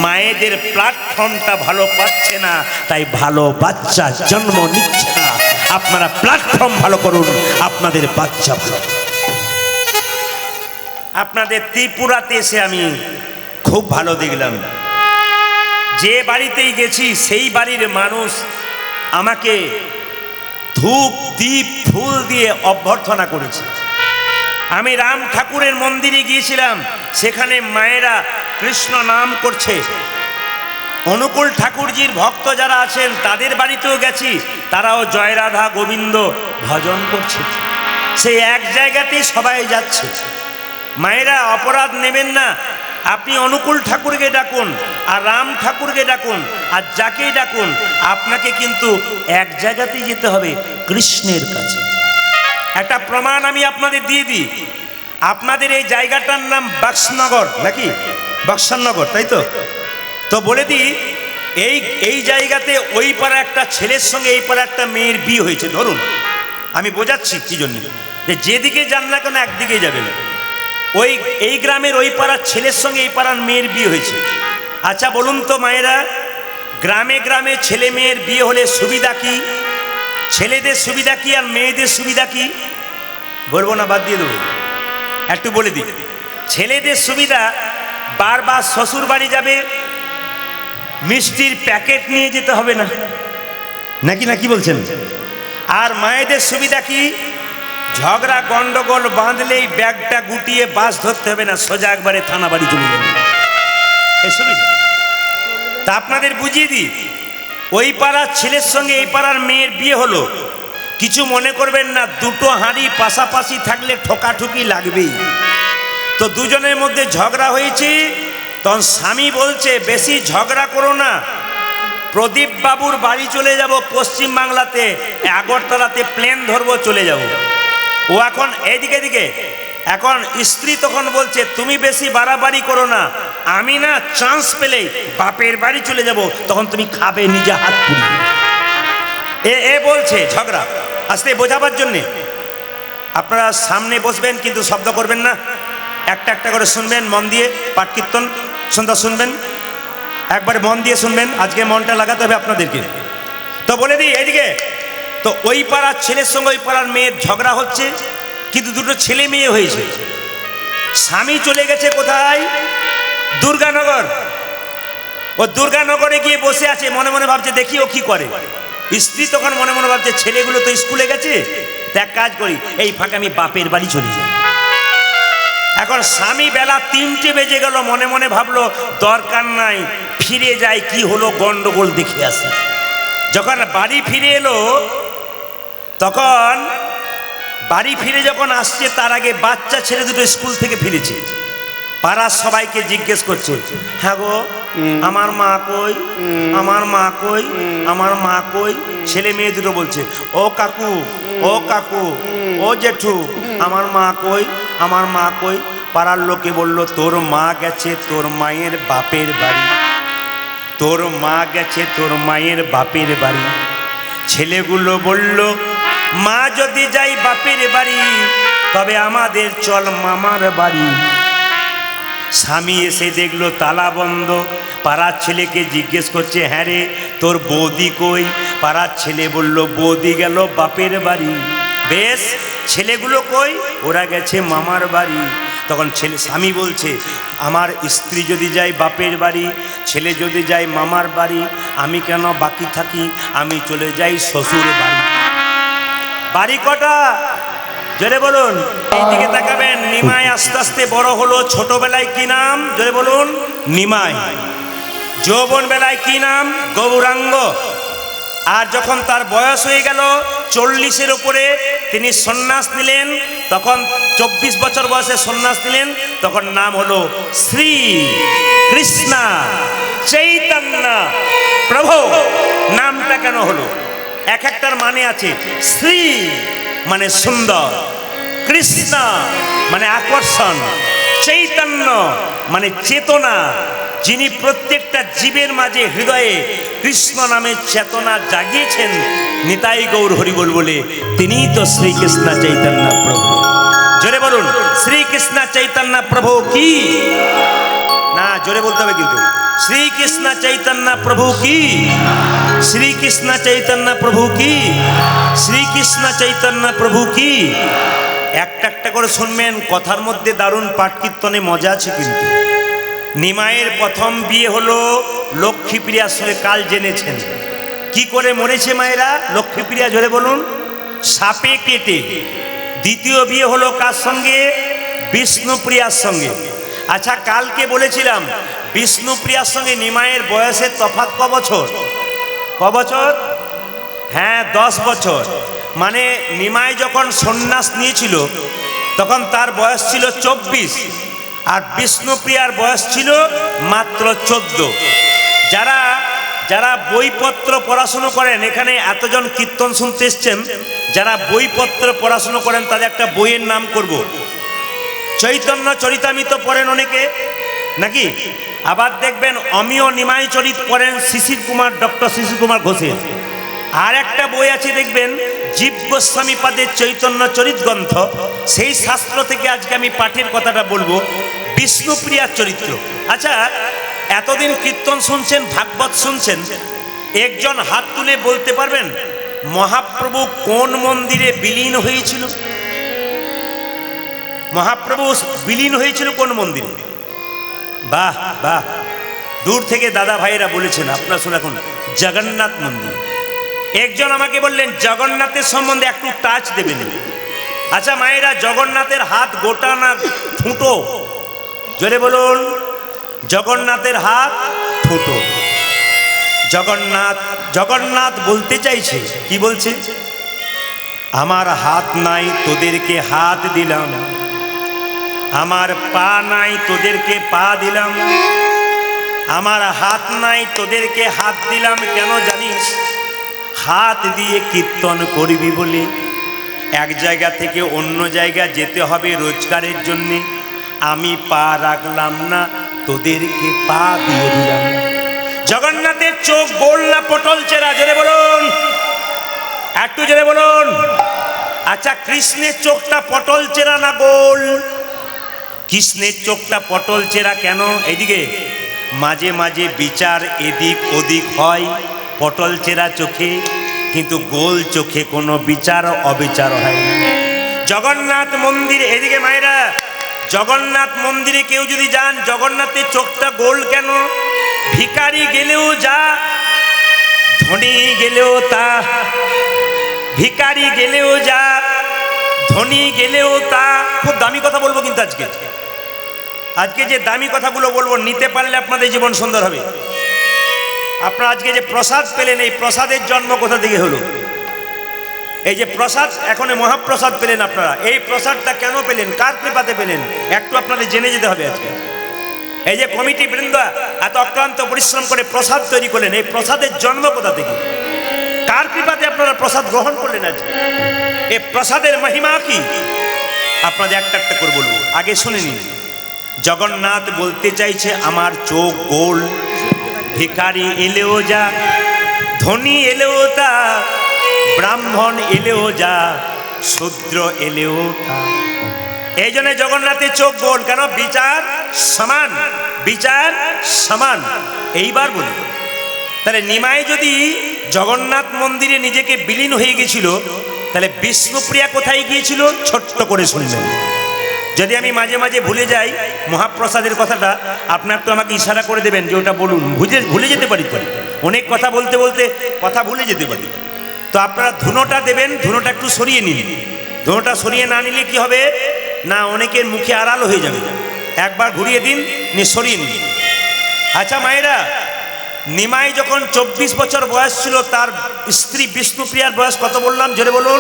মায়েদের প্ল্যাটফর্মটা ভালো পাচ্ছে না, তাই ভালো বাচ্চা জন্ম নিচ্ছে না। আপনারা প্ল্যাটফর্ম ভালো করুন, আপনাদের বাচ্চা ভালো। আপনাদের ত্রিপুরাতে এসে আমি খুব ভালো দেখলাম। যে বাড়িতেই গেছি সেই বাড়ির মানুষ আমাকে ধূপ দীপ ফুল দিয়ে অভ্যর্থনা করেছে। আমি রাম ঠাকুরের মন্দিরে গিয়েছিলাম, সেখানে মায়েরা কৃষ্ণ নাম করছে। অনুকূল ঠাকুরজির ভক্ত যারা আছেন তাদের বাড়িতেও গেছি, তারাও জয় রাধা গোবিন্দ ভজন করছে। সেই এক জায়গাতেই সবাই যাচ্ছে। মায়েরা অপরাধ নেবেন না, আপনি অনুকূল ঠাকুরকে ডাকুন আর রাম ঠাকুরকে ডাকুন আর যাকেই ডাকুন, আপনাকে কিন্তু এক জায়গাতেই যেতে হবে, কৃষ্ণের কাছে। একটা প্রমাণ আমি আপনাদের দিয়ে দিই। আপনাদের এই জায়গাটার নাম বাক্সনগর নাকি? বাক্সানগর, তাই তো? তো বলে দিই, এই জায়গাতে ওই পাড়া একটা ছেলের সঙ্গে এই পাড়া একটা মেয়ের বিয়ে হয়েছে। ধরুন, আমি বোঝাচ্ছি কি জন্য, যে যেদিকে যান না কেন একদিকেই যাবেন। এই গ্রামের ওই পাড়ার ছেলের সঙ্গে এই পাড়ার মেয়ের বিয়ে হয়েছে। আচ্ছা বলুন তো মায়েরা, গ্রামে গ্রামে ছেলে মেয়ের বিয়ে হলে সুবিধা কি? ছেলেদের সুবিধা কি আর মেয়েদের সুবিধা কি? বলবো না, বাদ দিয়ে দেবো, একটু বলে দিই। ছেলেদের সুবিধা, বারবার শ্বশুর বাড়ি যাবে, মিষ্টির প্যাকেট নিয়ে যেতে হবে না, নাকি নাকি বলছেন? আর মায়েদের সুবিধা কি? ঝগড়া গন্ডগোল বাঁধলেই ব্যাগটা গুটিয়ে বাস ধরতে হবে না, সোজা একবারে থানা বাড়ি চলে যাবে, এই সুবিধা। তা আপনাদের বুঝিয়ে দিই, ওই পাড়ার ছেলের সঙ্গে এই পাড়ার মেয়ের বিয়ে হলো, কিছু মনে করবেন না, দুটো হাঁড়ি পাশাপাশি থাকলে ঠোকাঠুকি লাগবেই। তো দুজনের মধ্যে ঝগড়া হয়েছে, তখন স্বামী বলছে বেশি ঝগড়া করো না, প্রদীপ বাবুর বাড়ি চলে যাব পশ্চিম বাংলাতে, আগরতলাতে প্লেন ধরবো, চলে যাব। ও এখন এদিকে দিকে, এখন স্ত্রী তখন বলছে তুমি বেশি বাড়াবাড়ি করো না, আমি না চান্স পেলেই বাপের বাড়ি চলে যাব, তখন তুমি খাবে নিজে হাত পুড়িয়ে। এ বলছে ঝগড়া, আস্তে বোঝাবার জন্যে। আপনারা সামনে বসবেন কিন্তু শব্দ করবেন না, একটা একটা করে শুনবেন মন দিয়ে, পাঠ কীর্তন সন্ধ্যা শুনবেন, একবারে মন দিয়ে শুনবেন, আজকে মনটা লাগাতে হবে আপনাদেরকে। তো বলে দিই এইদিকে, তো ওই পাড়ার ছেলের সঙ্গে ওই পাড়ার মেয়ের ঝগড়া হচ্ছে, কিন্তু দুটো ছেলে মেয়ে হয়েছে। স্বামী চলে গেছে কোথায়? দুর্গানগর। ও দুর্গানগরে গিয়ে বসে আছে, মনে মনে ভাবছে দেখি ও কি করে। স্ত্রী তখন মনে মনে ভাবছে ছেলেগুলো তো স্কুলে গেছে, এক কাজ করি, এই ফাঁকে আমি বাপের বাড়ি চলে যাই। এখন স্বামী বেলা 3টে বেজে গেল, মনে মনে ভাবলো দরকার নাই, ফিরে যায়, কি হলো গন্ডগোল দেখে আসে। যখন বাড়ি ফিরে এলো, তখন বাড়ি ফিরে যখন আসছে, তার আগে বাচ্চা ছেলে দুটো স্কুল থেকে ফিরেছে। পাড়ার সবাইকে জিজ্ঞেস করছে, হ্যাঁ গো আমার মা কই, আমার মা কই, আমার মা কই। ছেলে মেয়ে দুটো বলছে ও কাকু, ও কাকু, ও জেঠু, আমার মা কই, আমার মা কই। পাড়ার লোকে বলল তোর মা গেছে তোর মায়ের বাপের বাড়ি, তোর মা গেছে তোর মায়ের বাপের বাড়ি। ছেলেগুলো বলল মা যদি যাই বাপের বাড়ি, তবে আমাদের চল মামার বাড়ি। স্বামী এসে দেখলো তালা বন্ধ, পাড়ার ছেলেকে জিজ্ঞেস করছে হ্যাঁ রে তোর বৌদি কই? পাড়ার ছেলে বলল বৌদি গেল বাপের বাড়ি। বেশ, ছেলেগুলো কই? ওরা গেছে মামার বাড়ি। তখন স্বামী বলছে আমার স্ত্রী যদি যায় বাপের বাড়ি, ছেলে যদি যায় মামার বাড়ি, আমি কেন বাকি থাকি? আমি চলে যাই শ্বশুর বাড়ি। বাড়ি কটা? জোরে বলুন। এইদিকে তাকাবেন। নিমাই আস্তে আস্তে বড় হলো। ছোটবেলায় কি নাম? জোরে বলুন। নিমাই। যৌবন বেলায় কি নাম? গৌরাঙ্গ। আর যখন তার বয়স হয়ে গেল 40-এর উপরে, তিনি সন্ন্যাস নিলেন। তখন 24 বছর বয়সে সন্ন্যাস নিলেন, তখন নাম হলো শ্রী কৃষ্ণ চৈতন্য প্রভু। নামটা কেন হলো? এক একটার মানে আছে। শ্রী মানে সুন্দর, কৃষ্ণ মানে আকর্ষণ, চৈতন্য মানে চেতনা। যিনি প্রত্যেকটা জীবের মাঝে হৃদয়ে কৃষ্ণ নামের চেতনা জাগিয়েছেন, নিতাই গৌর হরিবোল বলে, তিনিই তো শ্রীকৃষ্ণ চৈতন্য প্রভু। জোরে বলুন শ্রীকৃষ্ণ চৈতন্য প্রভু কি না, জোরে বলতে হবে কিন্তু। শ্রীকৃষ্ণ চৈতন্য প্রভু কি, শ্রীকৃষ্ণ চৈতন্য প্রভু কি, শ্রীকৃষ্ণ চৈতন্য প্রভু কি। একটা একটা করে শুনবেন, কথার মধ্যে দারুণ পাঠ কীর্তনে মজা আছে কিন্তু। নিমাইয়ের প্রথম বিয়ে হলো লক্ষ্মীপ্রিয়ার সঙ্গে। কাল জেনেছেন কি করে মরেছে মায়েরা? লক্ষ্মীপ্রিয়া, জোরে বলুন। সাপে কেটে। দ্বিতীয় বিয়ে হলো কার সঙ্গে? বিষ্ণুপ্রিয়ার সঙ্গে। আচ্ছা, কালকে বলেছিলাম বিষ্ণুপ্রিয়ার সঙ্গে নিমাইয়ের বয়সের তফাৎ ক বছর? ক বছর? হ্যাঁ, 10 বছর। মানে নিমাই যখন সন্ন্যাস নিয়েছিল তখন তার বয়স ছিল 24, আর বিষ্ণুপ্রিয়ার বয়স ছিল মাত্র 14। যারা যারা বইপত্র পড়াশুনো করেন, এখানে এতজন কীর্তন শুনতে এসছেন, যারা বইপত্র পড়াশুনো করেন তাদের একটা বইয়ের নাম করব। চৈতন্য চরিতামৃত পড়েন অনেকে নাকি? আবার দেখবেন অমিয় নিমাই চরিত পড়েন শিশির কুমার, ডক্টর শিশির কুমার ঘোষের। আর একটা বই আছে দেখবেন জীব গোস্বামী পাদের চৈতন্য চরিত গ্রন্থ। সেই শাস্ত্র থেকে আজকে আমি পাঠের কথাটা বলবো, বিষ্ণুপ্রিয়ার চরিত্র। আচ্ছা, এতদিন কীর্তন শুনছেন, ভাগবত শুনছেন, একজন হাত তুলে বলতে পারবেন মহাপ্রভু কোন মন্দিরে বিলীন হয়েছিল? মহাপ্রভু বিলীন হয়েছিল কোন মন্দিরে? বাহ বাহ, দূর থেকে দাদা ভাইয়েরা বলেছেন, আপনারা শুনে এখন জগন্নাথ মন্দির। একজন আমাকে বললেন জগন্নাথের সম্বন্ধে একটু টাচ দেবেন। আচ্ছা মায়েরা, জগন্নাথের হাত গোটা না ঠুঁটো? জোরে বলুন। জগন্নাথের হাত ঠুঁটো। জগন্নাথ জগন্নাথ বলতে চাইছে, কি বলছে? আমার হাত নাই তোদেরকে হাত দিলাম, আমার পা নাই তোদেরকে পা দিলাম, আমার হাত নাই তোদেরকে হাত দিলাম। কেন জানিস? হাত দিয়ে কীর্তন করবি বলে। এক জায়গা থেকে অন্য জায়গা যেতে হবে রোজগারের জন্যে, আমি পা রাখলাম না, তোদেরকে পা দিয়ে দিলাম। জগন্নাথের চোখ গোল না পটল চেরা? জোরে বলুন, একটু জোরে বলুন। আচ্ছা, কৃষ্ণের চোখটা পটল চেরা না গোল? কৃষ্ণের চোখটা পটল চেরা কেন? এইদিকে মাঝে মাঝে বিচার এদিক ওদিক হয় পটল চেরা চোখে, কিন্তু গোল চোখে কোনো বিচার অবিচার হয় না। জগন্নাথ মন্দির, এদিকে মায়েরা, জগন্নাথ মন্দিরে কেউ যদি যান, জগন্নাথের চোখটা গোল কেন? ভিখারি গেলেও যা, ধনী গেলেও তা, ভিখারি গেলেও যা, ধনী গেলেও তা। খুব দামি কথা বলবো কিন্তু আজকে যে দামি কথাগুলো বলবো, নিতে পারলে আপনাদের জীবন সুন্দর হবে। আপনারা আজকে যে প্রসাদ পেলেন, এই প্রসাদের জন্ম কোথা থেকে হলো? এই যে প্রসাদ, এখন মহাপ্রসাদ পেলেন আপনারা, এই প্রসাদটা কেন পেলেন? কার কৃপাতে পেলেন? একটু আপনাদের জেনে যেতে হবে আজকে। এই যে কমিটি বৃন্দ এত অক্লান্ত পরিশ্রম করে প্রসাদ তৈরি করলেন, এই প্রসাদের জন্ম কোথা থেকে? কার কৃপাতে আপনারা প্রসাদ গ্রহণ করলেন আজকে? এই প্রসাদের মহিমা কি? আপনাদের একটা একটা করে বলবো, আগে শুনে নিন। জগন্নাথ বলতে চাইছে আমার চোখ গোল, ভিখারি এলেও যা, ধনী এলেও তা, ব্রাহ্মণ এলেও যা, শূদ্র এলেও তা। এই জন্য জগন্নাথের চোখ গোল কেন? বিচার সমান, বিচার সমান। এইবার বলি, তাহলে নিমাই যদি জগন্নাথ মন্দিরে নিজেকে বিলীন হয়ে গেছিল, তাহলে বিষ্ণুপ্রিয়া কোথায় গিয়েছিল? ছোট্ট করে শুনবেন। যদি আমি মাঝে মাঝে ভুলে যাই মহাপ্রসাদের কথাটা, আপনার তো আমাকে ইশারা করে দেবেন যে ওটা বলুন। ভুলে যেতে পারি তো, অনেক কথা বলতে বলতে কথা ভুলে যেতে পারি। তো আপনারা ধুনোটা দেবেন, ধুনোটা একটু সরিয়ে নিন। ধুনোটা সরিয়ে না নিলে কি হবে না, অনেকের মুখে আড়াল হয়ে যাবে। একবার ঘুরিয়ে দিন, সরিয়ে নিন। আচ্ছা মায়েরা, নিমাই যখন 24 বছর বয়স ছিল, তার স্ত্রী বিষ্ণুপ্রিয়ার বয়স কত বললাম? জোরে বলুন,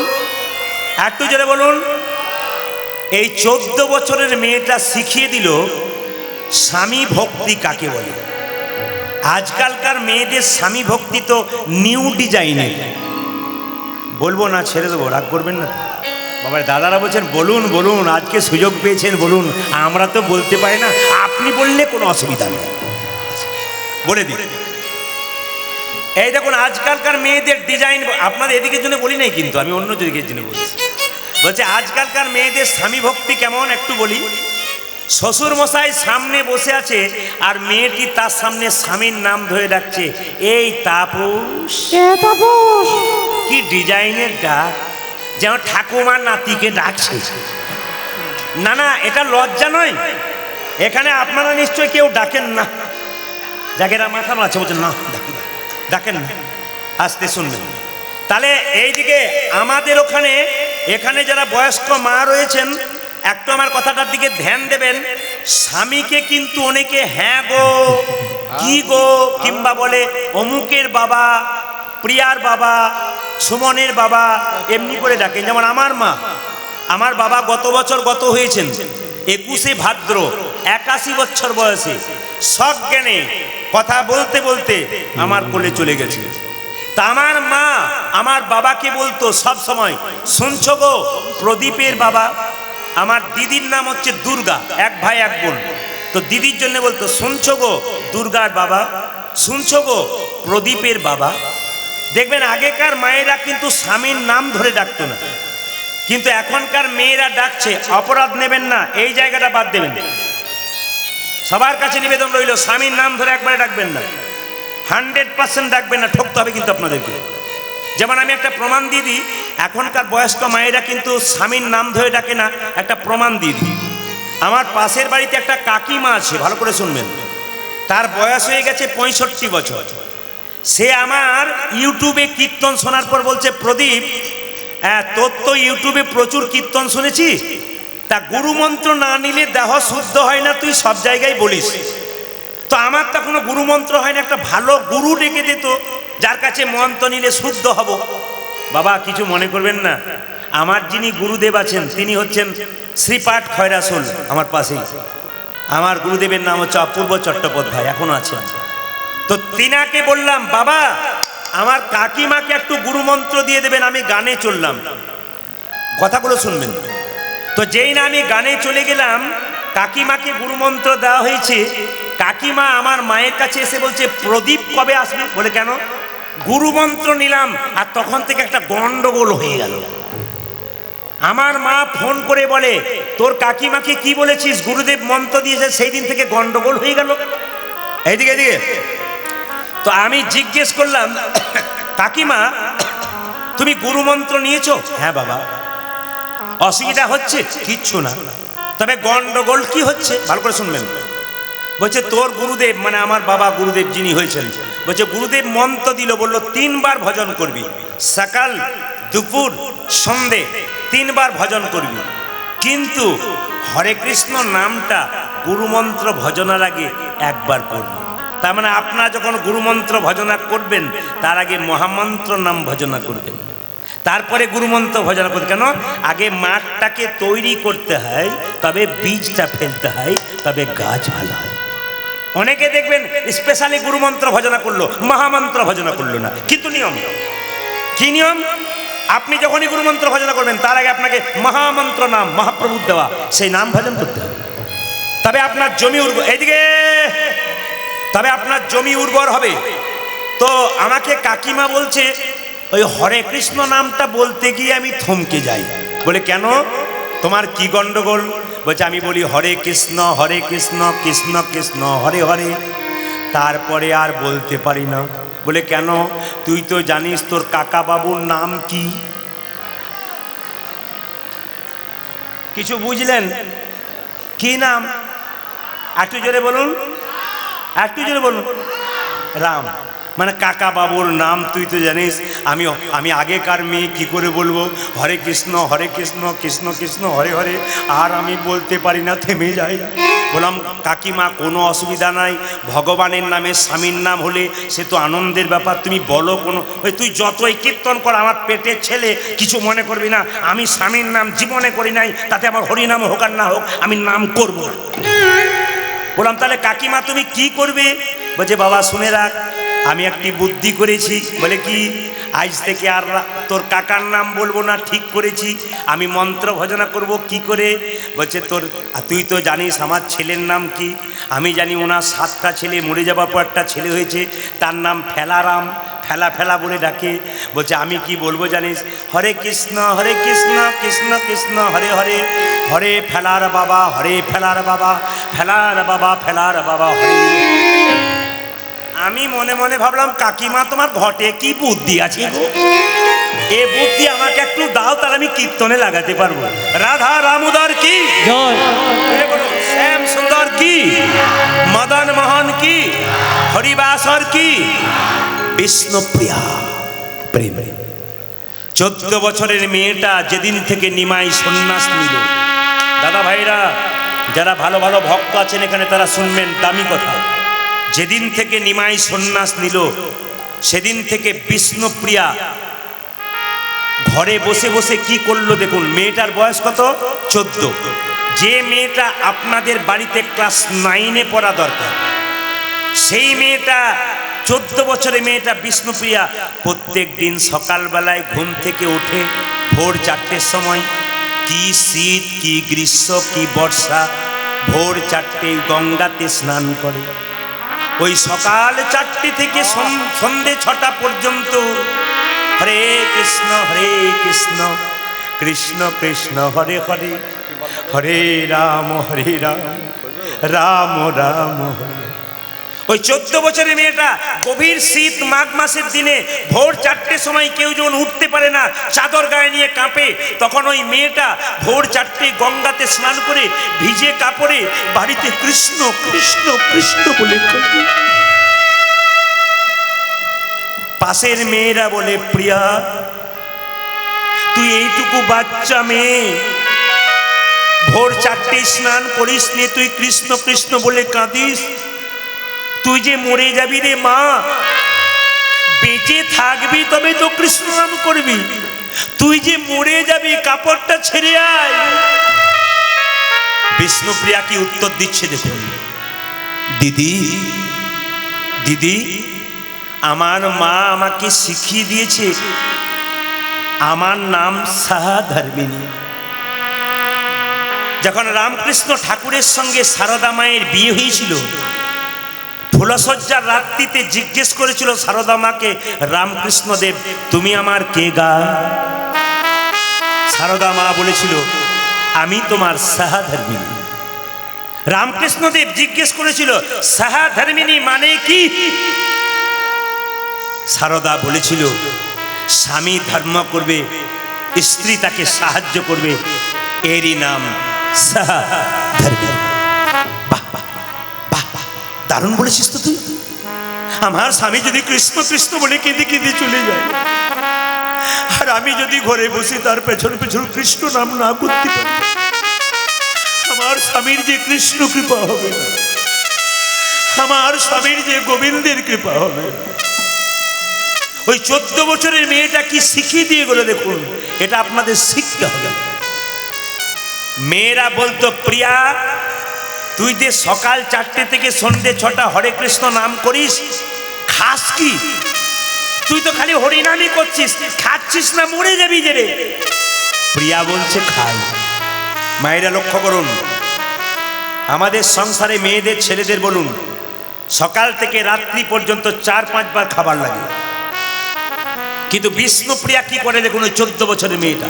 একটু জোরে বলুন। এই 14 বছরের মেয়েটা শিখিয়ে দিল স্বামী ভক্তি কাকে বলে। আজকালকার মেয়েদের স্বামী ভক্তি তো নিউ ডিজাইনের। বলবো না, ছেড়ে দেবো, রাগ করবেন না। বাবার দাদারা বলছেন বলুন বলুন, আজকে সুযোগ পেয়েছেন বলুন। আমরা তো বলতে পারি না, আপনি বললে কোনো অসুবিধা নেই, বলে দিন। এই দেখুন আজকালকার মেয়েদের ডিজাইন, আপনাদের এদিকের জন্য বলি নাই কিন্তু, আমি অন্য দিকের জন্য বলছি। বলছে আজকালকার মেয়েদের স্বামী ভক্তি কেমন একটু বলি। শ্বশুর মশাই সামনে বসে আছে, আর মেয়েটি তার সামনে স্বামীর নাম ধরে ডাকছে, এই তাপস। কি ডিজাইনের ডাক, যেন ঠাকুমার নাতিকে ডাকছে। না না, এটা লজ্জা নয়। এখানে আপনারা নিশ্চয়ই কেউ ডাকেন না, যাকেরা মাথা মারছে বলছেন না ডাকেন না, আসতে শুনবেন। তাহলে এইদিকে আমাদের এখানে যারা বয়স্ক মা রয়েছেন, একটু আমার কথাটার দিকে ধ্যান দেবেন। স্বামীকে কিন্তু অনেকে হ্যাঁ গো, কি গো, কিংবা বলে অমুকের বাবা, প্রিয়ার বাবা, সুমনের বাবা, এমনি করে ডাকেন। যেমন আমার বাবা গত বছর গত হয়েছেন 21শে ভাদ্র, 81 বছর বয়সে। সজ্ঞানে কথা বলতে বলতে আমার কোলে চলে গেছে। তা আমার মা আমার বাবাকে বলতো সব সময়, শুনছো গো প্রদীপের বাবা। আমার দিদির নাম হচ্ছে দুর্গা, এক ভাই এক বোন। তো দিদির জন্য বলতো, শুনছো গো দুর্গার বাবা, শুনছো গো প্রদীপের বাবা। দেখবেন আগেকার মায়েরা কিন্তু স্বামীর নাম ধরে ডাকতো না, কিন্তু এখনকার মেয়েরা ডাকছে। অপরাধ নেবেন না, এই জায়গাটা বাদ দেবেন। সবার কাছে নিবেদন রইল, স্বামীর নাম ধরে একবারে ডাকবেন না, 100% ডাকবেন না, ঠকতে হবে কিন্তু আপনাদেরকে। যেমন আমি একটা প্রমাণ দিয়ে দিই, এখনকার বয়স্ক মায়েরা কিন্তু স্বামীর নাম ধরে ডাকে না, একটা প্রমাণ দিয়ে দিই। আমার পাশের বাড়িতে একটা কাকিমা আছে, ভালো করে শুনবেন। তার বয়স হয়ে গেছে 65 বছর। সে আমার ইউটিউবে কীর্তন শোনার পর বলছে, প্রদীপ তোর তো ইউটিউবে প্রচুর কীর্তন শুনেছি, তা গুরুমন্ত্র না নিলে দেহ শুদ্ধ হয় না, তুই সব জায়গায় বলিস। তো আমার তো কোনো গুরুমন্ত্র হয় না, একটা ভালো গুরু ডেকে দিত যার কাছে মন্ত্র নিলে শুদ্ধ হব। বাবা কিছু মনে করবেন না, আমার যিনি গুরুদেব আছেন তিনি হচ্ছেন শ্রীপাঠ খয়রাসুল, আমার পাশেই। আমার গুরুদেবের নাম হচ্ছে অপূর্ব চট্টোপাধ্যায়, এখনো আছেন। তো তিনাকে বললাম, বাবা আমার কাকিমাকে একটু গুরুমন্ত্র দিয়ে দেবেন, আমি গানে চললাম। কথাগুলো শুনবেন। তো যেই না আমি গানে চলে গেলাম, কাকিমাকে গুরুমন্ত্র দেওয়া হয়েছে। কাকিমা আমার মায়ের কাছে এসে বলছে, প্রদীপ কবে আসবে? বলে কেন? গুরুমন্ত্র নিলাম আর তখন থেকে একটা গন্ডগোল হয়ে গেল। আমার মা ফোন করে বলে, তোর কাকিমাকে কি বলেছিস? গুরুদেব মন্ত্র দিয়েছে, সেই দিন থেকে গন্ডগোল হয়ে গেল। এইদিকে এদিকে। তো আমি জিজ্ঞেস করলাম, কাকিমা তুমি গুরুমন্ত্র নিয়েছো? হ্যাঁ বাবা। অসুবিধা হচ্ছে? কিচ্ছু না, তবে গন্ডগোল কি হচ্ছে? ভালো করে শুনবেন। বলছে তোর গুরুদেব, মানে আমার বাবা গুরুদেব যিনি হয়েছেন, বলছে গুরুদেব মন্ত্র দিল, বললো 3 বার ভজন করবি, সকাল দুপুর সন্ধে 3 বার ভজন করবি। কিন্তু হরে কৃষ্ণ নামটা গুরুমন্ত্র ভজনার আগে 1 বার করবি। তার মানে আপনারা যখন গুরুমন্ত্র ভজনা করবেন তার আগে মহামন্ত্র নাম ভজনা করবেন, তারপরে গুরুমন্ত্র ভজনা করতে। কেন? আগে মাঠটাকে তৈরি করতে হয়, তবে বীজটা ফেলতে হয়, তবে গাছ ভালো হয়। অনেকে দেখবেন স্পেশালি গুরুমন্ত্র ভজনা করলো, মহামন্ত্র ভজনা করলো না। কিন্তু নিয়ম কি? নিয়ম, আপনি যখনই গুরুমন্ত্র ভজনা করবেন তার আগে আপনাকে মহামন্ত্র নাম মহাপ্রভুর দেওয়া সেই নাম ভজন করতে হবে, তবে আপনার জমি উর্বর। এইদিকে। তবে আপনার জমি উর্বর হবে। তো আমাকে কাকিমা বলছে, ওই হরে কৃষ্ণ নামটা বলতে গিয়ে আমি থমকে যাই। বলে কেন? তোমার কি গন্ডগোল? বলছে আমি বলি হরে কৃষ্ণ কৃষ্ণ কৃষ্ণ হরে হরে, তারপরে আর বলতে পারি না। বলে কেন? তুই তো জানিস তোর কাকা বাবুর নাম কি? কিছু বুঝলেন? কি নাম? একটু জোরে বলুন, একটু জোরে বলুন। রাম। মানে কাকা বাবুর নাম তুই তো জানিস। আমি আগেকার মেয়ে কি করে বলবো হরে কৃষ্ণ কৃষ্ণ কৃষ্ণ হরে হরে, আর আমি বলতে পারি না, থেমে যাই। বললাম কাকিমা কোনো অসুবিধা নাই, ভগবানের নামে স্বামীর নাম হলে সে তো আনন্দের ব্যাপার, তুমি বলো। কোনো ওই তুই যতই কীর্তন কর, আমার পেটের ছেলে, কিছু মনে করবি না। আমি স্বামীর নাম জীবনে করি নাই, তাতে আমার হরিনাম হোক আর না হোক, আমি নাম করব না। বললাম তাহলে কাকিমা তুমি কি করবে? বলছে বাবা শুনে রাখ, আমি একটি বুদ্ধি করেছি। বলে কি? আজ থেকে আর তোর কাকার নাম বলবো না, ঠিক করেছি। আমি মন্ত্র ভজনা করব। কি করে? বলছে তুই তো জানিস আমার ছেলের নাম কি? আমি জানি ওনার 7টা ছেলে, মরে যাবার পর একটা ছেলে হয়েছে, তার নাম ফেলারাম, ফেলা ফেলা বলে ডাকে। বলছে আমি কি বলবো জানিস? হরে কৃষ্ণ কৃষ্ণ কৃষ্ণ হরে হরে, হরে ফেলার বাবা, হরে ফেলার বাবা, ফেলার বাবা, ফেলার বাবা হরে। আমি মনে মনে ভাবলাম কাকিমা তোমার ঘটে কি বুদ্ধি আছে গো? এ বুদ্ধি আমাকে একটু দাও, তাহলে আমি কীর্তনে লাগাতে পারবো। রাধা রামোদর কি জয়। শ্যাম সুন্দর কি, মদন মোহন কি, হরিবাসর কি, বিষ্ণুপ্রিয়া প্রেম। 14 বছরের মেয়েটা যেদিন থেকে নিমাই সন্ন্যাস নিল, দাদা ভাইরা যারা ভালো ভালো ভক্ত আছেন এখানে তারা শুনবেন দামি কথা। যেদিন থেকে নিমাই সন্ন্যাস নিল সেদিন থেকে বিষ্ণুপ্রিয়া ঘরে বসে বসে কি করলো দেখুন। মেয়েটার বয়স কত? 14। যে মেয়েটা আপনাদের বাড়িতে ক্লাস 9-এ পড়া দরকার, সেই মেয়েটা 14 বছরের মেয়েটা বিষ্ণুপ্রিয়া প্রত্যেক দিন সকালবেলায় ঘুম থেকে উঠে ভোর 4টের সময়, কি শীত কি গ্রীষ্ম কি বর্ষা, ভোর 4টেয় গঙ্গাতে স্নান করে। ওই সকাল 4টে থেকে সন্ধে 6টা পর্যন্ত হরে কৃষ্ণ কৃষ্ণ কৃষ্ণ হরে হরে, হরে রাম রাম রাম হরে। ওই 14 বছরের মেয়েটা গভীর শীত মাঘ মাসের দিনে ভোর 4টের সময় কেউ যখন উঠতে পারে না, চাদর গায়ে নিয়ে কাঁপে, তখন ওই মেয়েটা ভোর 4টে গঙ্গাতে স্নান করে ভিজে কাপড়ে বাড়িতে কৃষ্ণ কৃষ্ণ কৃষ্ণ বলে কাঁদে। পাশের মেয়েরা বলে, প্রিয়া তুই এইটুকু বাচ্চা মেয়ে, ভোর 4টে স্নান করিস নি, তুই কৃষ্ণ কৃষ্ণ বলে কাঁদিস, তুই যে মরে যাবি রে মা, বেঁচে থাকবি তবে তো কৃষ্ণ নাম করবি, তুই যে মরে যাবি কাপড়টা ছেড়ে আয়। বিষ্ণুপ্রিয়া কি উত্তর দিচ্ছে দেখুন, দিদি দিদি আমার মা আমাকে শিখিয়ে দিয়েছে, আমার নাম সাহাধর্মিনী। যখন রামকৃষ্ণ ঠাকুরের সঙ্গে সারদা মায়ের বিয়ে হয়েছিল, ফুলসজ্জার রাত্রিতে জিজ্ঞেস করেছিল সারদা মাকে রামকৃষ্ণদেব, তুমি আমার কে গা? সারদা মা বলেছিল, আমি তোমার সাহাধর্মিনী। রামকৃষ্ণদেব জিজ্ঞেস করেছিল, সাহাধর্মিনী মানে কি? সারদা বলেছিল, স্বামী ধর্ম করবে, স্ত্রী তাকে সাহায্য করবে, এরই নাম সাহাধর্মিনী। দারুণ বলেছিস তো তুই। আমার স্বামী যদি কৃষ্ণ কৃষ্ণ বলে কেঁদে কেঁদে চলে যায়, আর আমি যদি ঘরে বসে তার পেছন পেছন কৃষ্ণ নাম না করতে পারি, আমার স্বামীর যে কৃষ্ণ কৃপা হবে না, আমার স্বামীর যে গোবিন্দের কৃপা হবে না। ওই 14 বছরের মেয়েটা কি শিখিয়ে দিয়ে গেল দেখুন, এটা আপনাদের শিখতে হবে। মেয়েরা বলতো, প্রিয়া তুই যে সকাল 4টে থেকে সন্ধ্যে 6টা হরে কৃষ্ণ নাম করিস, খাস কি? তুই তো খালি হরিনামই করছিস, খাচ্ছিস না, মরে যাবি যে রে। প্রিয়া বলছে, খাই। মায়েরা লক্ষ্য করুন, আমাদের সংসারে মেয়েদের ছেলেদের বলুন, সকাল থেকে রাত্রি পর্যন্ত 4-5 বার খাবার লাগে, কিন্তু বিষ্ণুপ্রিয়া কি করে দেখুন। ওই 14 বছরের মেয়েটা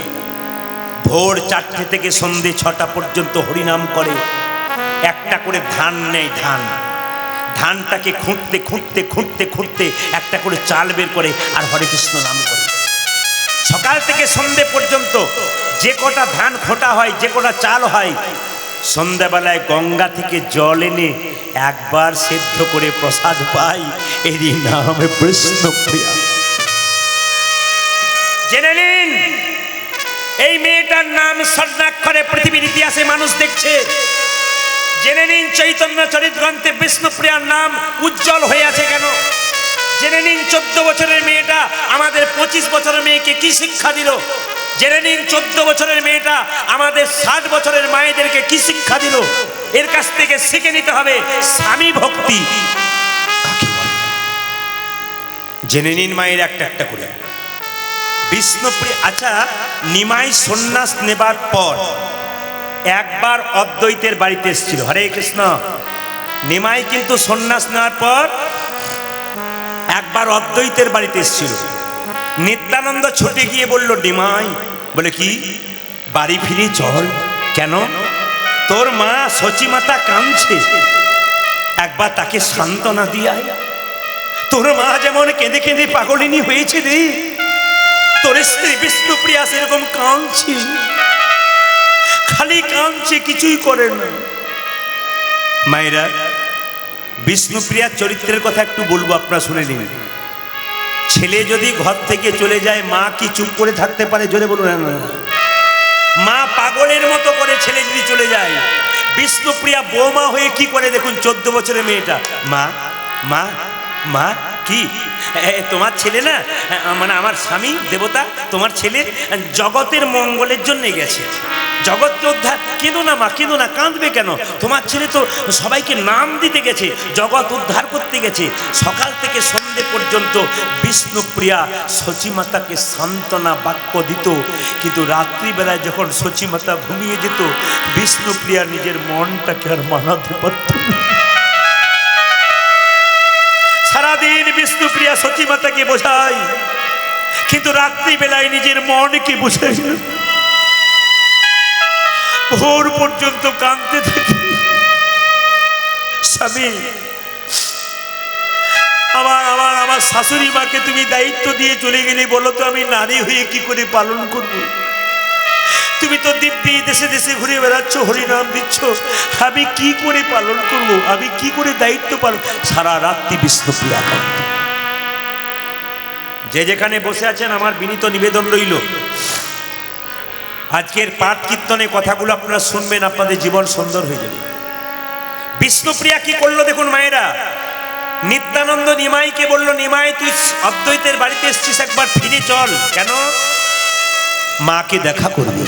ভোর 4টে থেকে সন্ধ্যে 6টা পর্যন্ত হরিনাম করে, একটা করে ধান নেয়, ধানটাকে খুঁটতে খুঁটতে খুঁটতে খুঁটতে একটা করে চাল বের করে আর হরে কৃষ্ণ নাম করে। সকাল থেকে সন্ধ্যে পর্যন্ত যে কটা ধান খোঁটা হয়, যে কটা চাল হয়, সন্ধ্যাবেলায় গঙ্গা থেকে জল এনে একবার সেদ্ধ করে প্রসাদ পাই, এরই নাম বিষ্ণুপ্রিয়া। জেনে নিন, এই মেয়েটার নাম স্বর্ণাক্ষরে পৃথিবীর ইতিহাসে মানুষ দেখছে। জেনে নিন, চৈতন্য চরিতগ্রন্থে বিষ্ণুপ্রিয়ার নাম উজ্জ্বল হয়ে আছে কেন। জেনে নিন, 14 বছরের মেয়েটা আমাদের 25 বছরের মেয়েকে কি শিক্ষা দিল। জেনে নিন, 14 বছরের মেয়েটা আমাদের 60 বছরের মায়েদেরকে কি শিক্ষা দিল। এর কাছ থেকে শিখে নিতে হবে স্বামী ভক্তি কাকে বলে। জেনে নিন মায়ের একটা একটা করে। বিষ্ণুপ্রিয়া, আচ্ছা, নিমাই সন্ন্যাস নেবার পর একবার অদ্বৈতের বাড়িতে এসেছিল। হরে কৃষ্ণ। নিমাই কিন্তু সন্ন্যাস নেওয়ার পর একবার অদ্বৈতের বাড়িতে এসেছিল। নিত্যানন্দ ছুটে গিয়ে বলল, নিমাই, বলে কি, বাড়ি ফিরে চল। কেন? তোর মা সচিমাতা কাঁদছে, একবার তাকে সান্ত্বনা দিয়ে আয়। তোর মা যেমন কেঁদে কেঁদে পাগলিনী হয়েছে রে, তোর স্ত্রী বিষ্ণুপ্রিয়া সেরকম কাঁদছে, খালি কাঁদছে, কিছুই করে না। মায়েরা, বিষ্ণুপ্রিয়ার চরিত্রের কথা একটু বলবো, আপনারা শুনে নিন। ছেলে যদি ঘর থেকে চলে যায়, মা কি চুপ করে থাকতে পারে? জোরে বলুন না। মা পাগলের মতো করে ছেলে যদি চলে যায়। বিষ্ণুপ্রিয়া বৌমা হয়ে কি করে দেখুন। 14 বছরের মেয়েটা, মা মা মা কি, তোমার ছেলে না, মানে আমার স্বামী দেবতা, তোমার ছেলে জগতের মঙ্গলের জন্য গেছে, জগৎকে উদ্ধার। কেঁদো না মা, কেঁদো না, কাঁদবে কেন? তোমার ছেলে তো সবাইকে নাম দিতে গেছে, জগৎ উদ্ধার করতে গেছে। সকাল থেকে সন্ধ্যে পর্যন্ত বিষ্ণুপ্রিয়া সচিমাতাকে সান্ত্বনা বাক্য দিত, কিন্তু রাত্রিবেলায় যখন সচিমাতা ঘুমিয়ে যেত, বিষ্ণুপ্রিয়া নিজের মনটাকে আর মানাতে পারত না। সারাদিন বিষ্ণুপ্রিয়া সচিমাতাকে বোঝায়, কিন্তু রাত্রিবেলায় নিজের মনকে বোঝায় না। ভোর পর্যন্ত কাঁদতে থাকে, স্বামী আমার শাশুড়ি মাকে তুমি দায়িত্ব দিয়ে চলে গেলে, বলো তো আমি নারী হয়ে কি করে পালন করব? তুমি তো দিব্যি দেশে দেশে ঘুরে বেড়াচ্ছ, হরিনাম দিচ্ছ, আমি কি করে পালন করব? আমি কি করে দায়িত্ব পালন? সারা রাত্রি বিষ্ণুপ্রিয়া কাঁদত। যে যেখানে বসে আছেন আমার বিনীত নিবেদন রইল, আজকের পাঠ কীর্তনে কথাগুলো আপনারা শুনবেন, আপনাদের জীবন সুন্দর হয়ে যাবে। বিষ্ণুপ্রিয়া কি করলো দেখুন মায়েরা। নিত্যানন্দ নিমাইকে বলল, নিমাই তুই অদ্বৈতের বাড়িতে এসছিস, একবার ফিরে চল। কেন? মাকে দেখা করবি,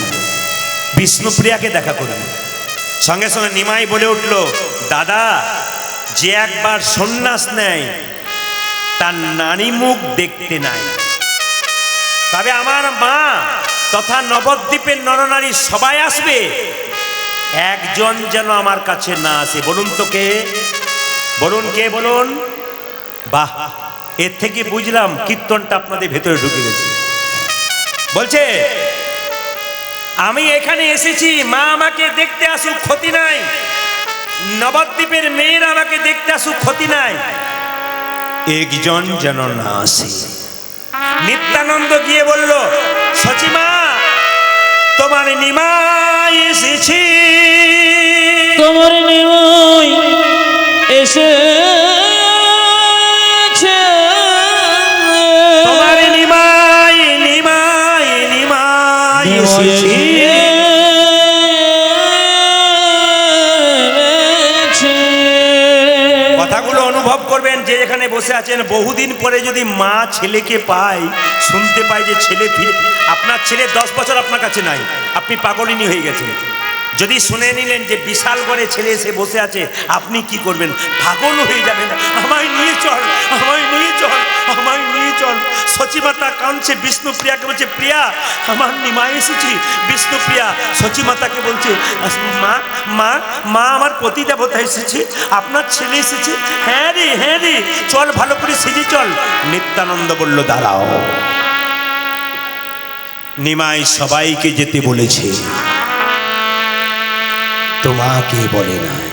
বিষ্ণুপ্রিয়াকে দেখা করবি। সঙ্গে সঙ্গে নিমাই বলে উঠল, দাদা, যে একবার সন্ন্যাস নেয় তার নারী মুখ দেখতে নাই, তবে আমার মা তথা নবদ্বীপের নরনারী সবাই আসবে, একজন যেন আমার কাছে না আসে। বলুন তো কে? বলুন কে? বলুন। বাহ, এর থেকে বুঝলাম কীর্তনটা আপনাদের ভেতরে ঢুকে গেছে। বলছে, আমি এখানে এসেছি, মা আমাকে দেখতে আসুক, ক্ষতি নাই, নবদ্বীপের মেয়েরা আমাকে দেখতে আসুক, ক্ষতি নাই, একজন যেন না আসে। নিত্যানন্দ গিয়ে বলল, সচিমা, তোমার নিমাই এসেছি। তোমার নিমাই এসেছে, তোমার নিমাই নিমাই নিমাই এসেছি। কথাগুলো অনুভব করবেন যে এখানে বসে আছেন। বহুদিন পরে যদি মা ছেলেকে পায়, শুনতে পায় যে ছেলে ফিরে, আপনার ছেলে 10 বছর আপনার কাছে নাই, আপনি পাগলিনী হয়ে গেছেন। যদি শুনে নিলেন যে বিশাল করে ছেলে এসে বসে আছে, আপনি কি করবেন? পাগল হয়ে যাবেন। আমায় নিয়ে চল, আমায় নিয়ে চল, আমায় নিয়ে চল। সচিমাতা কাঁদছে, বিষ্ণুপ্রিয়াকে বলছে, প্রিয়া, আমার নিমাই এসেছি। বিষ্ণুপ্রিয়া সচিমাতাকে বলছে, মা মা মা আমার পতি দেবতা এসেছে, আপনার ছেলে এসেছে। হ্যাঁ রে, হ্যাঁ রে, চল, ভালো করে সেজে চল। নিত্যানন্দ বলল, দাঁড়াও, নিমাই সবাইকে যেতে বলেছে, তোমাকে বলে নাই।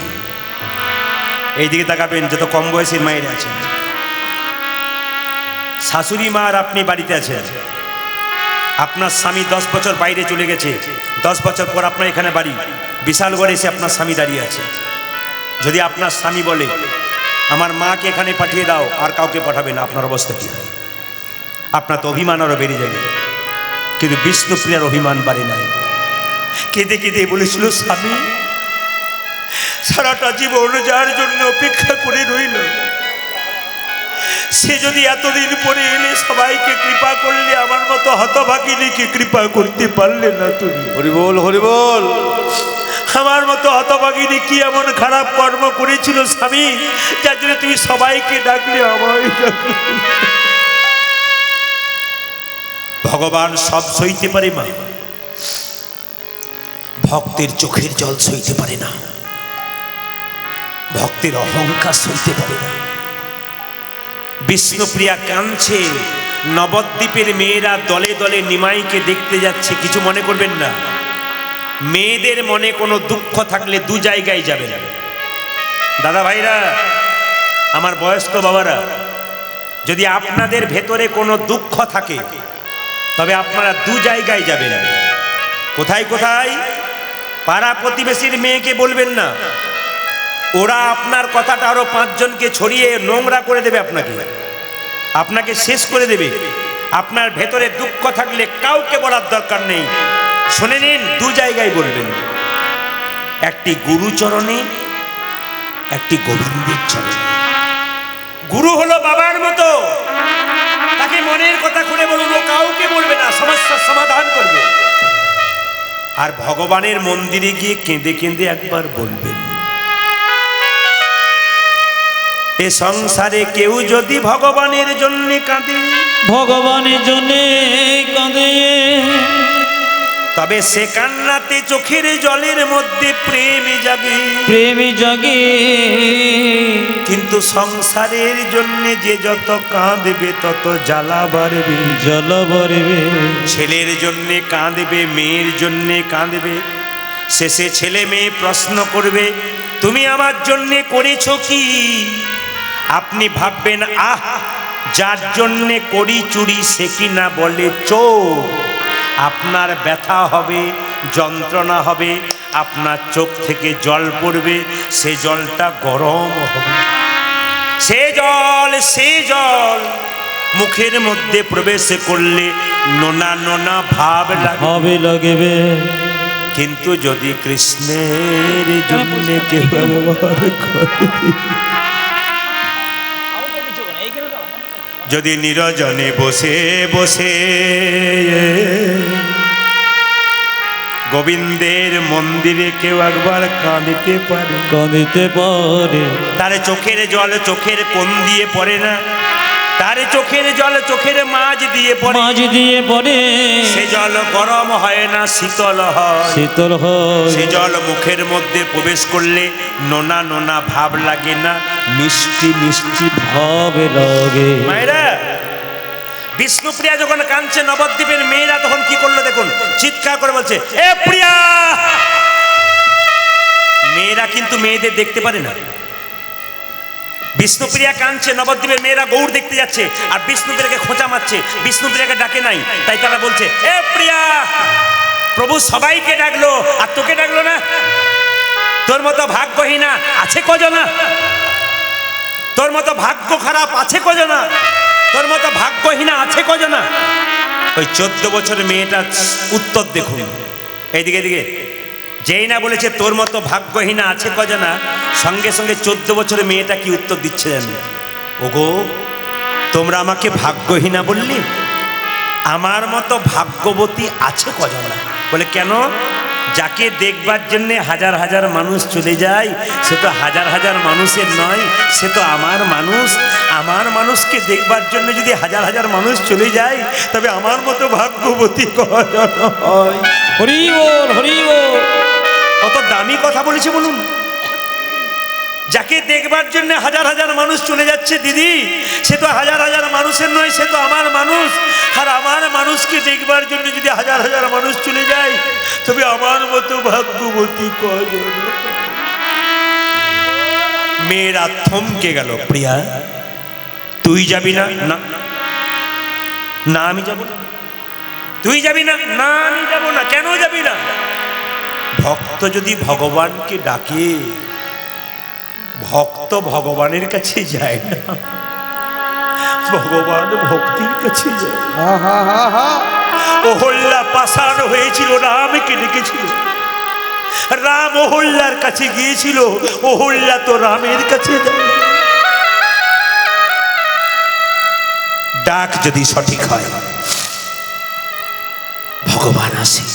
এইদিকে তাকাবেন, যত কম বয়সের মায়ের আছেন, শাশুড়ি মা আর আপনি বাড়িতে আছেন, আপনার স্বামী 10 বছর বাইরে চলে গেছে, 10 বছর পর আপনার এখানে বাড়ি, বিশালগড়ে এসে আপনার স্বামী দাঁড়িয়ে আছে। যদি আপনার স্বামী বলে, আমার মাকে এখানে পাঠিয়ে দাও, আর কাউকে পাঠাবে না, আপনার অবস্থা কি হয়? আপনার তো অভিমান আরও বেড়ে যাবে। কিন্তু বিষ্ণুপ্রিয়ার অভিমান বাড়ে নাই। কেঁদে কেঁদে বলেছিল, স্বামী, সারাটা জীবন যার জন্য অপেক্ষা করে রইল, সে যদি এতদিন পরে এলে সবাইকে কৃপা করলে, আমার মতো হতভাগিনীকে কৃপা করতে পারলে না তুমি। হরি বল, হরি বল। আমার মতো হতভাগিনী কি এমন খারাপ কর্ম করেছিল স্বামী, যার জন্য তুমি সবাইকে ডাকলে, আমায় ডাকলে? ভগবান সব সইতে পারে মা, ভক্তের চোখের জল সইতে পারে না, ভক্তের অহংকার সইতে পারে না। বিষ্ণুপ্রিয়া কাঁদছে, নবদ্বীপের মেয়েরা দলে দলে নিমাইকে দেখতে যাচ্ছে। কিছু মনে করবেন না, মেয়েদের মনে কোনো দুঃখ থাকলে দু জায়গায় যাবে না। দাদা ভাইরা, আমার বয়স্ক বাবারা, যদি আপনাদের ভেতরে কোনো দুঃখ থাকে, তবে আপনারা দু জায়গায় যাবেন। কোথায় কোথায়? পাড়া প্রতিবেশীর মেয়েকে বলবেন না, ওরা আপনার কথাটা আরো 5 জনকে ছড়িয়ে নোংরা করে দেবে, আপনাকে শেষ করে দেবে। আপনার ভেতরে দুঃখ থাকলে কাউকে বলার দরকার নেই, শুনে নিন, দু জায়গায় বলবেন। একটি গুরুচরণে, একটি গোবিন্দের চরণে। গুরু হলো বাবার মতো, তাকে মনের কথা খুলে বলুন, ও কাউকে বলবে না, সমস্যার সমাধান করবে। আর ভগবানের মন্দিরে গিয়ে কেঁদে কেঁদে একবার বলবেন, এ সংসারে কেউ যদি ভগবানের জন্য কাঁদে, ভগবানের জন্য কাঁদে, তবে সে কান্নাতে চোখের জলের মধ্যে প্রেম জাগে, প্রেম জাগে। কিন্তু সংসারের জন্য যে যত কাঁদবে তত জ্বালা বাড়বে, জল ভরবে। ছেলের জন্য কাঁদবে, মেয়ের জন্য কাঁদবে, শেষে ছেলে মেয়ে প্রশ্ন করবে, তুমি আমার জন্য করেছো কি? আপনি ভাববেন আহ, যার জন্যে করি চুরি সে কি না বলে চোর। আপনার ব্যথা হবে, যন্ত্রণা হবে, আপনার চোখ থেকে জল পড়বে, সে জলটা গরম হবে। সে জল মুখের মধ্যে প্রবেশ করলে নোনা নোনা ভাব লাগবে। কিন্তু যদি কৃষ্ণের জন্য কেউ ব্যবহার করে, যদি নিরজনে বসে বসে গোবিন্দের মন্দিরে কেউ একবার কাঁদিতে পারে, তার চোখের জল চোখের কোণ দিয়ে পড়ে না, তার চোখের জল চোখের মাঝ দিয়ে পড়ে, সে জল গরম হয় না, শীতল হয়। সে জল মুখের মধ্যে প্রবেশ করলে নোনা নোনা ভাব লাগে না, মিষ্টি মিষ্টি ভাব লাগে। মায়েরা, বিষ্ণুপ্রিয়া যখন কাঁদছে, নবদ্বীপের মেয়েরা তখন কি করলো দেখুন, চিৎকার করে বলছে এ প্রিয়া। মেয়েরা কিন্তু মেয়েদের দেখতে পারে না। বিষ্ণুপ্রিয়া কাঁদছে, নবদ্বীপের মেয়েরা গৌড় দেখতে যাচ্ছে, আর বিষ্ণুপ্রিয়াকে খোঁচা মারছে, বিষ্ণুপ্রিয়াকে ডাকে নাই, তাই তারা বলছে এ প্রিয়া। প্রভু সবাইকে ডাকলো আর তোকে ডাকলো না? তোর মতো ভাগ্যহীনা আছে কজনা? তোর মতো ভাগ্য খারাপ আছে কজনা? তোর মতো ভাগ্যহীনা আছে কজনা? ওই 14 বছরের মেয়েটার উত্তর দেখুন, এইদিকে এদিকে। যেই না বলেছে তোর মতো ভাগ্যহীনা আছে কজনা, সঙ্গে সঙ্গে 14 বছরের মেয়েটা কি উত্তর দিচ্ছে জানেন? ওগো, তোমরা আমাকে ভাগ্যহীনা বললি, আমার মতো ভাগ্যবতী আছে কজনা? বলে কেন? যাকে দেখবার জন্য হাজার হাজার মানুষ চলে যায়, সে তো হাজার হাজার মানুষের নয়, সে তো আমার মানুষ। আমার মানুষকে দেখবার জন্য যদি হাজার হাজার মানুষ চলে যায়, তবে আমার মতো ভাগ্যবতী কজন হয়? হরি বল, হরি বল। কত দামি কথা বলেছে বলুন। যাকে দেখবার জন্য হাজার হাজার মানুষ চলে যাচ্ছে দিদি, সে তো হাজার হাজার মানুষের নয়, সে তো আমার মানুষ। আর আমার মানুষকে দেখবার জন্য যদি হাজার হাজার মানুষ চলে যায়, তবে আমার মতো ভাগ্যবতী কজন? মেয়েরা থমকে গেল। প্রিয়া, তুই যাবি না? না না, আমি যাব না। তুই যাবি না? না, আমি যাব না। কেন যাবি না? ভক্ত যদি ভগবানকে ডাকে, ভক্ত ভগবানের কাছে যায় না, ভগবান ভক্তির কাছে যায়। অহল্যা পাষাণ হয়েছিল, রামকে ডেকেছিল, রাম অহল্যার কাছে গিয়েছিল, অহল্যা তো রামের কাছে যায়। ডাক যদি সঠিক হয়, ভগবান আসে।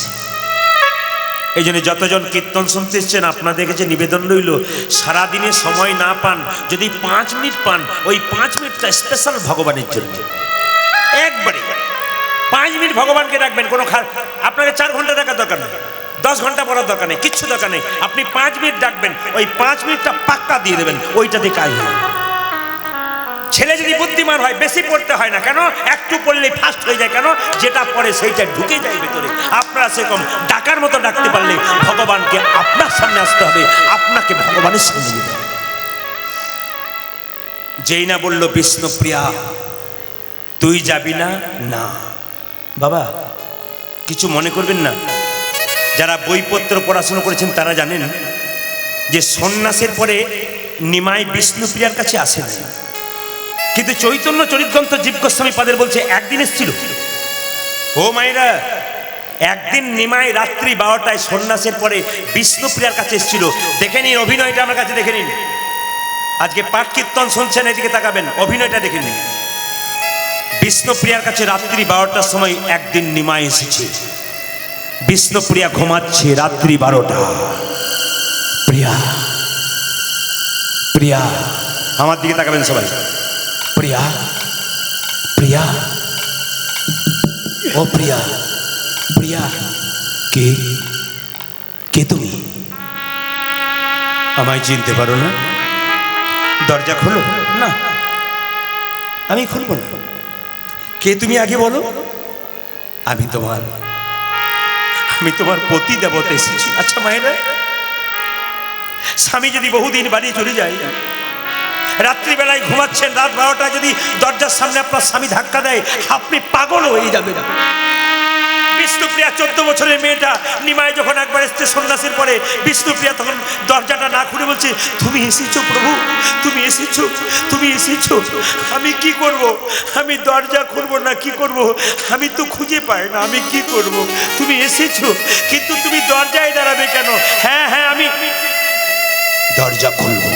এই জন্য যতজন কীর্তন শুনতে এসছেন, আপনাদের কাছে নিবেদন রইল, সারাদিনে সময় না পান, যদি 5 মিনিট পান, ওই 5 মিনিটটা স্পেশাল ভগবানের জন্য। একবারে 5 মিনিট ভগবানকে ডাকবেন। কোনো আপনাকে 4 ঘন্টা ডাকার দরকার নেই, 10 ঘন্টা পড়ার দরকার নেই, কিচ্ছু দরকার নেই। আপনি 5 মিনিট ডাকবেন, ওই 5 মিনিটটা পাক্কা দিয়ে দেবেন, ওইটাতে কাজ হয়। ছেলে যদি বুদ্ধিমান হয়, বেশি পড়তে হয় না। কেন? একটু পড়লেই ফাস্ট হয়ে যায়। কেন? যেটা পড়ে সেইটা ঢুকে যায় ভেতরে। আপনারা সেরকম ডাকার মতো ডাকতে পারলে ভগবানকে আপনার সামনে আসতে হবে, আপনাকে ভগবানের সামনে যেতে হবে। যেই না বলল বিষ্ণুপ্রিয়া তুই যাবি না? না বাবা, কিছু মনে করবেন না। যারা বইপত্র পড়াশোনা করেছেন তারা জানেন যে সন্ন্যাসের পরে নিমাই বিষ্ণুপ্রিয়ার কাছে আসে না। কিন্তু চৈতন্য চরিতগ্রন্থ জীব গোস্বামী পাদের বলছে একদিন এসেছিল। ও মায়েরা, একদিন নিমাই রাত্রি 12টায় সন্ন্যাসের পরে বিষ্ণুপ্রিয়ার কাছে এসেছিল। দেখে নিন অভিনয়টা, আমার কাছে দেখে নিন। আজকে পাঠ কীর্তন শুনছেন, এদিকে তাকাবেন, অভিনয়টা দেখে নিন। বিষ্ণুপ্রিয়ার কাছে রাত্রি 12টার সময় একদিন নিমাই এসেছে। বিষ্ণুপ্রিয়া ঘুমাচ্ছে, রাত্রি 12টা। প্রিয়া, প্রিয়া, আমার দিকে তাকাবেন সবাই। প্রিয়া, প্রিয়া, ও প্রিয়া, প্রিয়া, কে কে তুমি? আমায় চিনতে পারো না? দরজা খোলো। না, আমি খুলবো না। কে তুমি আগে বলো। আমি তোমার পতি দেবতা এসেছি। আচ্ছা মায়েরা, স্বামী যদি বহুদিন বাড়ি চলে যায়, রাত্রিবেলায় ঘুমাচ্ছেন, রাত 12টায় যদি দরজার সামনে আপনার স্বামী ধাক্কা দেয় আপনি পাগল হয়ে যাবেন। বিষ্ণুপ্রিয়া 14 বছরের মেয়েটা নিমাই যখন একবার এসছে সন্ন্যাসীর পরে, বিষ্ণুপ্রিয়া তখন দরজাটা না খুলে বলছে, তুমি এসেছো প্রভু, তুমি এসেছো, তুমি এসেছো, আমি কি করব, আমি দরজা খুলবো না কি করব, আমি তো খুঁজে পাই না, আমি কি করব, তুমি এসেছো কিন্তু তুমি দরজায় দাঁড়াবে কেন? হ্যাঁ হ্যাঁ আমি দরজা খুলবো।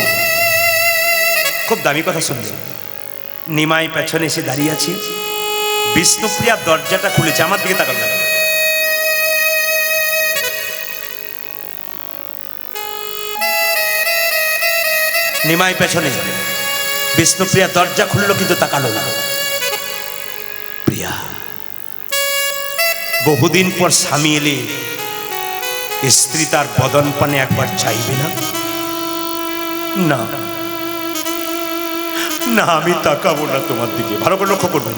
খুব দামি কথা শুনছে। নিমাই পেছনে এসে দাঁড়িয়ে আছে, বিষ্ণুপ্রিয়া দরজাটা খুলেছে, আমার দিকে তাকাবেন। নিমাই পেছনে, বিষ্ণুপ্রিয়া দরজা খুললো কিন্তু তাকালো না। প্রিয়া, বহুদিন পর স্বামী এলে স্ত্রী তার বদন পানে একবার চাইবে না? না না, আমি তাকাবো না তোমার দিকে। ভালো করে লক্ষ্য করবেন।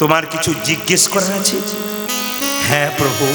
তোমার কিছু জিজ্ঞেস করার আছে? হ্যাঁ প্রভু।